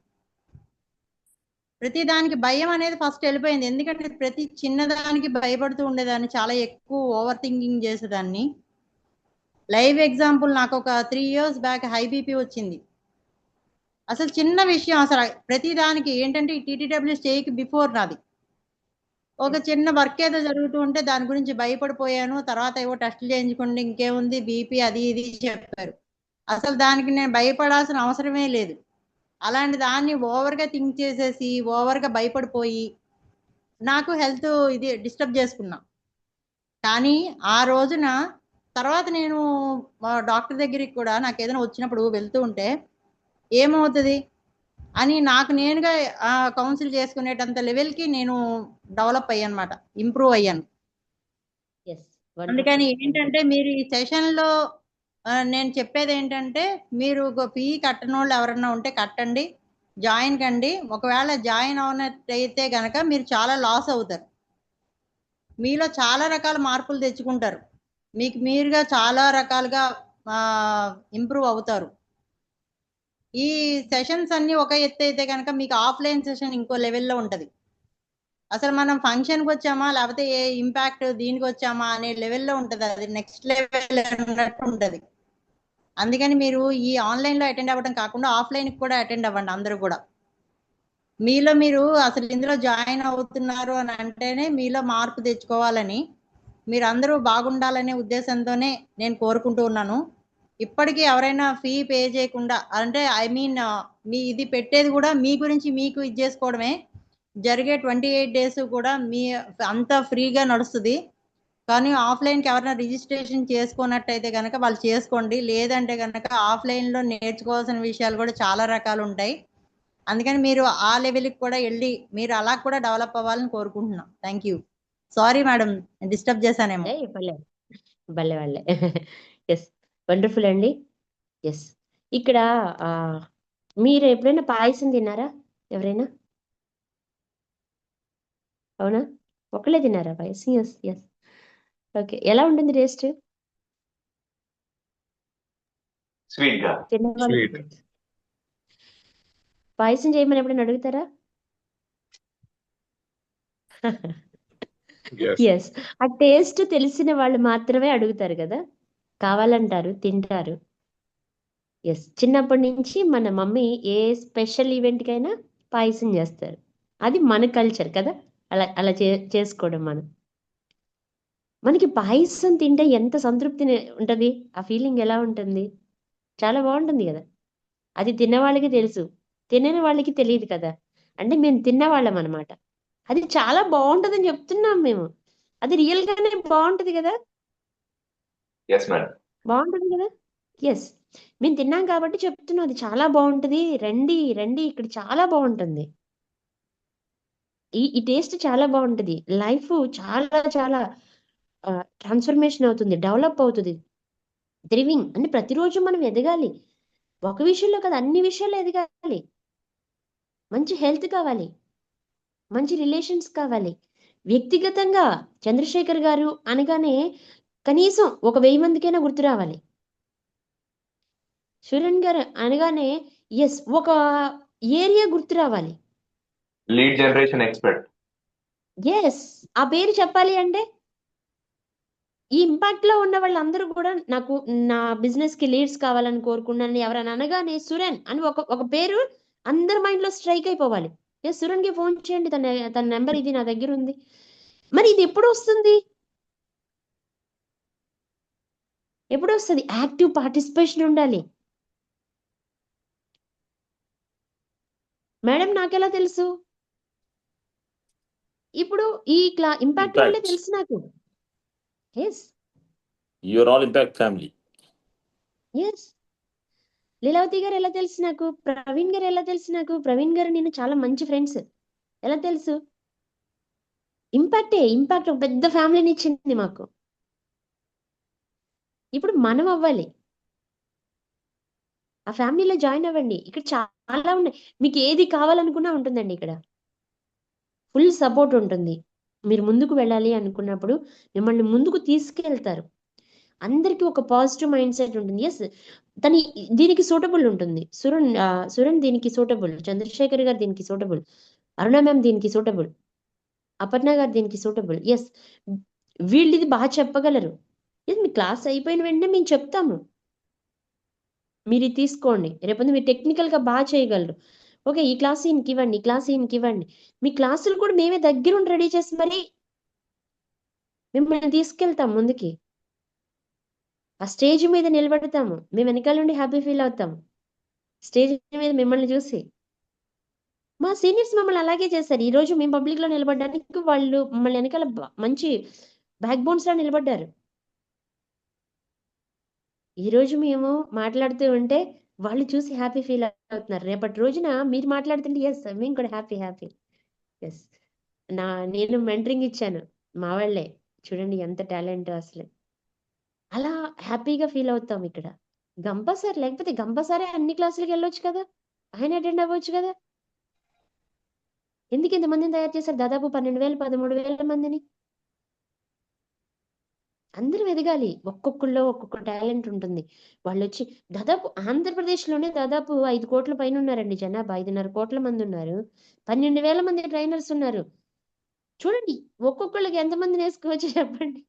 ప్రతి దానికి భయం అనేది ఫస్ట్ వెళ్ళిపోయింది. ఎందుకంటే ప్రతి చిన్నదానికి భయపడుతూ ఉండేదాన్ని, చాలా ఎక్కువ ఓవర్ థింకింగ్ చేసేదాన్ని. లైవ్ ఎగ్జాంపుల్, నాకు ఒక 3 years బ్యాక్ హై బీపీ వచ్చింది. అసలు చిన్న విషయం, అసలు ప్రతి దానికి ఏంటంటే ఈ TTWS చేయకి బిఫోర్ నాది ఒక చిన్న వర్క్ ఏదో జరుగుతూ ఉంటే దాని గురించి భయపడిపోయాను. తర్వాత ఏవో టెస్టులు చేయించుకోండి, ఇంకేముంది బీపీ అది ఇది చెప్పారు. అసలు దానికి నేను భయపడాల్సిన అవసరమే లేదు. అలాంటి దాన్ని ఓవర్గా థింక్ చేసేసి ఓవర్గా భయపడిపోయి నాకు హెల్త్ ఇది డిస్టర్బ్ చేసుకున్నా. కానీ ఆ రోజున తర్వాత నేను డాక్టర్ దగ్గరికి కూడా నాకు ఏదైనా వచ్చినప్పుడు వెళ్తూ ఉంటే ఏమవుతుంది అని నాకు నేనుగా కౌన్సిల్ చేసుకునేటంత లెవెల్కి నేను డెవలప్ అయ్యాను అనమాట, ఇంప్రూవ్ అయ్యాను. అందుకని ఏంటంటే మీరు ఈ సెషన్లో నేను చెప్పేది ఏంటంటే మీరు ఫీ కట్టని వాళ్ళు ఎవరన్నా ఉంటే కట్టండి, జాయిన్ కండి. ఒకవేళ జాయిన్ అవునట్టయితే కనుక మీరు చాలా లాస్ అవుతారు. మీలో చాలా రకాల మార్పులు తెచ్చుకుంటారు, మీకు మీరుగా చాలా రకాలుగా ఇంప్రూవ్ అవుతారు. ఈ సెషన్స్ అన్ని ఒక ఎత్తు అయితే కనుక మీకు ఆఫ్లైన్ సెషన్ ఇంకో లెవెల్లో ఉంటది. అసలు మనం ఫంక్షన్కి వచ్చామా లేకపోతే ఏ ఇంపాక్ట్ దీనికి వచ్చామా అనే లెవెల్లో ఉంటది. అది నెక్స్ట్ లెవెల్ అన్నట్టు ఉంటది. అందుకని మీరు ఈ ఆన్లైన్ లో అటెండ్ అవ్వడం కాకుండా ఆఫ్లైన్ కూడా అటెండ్ అవ్వండి అందరూ కూడా. మీలో మీరు అసలు ఇందులో జాయిన్ అవుతున్నారు అని అంటేనే మీలో మార్పు తెచ్చుకోవాలని, మీరు అందరూ బాగుండాలనే ఉద్దేశంతోనే నేను కోరుకుంటూ ఉన్నాను. ఇప్పటికీ ఎవరైనా ఫీ పే చేయకుండా, అంటే ఐ మీన్ మీ ఇది పెట్టేది కూడా మీ గురించి మీకు ఇది చేసుకోవడమే. జరిగే 28 days కూడా మీ అంతా ఫ్రీగా నడుస్తుంది. కానీ ఆఫ్లైన్కి ఎవరైనా రిజిస్ట్రేషన్ చేసుకున్నట్టయితే కనుక వాళ్ళు చేసుకోండి. లేదంటే కనుక ఆఫ్లైన్లో నేర్చుకోవాల్సిన విషయాలు కూడా చాలా రకాలు ఉంటాయి. అందుకని మీరు ఆ లెవెల్కి కూడా వెళ్ళి మీరు అలా కూడా డెవలప్ అవ్వాలని కోరుకుంటున్నాం. Thank you. Sorry madam, disturb చేశానేమో. భలే భలే వాళ్ళే. ఎస్, వండర్ఫుల్ అండి. ఎస్, ఇక్కడ మీరు ఎప్పుడైనా పాయసం తిన్నారా ఎవరైనా? అవునా, ఒకళ్ళే తిన్నారా పాయసం? Yes yes. ఓకే, ఎలా ఉంటుంది టేస్ట్? స్వీట్ గా. స్వీట్. పాయసం చేయమని ఎప్పుడైనా అడుగుతారా? ఎస్. ఎస్, ఆ టేస్ట్ తెలిసిన వాళ్ళు మాత్రమే అడుగుతారు కదా, కావాలంటారు, తింటారు. ఎస్, చిన్నప్పటి నుంచి మన మమ్మీ ఏ స్పెషల్ ఈవెంట్కైనా పాయసం చేస్తారు. అది మన కల్చర్ కదా, అలా అలా చేసుకోవడం. మనకి పాయసం తింటే ఎంత సంతృప్తి ఉంటది, ఆ ఫీలింగ్ ఎలా ఉంటుంది? చాలా బాగుంటుంది కదా. అది తిన్న వాళ్ళకి తెలుసు, తినని వాళ్ళకి తెలియదు కదా. అంటే మేము తిన్నవాళ్ళం అనమాట. అది చాలా బాగుంటుందని చెప్తున్నాం మేము. అది రియల్ గానే బాగుంటది కదా, ఎస్ మేడం. బాగుంటుంది కదా. ఎస్, మేము తిన్నాం కాబట్టి చెప్తున్నాం, అది చాలా బాగుంటది, రండి రండి, ఇక్కడ చాలా బాగుంటుంది. ఈ టేస్ట్ చాలా బాగుంటది. లైఫ్ చాలా చాలా ట్రాన్స్ఫర్మేషన్ అవుతుంది, డెవలప్ అవుతుంది. థ్రివింగ్ అంటే ప్రతిరోజు మనం ఎదగాలి. ఒక విషయంలో కదా, అన్ని విషయాల్లో ఎదగాలి. మంచి హెల్త్ కావాలి, మంచి రిలేషన్స్ కావాలి. వ్యక్తిగతంగా చంద్రశేఖర్ గారు అనగానే కనీసం ఒక 1000 మందికైనా గుర్తు రావాలి. సురేన్ గారు అనగానే ఎస్, ఒక ఏరియా గుర్తు రావాలి. Lead generation expert. ఎస్, ఆ పేరు చెప్పాలి అంటే ఈ ఇంపాక్ట్ లో ఉన్న వాళ్ళందరూ కూడా నాకు నా బిజినెస్ కి లీడ్స్ కావాలని కోరుకున్నాను ఎవరైనా అనగానే సురేన్ అని ఒక పేరు అందరి మైండ్ లో స్ట్రైక్ అయిపోవాలి. సురేన్ కి ఫోన్ చేయండి, తన నెంబర్ ఇది నా దగ్గర ఉంది. మరి ఇది ఎప్పుడు వస్తుంది? ఎప్పుడు వస్తుంది? యాక్టివ్ పార్టిసిపేషన్ ఉండాలి. మేడం నాకెలా తెలుసు? ఇప్పుడు ఈ ఇంపాక్ట్ వల్లే Impact. తెలుసు నాకు. Yes You are all impact family. Yes. Leelavathi garu ఎలా తెలుసు నాకు? ప్రవీణ్ గారు ఎలా తెలుసు నాకు? ప్రవీణ్ గారు నేను చాలా మంచి ఫ్రెండ్స్. ఎలా తెలుసు? ఇంపాక్ట్ ఒక పెద్ద ఫ్యామిలీని ఇచ్చింది మాకు. ఇప్పుడు మనం అవ్వాలి, ఆ ఫ్యామిలీలో జాయిన్ అవ్వండి. ఇక్కడ చాలా ఉన్నాయి, మీకు ఏది కావాలనుకున్నా ఉంటుందండి. ఇక్కడ ఫుల్ సపోర్ట్ ఉంటుంది. మీరు ముందుకు వెళ్ళాలి అనుకున్నప్పుడు మిమ్మల్ని ముందుకు తీసుకెళ్తారు. అందరికీ ఒక పాజిటివ్ మైండ్ సెట్ ఉంటుంది. ఎస్, దీనికి సూటబుల్ ఉంటుంది. సురణ్ దీనికి సూటబుల్, చంద్రశేఖర్ గారు దీనికి సూటబుల్, అరుణ మ్యామ్ దీనికి సూటబుల్, అపర్ణ గారు దీనికి సూటబుల్. ఎస్, వీళ్ళు ఇది బాగా చెప్పగలరు. ఎస్, మీ క్లాస్ అయిపోయిన వెంటనే మేము చెప్తాము, మీరు ఇది తీసుకోండి. రేపొద్దు మీరు టెక్నికల్గా బాగా చేయగలరు. ఓకే, ఈ క్లాస్ ఈయనకి ఇవ్వండి, ఈ క్లాస్ ఈయనకి ఇవ్వండి. మీ క్లాసులు కూడా మేమే దగ్గరుండి రెడీ చేసి మరి మిమ్మల్ని తీసుకెళ్తాం ముందుకి. ఆ స్టేజ్ మీద నిలబెడతాము, మేము వెనకాల నుండి హ్యాపీ ఫీల్ అవుతాము స్టేజ్ మీద మిమ్మల్ని చూసి. మా సీనియర్స్ మమ్మల్ని అలాగే చేశారు. ఈ రోజు మేము పబ్లిక్ లో నిలబడడానికి వాళ్ళు మమ్మల్ని వెనకాల మంచి బ్యాక్ బోన్స్ లా నిలబడ్డారు. ఈ రోజు మేము మాట్లాడుతూ ఉంటే వాళ్ళు చూసి హ్యాపీ ఫీల్ అవుతున్నారు. రేపటి రోజున మీరు మాట్లాడుతుంటే ఎస్ మేము కూడా హ్యాపీ. ఎస్, నేను మెంటరింగ్ ఇచ్చాను, మా వాళ్ళే చూడండి ఎంత టాలెంట్ అసలు. అలా హ్యాపీగా ఫీల్ అవుతాం ఇక్కడ. గంప సార్ లేకపోతే గంప సారే అన్ని క్లాసులకి వెళ్ళొచ్చు కదా, ఆయన అటెండ్ అవ్వచ్చు కదా. ఎందుకు ఇంతమందిని తయారు చేశారు? దాదాపు 12,000 13,000 మందిని. అందరూ ఎదగాలి. ఒక్కొక్కళ్ళలో ఒక్కొక్క టాలెంట్ ఉంటుంది. వాళ్ళొచ్చి దాదాపు ఆంధ్రప్రదేశ్‌లోనే దాదాపు 5 కోట్ల పైన ఉన్నారండి జనాభా. 5.5 కోట్ల మంది ఉన్నారు. 12,000 మంది ట్రైనర్స్ ఉన్నారు. చూడండి ఒక్కొక్కళ్ళకి ఎంతమందిని వేసుకోవచ్చో చెప్పండి.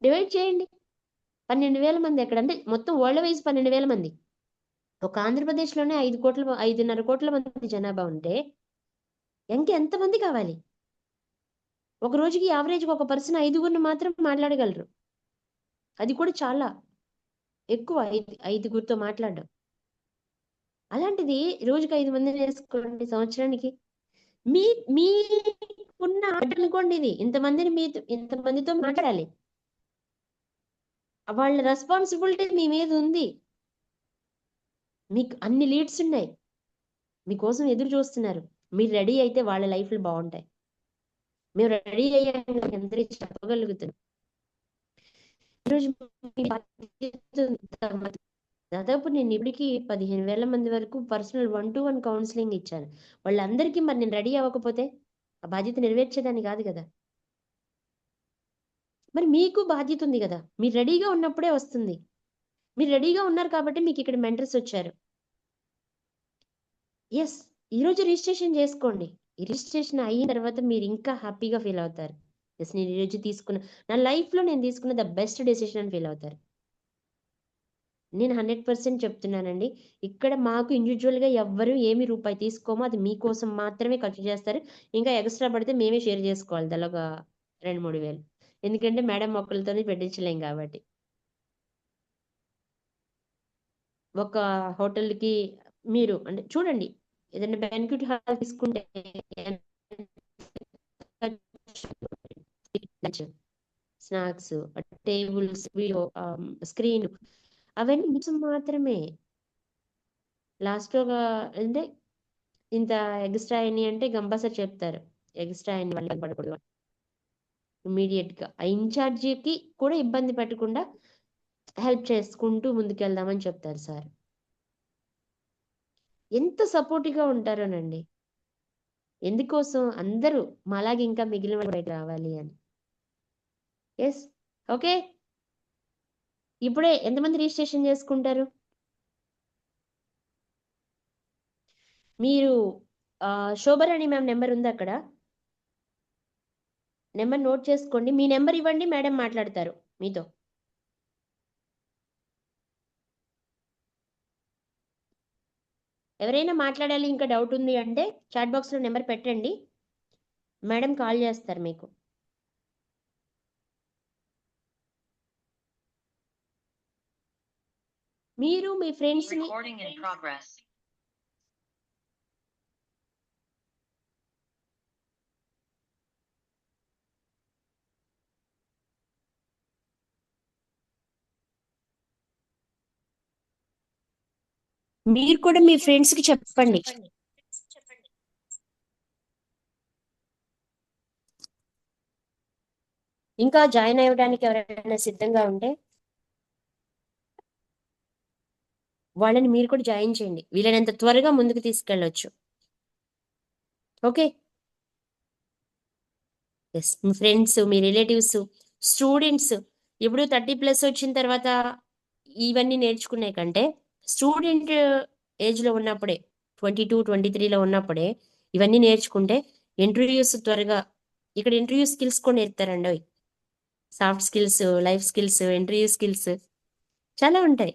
డివైడ్ చేయండి. 12,000 మంది ఎక్కడ అంటే మొత్తం వరల్డ్ వైజ్ 12,000 మంది. ఒక ఆంధ్రప్రదేశ్‌లోనే 5.5 కోట్ల మంది జనాభా ఉంటే ఎంతమంది కావాలి? ఒక రోజుకి యావరేజ్‌గా ఒక పర్సన్ 5గురిని మాత్రం మాట్లాడగలరు. అది కూడా చాలా ఎక్కువ 5గురితో మాట్లాడడం. అలాంటిది రోజుకి 5 మందిని వేసుకోండి సంవత్సరానికి. మీకున్న అనుకోండి ఇది. ఇంతమందితో మాట్లాడాలి. వాళ్ళ రెస్పాన్సిబిలిటీ మీ మీద ఉంది. మీకు అన్ని లీడ్స్ ఉన్నాయి. మీకోసం ఎదురు చూస్తున్నారు. మీరు రెడీ అయితే వాళ్ళ లైఫ్‌లు బాగుంటాయి. మేము రెడీ అయ్యామని అందరికీ చెప్పగలుగుతున్నాం. ఈరోజు మీ బాధ్యత దాదాపు నేను ఇప్పటికి 15,000 మంది వరకు పర్సనల్ 1-to-1 కౌన్సిలింగ్ ఇచ్చాను. వాళ్ళందరికీ మరి నేను రెడీ అవ్వకపోతే ఆ బాధ్యత నెరవేర్చేదాన్ని కాదు కదా. మరి మీకు బాధ్యత ఉంది కదా. మీరు రెడీగా ఉన్నప్పుడే వస్తుంది. మీరు రెడీగా ఉన్నారు కాబట్టి మీకు ఇక్కడ మెంటర్స్ వచ్చారు. ఎస్, ఈరోజు రిజిస్ట్రేషన్ చేసుకోండి. ఈ రిజిస్ట్రేషన్ అయిన తర్వాత మీరు ఇంకా హ్యాపీగా ఫీల్ అవుతారు. ఎస్, నేను ఈరోజు నా లైఫ్లో నేను తీసుకున్న ద బెస్ట్ డెసిషన్ అని ఫీల్ అవుతారు. నేను 100% చెప్తున్నానండి. ఇక్కడ మాకు ఇండివిజువల్గా ఎవ్వరు ఏమి రూపాయి తీసుకోమో అది మీకోసం మాత్రమే ఖర్చు చేస్తారు. ఇంకా ఎక్స్ట్రా పడితే మేమే షేర్ చేసుకోవాలి దానిలో 2-3 వేలు. ఎందుకంటే మేడం మొక్కలతోనే పెట్టించలేం కాబట్టి. ఒక హోటల్కి మీరు అంటే చూడండి, ఏదైనా బ్యాన్క్యూట్ హాల్ తీసుకుంటే స్నాక్స్, టేబుల్స్, స్క్రీన్ అవన్నీ కొంచెం మాత్రమే. లాస్ట్ అంటే ఇంత ఎక్స్ట్రా అయినాయి అంటే కంపల్సరీ చెప్తారు. ఎక్స్ట్రా అయిన వాళ్ళకి పడకూడదు. ఇమీడియట్ గా ఆ ఇన్ఛార్జికి కూడా ఇబ్బంది పెట్టకుండా హెల్ప్ చేసుకుంటూ ముందుకెళ్దామని చెప్తారు సార్. ఎంత సపోర్టివ్ గా ఉంటారోనండి. ఎందుకోసం అందరూ మాలాగే ఇంకా మిగిలిన వాళ్ళు బయట రావాలి అని. Yes, okay. ఇప్పుడే ఎంతమంది రిజిస్ట్రేషన్ చేసుకుంటారు? మీరు శోభరాణి మ్యామ్ నెంబర్ ఉంది అక్కడ. నెంబర్ నోట్ చేసుకోండి. మీ నెంబర్ ఇవ్వండి, మేడం మాట్లాడతారు మీతో. ఎవరైనా మాట్లాడాలి ఇంకా డౌట్ ఉంది అంటే చాట్ బాక్స్లో నెంబర్ పెట్టండి, మేడం కాల్ చేస్తారు మీకు. మీరు మీ ఫ్రెండ్స్ని మీరు కూడా మీ ఫ్రెండ్స్కి చెప్పండి. ఇంకా జాయిన్ అవ్వడానికి ఎవరైనా సిద్ధంగా ఉంటే వాళ్ళని మీరు కూడా జాయిన్ చేయండి. వీలైనంత త్వరగా ముందుకు తీసుకెళ్ళొచ్చు. ఓకే. ఎస్, మీ ఫ్రెండ్స్, మీ రిలేటివ్స్, స్టూడెంట్స్ ఇప్పుడు 30+ వచ్చిన తర్వాత ఇవన్నీ నేర్చుకునే కంటే స్టూడెంట్ ఏజ్లో ఉన్నప్పుడే 22-23లో ఉన్నప్పుడే ఇవన్నీ నేర్చుకుంటే ఇంటర్వ్యూస్ త్వరగా ఇక్కడ ఇంటర్వ్యూ స్కిల్స్ కూడా నేర్పుతారండి. Soft skills, life skills, interview skills చాలా ఉంటాయి.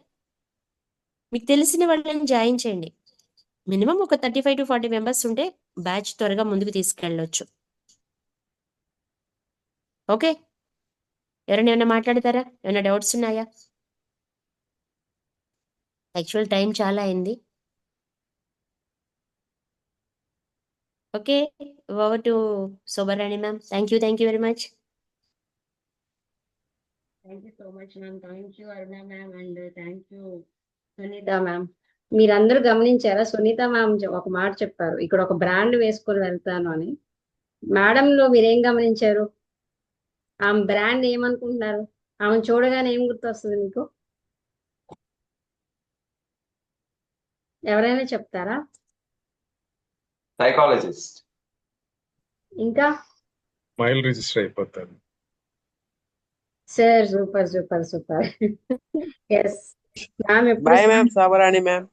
మీకు తెలిసిన వాళ్ళని జాయిన్ చేయండి. మినిమం ఒక 35-40 మెంబర్స్ ఉంటే బ్యాచ్ త్వరగా ముందుకు తీసుకెళ్ళొచ్చు. ఓకే, ఎవరైనా ఏమైనా మాట్లాడతారా? ఏమైనా డౌట్స్ ఉన్నాయా? యాక్చువల్ టైం చాలా అయింది. Okay, over to Shobharani ma'am. Thank you very much. Thank you so much ma'am. Thank you Aruna ma'am and thank you Sunitha ma'am. మీరందరూ గమనించారా? సునీత మ్యామ్ ఒక మాట చెప్పారు, ఇక్కడ ఒక బ్రాండ్ వేసుకొని వెళ్తాను అని. మేడంలో మీరేం గమనించారు? ఆమె బ్రాండ్ ఏమనుకుంటున్నారు? ఆమెను చూడగానే ఏం గుర్తొస్తుంది మీకు? ఎవరైనా చెప్తారా? సైకాలజిస్ట్. ఇంకా స్మైల్ రిజిస్టర్ అయిపోతారు. Sir super super super. Yes ma'am ఎప్పుడు బాయ్ మ్యామ్, శోభరాణి మ్యామ్.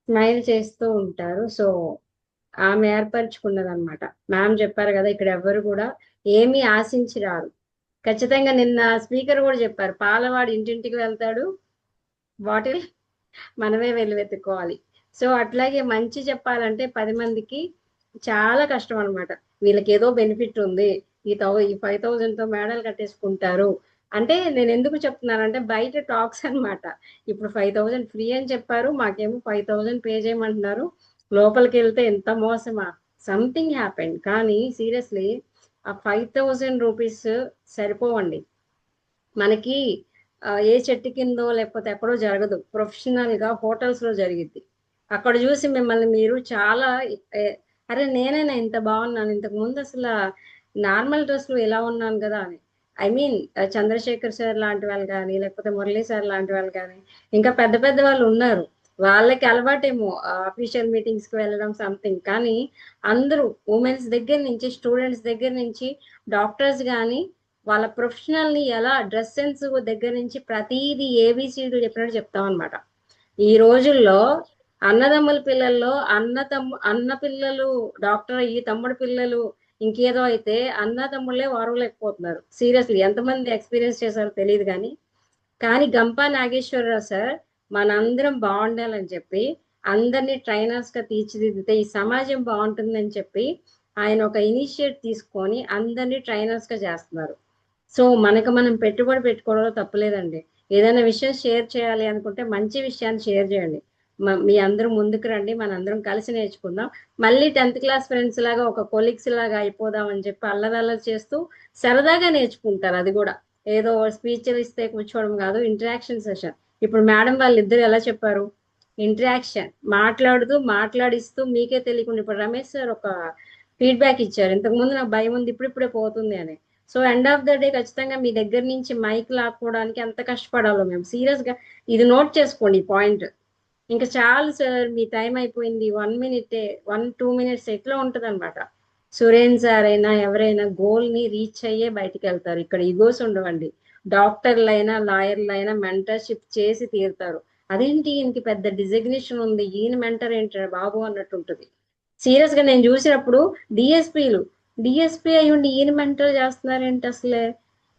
స్మైల్ చేస్తూ ఉంటారు. సో ఆమె ఏర్పరచుకున్నదన్నమాట. మ్యామ్ చెప్పారు కదా, ఇక్కడ ఎవరు కూడా ఏమీ ఆశించి రారు. ఖచ్చితంగా నిన్న స్పీకర్ కూడా చెప్పారు, పాలవాడు ఇంటింటికి వెళ్తాడు, బాటిల్ మనమే వెళ్ళి వెతుక్కోవాలి. సో అట్లాగే మంచి చెప్పాలంటే 10 మందికి చాలా కష్టం అన్నమాట. వీళ్ళకి ఏదో బెనిఫిట్ ఉంది, ఈ 5,000తో మేడలు కట్టేసుకుంటారు అంటే నేను ఎందుకు చెప్తున్నానంటే బయట టాక్స్ అన్నమాట. ఇప్పుడు 5,000 ఫ్రీ అని చెప్పారు, మాకేమో 5,000 పే చేయమంటున్నారు. లోపలికి వెళ్తే ఎంత మోసమా, సంథింగ్ హ్యాపెండ్. కానీ సీరియస్లీ ఆ 5,000 రూపీస్ సరిపోవండి మనకి. ఏ చెట్టు కిందో లేకపోతే ఎక్కడో జరగదు, ప్రొఫెషనల్ గా హోటల్స్ లో జరిగిద్ది. అక్కడ చూసి మిమ్మల్ని మీరు చాలా అరే నేనైనా ఇంత బాగున్నాను, ఇంతకు ముందు అసలు నార్మల్ డ్రెస్ లో ఎలా ఉన్నాను కదా అని. ఐ మీన్ చంద్రశేఖర్ సార్ లాంటి వాళ్ళు కానీ, లేకపోతే మురళీ సార్ లాంటి వాళ్ళు కానీ, ఇంకా పెద్ద పెద్ద వాళ్ళు ఉన్నారు. వాళ్ళకి అలవాటేమో అఫీషియల్ మీటింగ్స్ కి వెళ్ళడం సంథింగ్. కానీ అందరూ ఉమెన్స్ దగ్గర నుంచి, స్టూడెంట్స్ దగ్గర నుంచి, డాక్టర్స్ కానీ వాళ్ళ ప్రొఫెషనల్ ని ఎలా డ్రెస్ సెన్స్ దగ్గర నుంచి ప్రతిదీ ఏబిసిడి చెప్పినట్టు చెప్తాం అనమాట. ఈ రోజుల్లో అన్నదమ్ముల పిల్లల్లో అన్న పిల్లలు డాక్టర్ అయ్యి, తమ్ముడు పిల్లలు ఇంకేదో అయితే అన్న తమ్ముళ్ళే వారవలేకపోతున్నారు. సీరియస్లీ ఎంతమంది ఎక్స్పీరియన్స్ చేశారో తెలియదు కానీ గంపా నాగేశ్వరరావు సార్ మనందరం బాగుండాలని చెప్పి, అందరినీ ట్రైనర్స్ గా తీర్చిదిద్దితే ఈ సమాజం బాగుంటుందని చెప్పి ఆయన ఒక ఇనిషియేట్ తీసుకొని అందరినీ ట్రైనర్స్ గా చేస్తున్నారు. సో మనకు మనం పెట్టుబడి పెట్టుకోవడంలో తప్పులేదండి. ఏదైనా విషయం షేర్ చేయాలి అనుకుంటే మంచి విషయాన్ని షేర్ చేయండి. మీ అందరూ ముందుకు రండి, మనందరం కలిసి నేర్చుకుందాం. మళ్ళీ 10th క్లాస్ ఫ్రెండ్స్ లాగా ఒక కొలీగ్స్ లాగా అయిపోదాం అని చెప్పి అల్లరల్లరి చేస్తూ సరదాగా నేర్చుకుంటారు. అది కూడా ఏదో స్పీచ్లు ఇస్తే కూర్చోవడం కాదు, ఇంటరాక్షన్ సెషన్. ఇప్పుడు మేడం వాళ్ళిద్దరు ఎలా చెప్పారు, ఇంటరాక్షన్ మాట్లాడిస్తూ మీకే తెలియకుండా. ఇప్పుడు రమేష్ సార్ ఒక ఫీడ్బ్యాక్ ఇచ్చారు, ఇంతకు ముందు నాకు భయం ఉంది, ఇప్పుడిప్పుడే పోతుంది అని. So end of the day ఖచ్చితంగా మీ దగ్గర నుంచి మైక్ లాక్కోవడానికి ఎంత కష్టపడాలో మేము సీరియస్ గా ఇది నోట్ చేసుకోండి ఈ పాయింట్. ఇంకా చాలు సార్, మీ టైం అయిపోయింది, 1 minute 1-2 minutes ఎట్లా ఉంటది అనమాట. సురేన్ సార్ అయినా ఎవరైనా గోల్ ని రీచ్ అయ్యే బయటికి వెళ్తారు. ఇక్కడ ఈగోస్ ఉండవండి. డాక్టర్లైనా లాయర్లైనా మెంటర్షిప్ చేసి తీరుతారు. అదేంటి ఈయనకి పెద్ద డిజిగ్నేషన్ ఉంది, ఈయన మెంటర్ ఏంటారు బాబు అన్నట్టు ఉంటుంది. సీరియస్ గా నేను చూసినప్పుడు డిఎస్పీ అయి ఉండి ఈయన మెంటర్ చేస్తున్నారేంటి అసలే.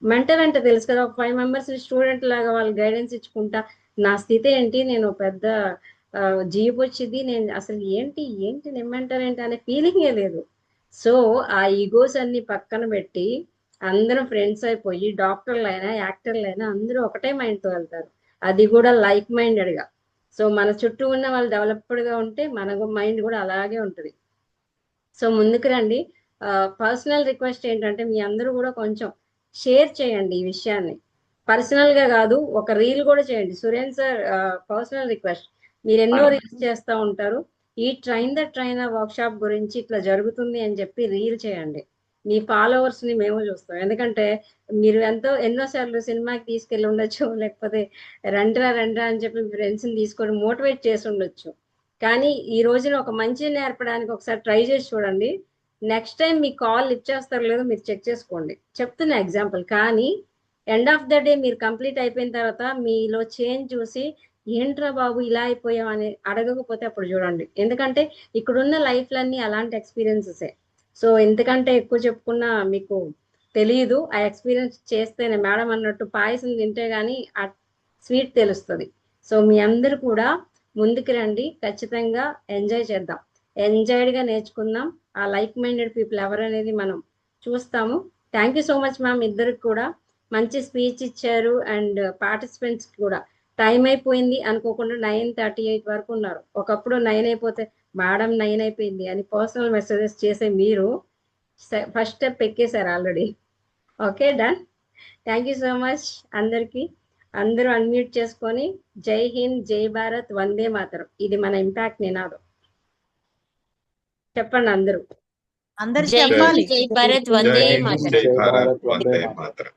మెంటర్ అంటే తెలుసు కదా, ఒక 5 members స్టూడెంట్ లాగా వాళ్ళు గైడెన్స్ ఇచ్చుకుంటా. నా స్థితి ఏంటి, నేను పెద్ద జీప్ వచ్చింది, నేను అసలు ఏంటి నేను మెంటర్ ఏంటి అనే ఫీలింగే లేదు. సో ఆ ఈగోస్ అన్ని పక్కన పెట్టి అందరం ఫ్రెండ్స్ అయిపోయి డాక్టర్లైనా యాక్టర్లైనా అందరూ ఒకటే మైండ్తో వెళ్తారు, అది కూడా లైక్ మైండెడ్ గా. సో మన చుట్టూ ఉన్న వాళ్ళు డెవలప్డ్ గా ఉంటే మన మైండ్ కూడా అలాగే ఉంటుంది. సో ముందుకు రండి. పర్సనల్ రిక్వెస్ట్ ఏంటంటే మీ అందరూ కూడా కొంచెం షేర్ చేయండి ఈ విషయాన్ని. పర్సనల్ గా కాదు, ఒక రీల్ కూడా చేయండి. సురేన్ సార్ పర్సనల్ రిక్వెస్ట్, మీరు ఎన్నో రీల్స్ చేస్తూ ఉంటారు, ఈ train the trainer work shop గురించి ఇట్లా జరుగుతుంది అని చెప్పి రీల్ చేయండి. మీ ఫాలోవర్స్ ని మేము చూస్తాం. ఎందుకంటే మీరు ఎన్నోసార్లు సినిమాకి తీసుకెళ్ళి ఉండొచ్చు, లేకపోతే రండ్రా అని చెప్పి ఫ్రెండ్స్ ని తీసుకొని మోటివేట్ చేసి ఉండొచ్చు. కానీ ఈ రోజున ఒక మంచి నేర్పడానికి ఒకసారి ట్రై చేసి చూడండి. నెక్స్ట్ టైం మీ కాల్ లిఫ్ట్ చేస్తారో లేదో మీరు చెక్ చేసుకోండి, చెప్తున్న ఎగ్జాంపుల్. కానీ ఎండ్ ఆఫ్ ద డే మీరు కంప్లీట్ అయిపోయిన తర్వాత మీలో చేంజ్ చూసి ఏంట్రా బాబు ఇలా అయిపోయాం అని అడగకపోతే అప్పుడు చూడండి. ఎందుకంటే ఇక్కడున్న లైఫ్లన్నీ అలాంటి ఎక్స్పీరియన్సెసే. సో ఎంతకంటే ఎక్కువ చెప్పుకున్నా మీకు తెలియదు, ఆ ఎక్స్పీరియన్స్ చేస్తేనే. మేడం అన్నట్టు పాయసం తింటే గానీ ఆ స్వీట్ తెలుస్తుంది. సో మీ అందరు కూడా ముందుకు రండి, ఖచ్చితంగా ఎంజాయ్ చేద్దాం, ఎంజాయ్డ్గా నేర్చుకుందాం. ఆ లైక్ మైండెడ్ పీపుల్ ఎవరనేది మనం చూస్తాము. Thank you so much ma'am, ఇద్దరికి కూడా మంచి స్పీచ్ ఇచ్చారు. అండ్ పార్టిసిపెంట్స్ కూడా టైం అయిపోయింది అనుకోకుండా 9:38 వరకు ఉన్నారు. ఒకప్పుడు 9 అయిపోతే మేడం 9 అయిపోయింది అని పర్సనల్ మెసేజెస్ చేసే మీరు ఫస్ట్ స్టెప్ ఎక్కేశారు already. Okay done. Thank you so much అందరికి. అందరూ అన్మ్యూట్ చేసుకొని జై హింద్, జై భారత్, వందే మాతరం. ఇది మన ఇంపాక్ట్ నినాదం. చెప్పండి అందరూ. అందరు జై చెప్పాలి. హింద్, జై భారత్, వందే జై హింద్, మాతరం. జై భారత్, వందే మాతరం.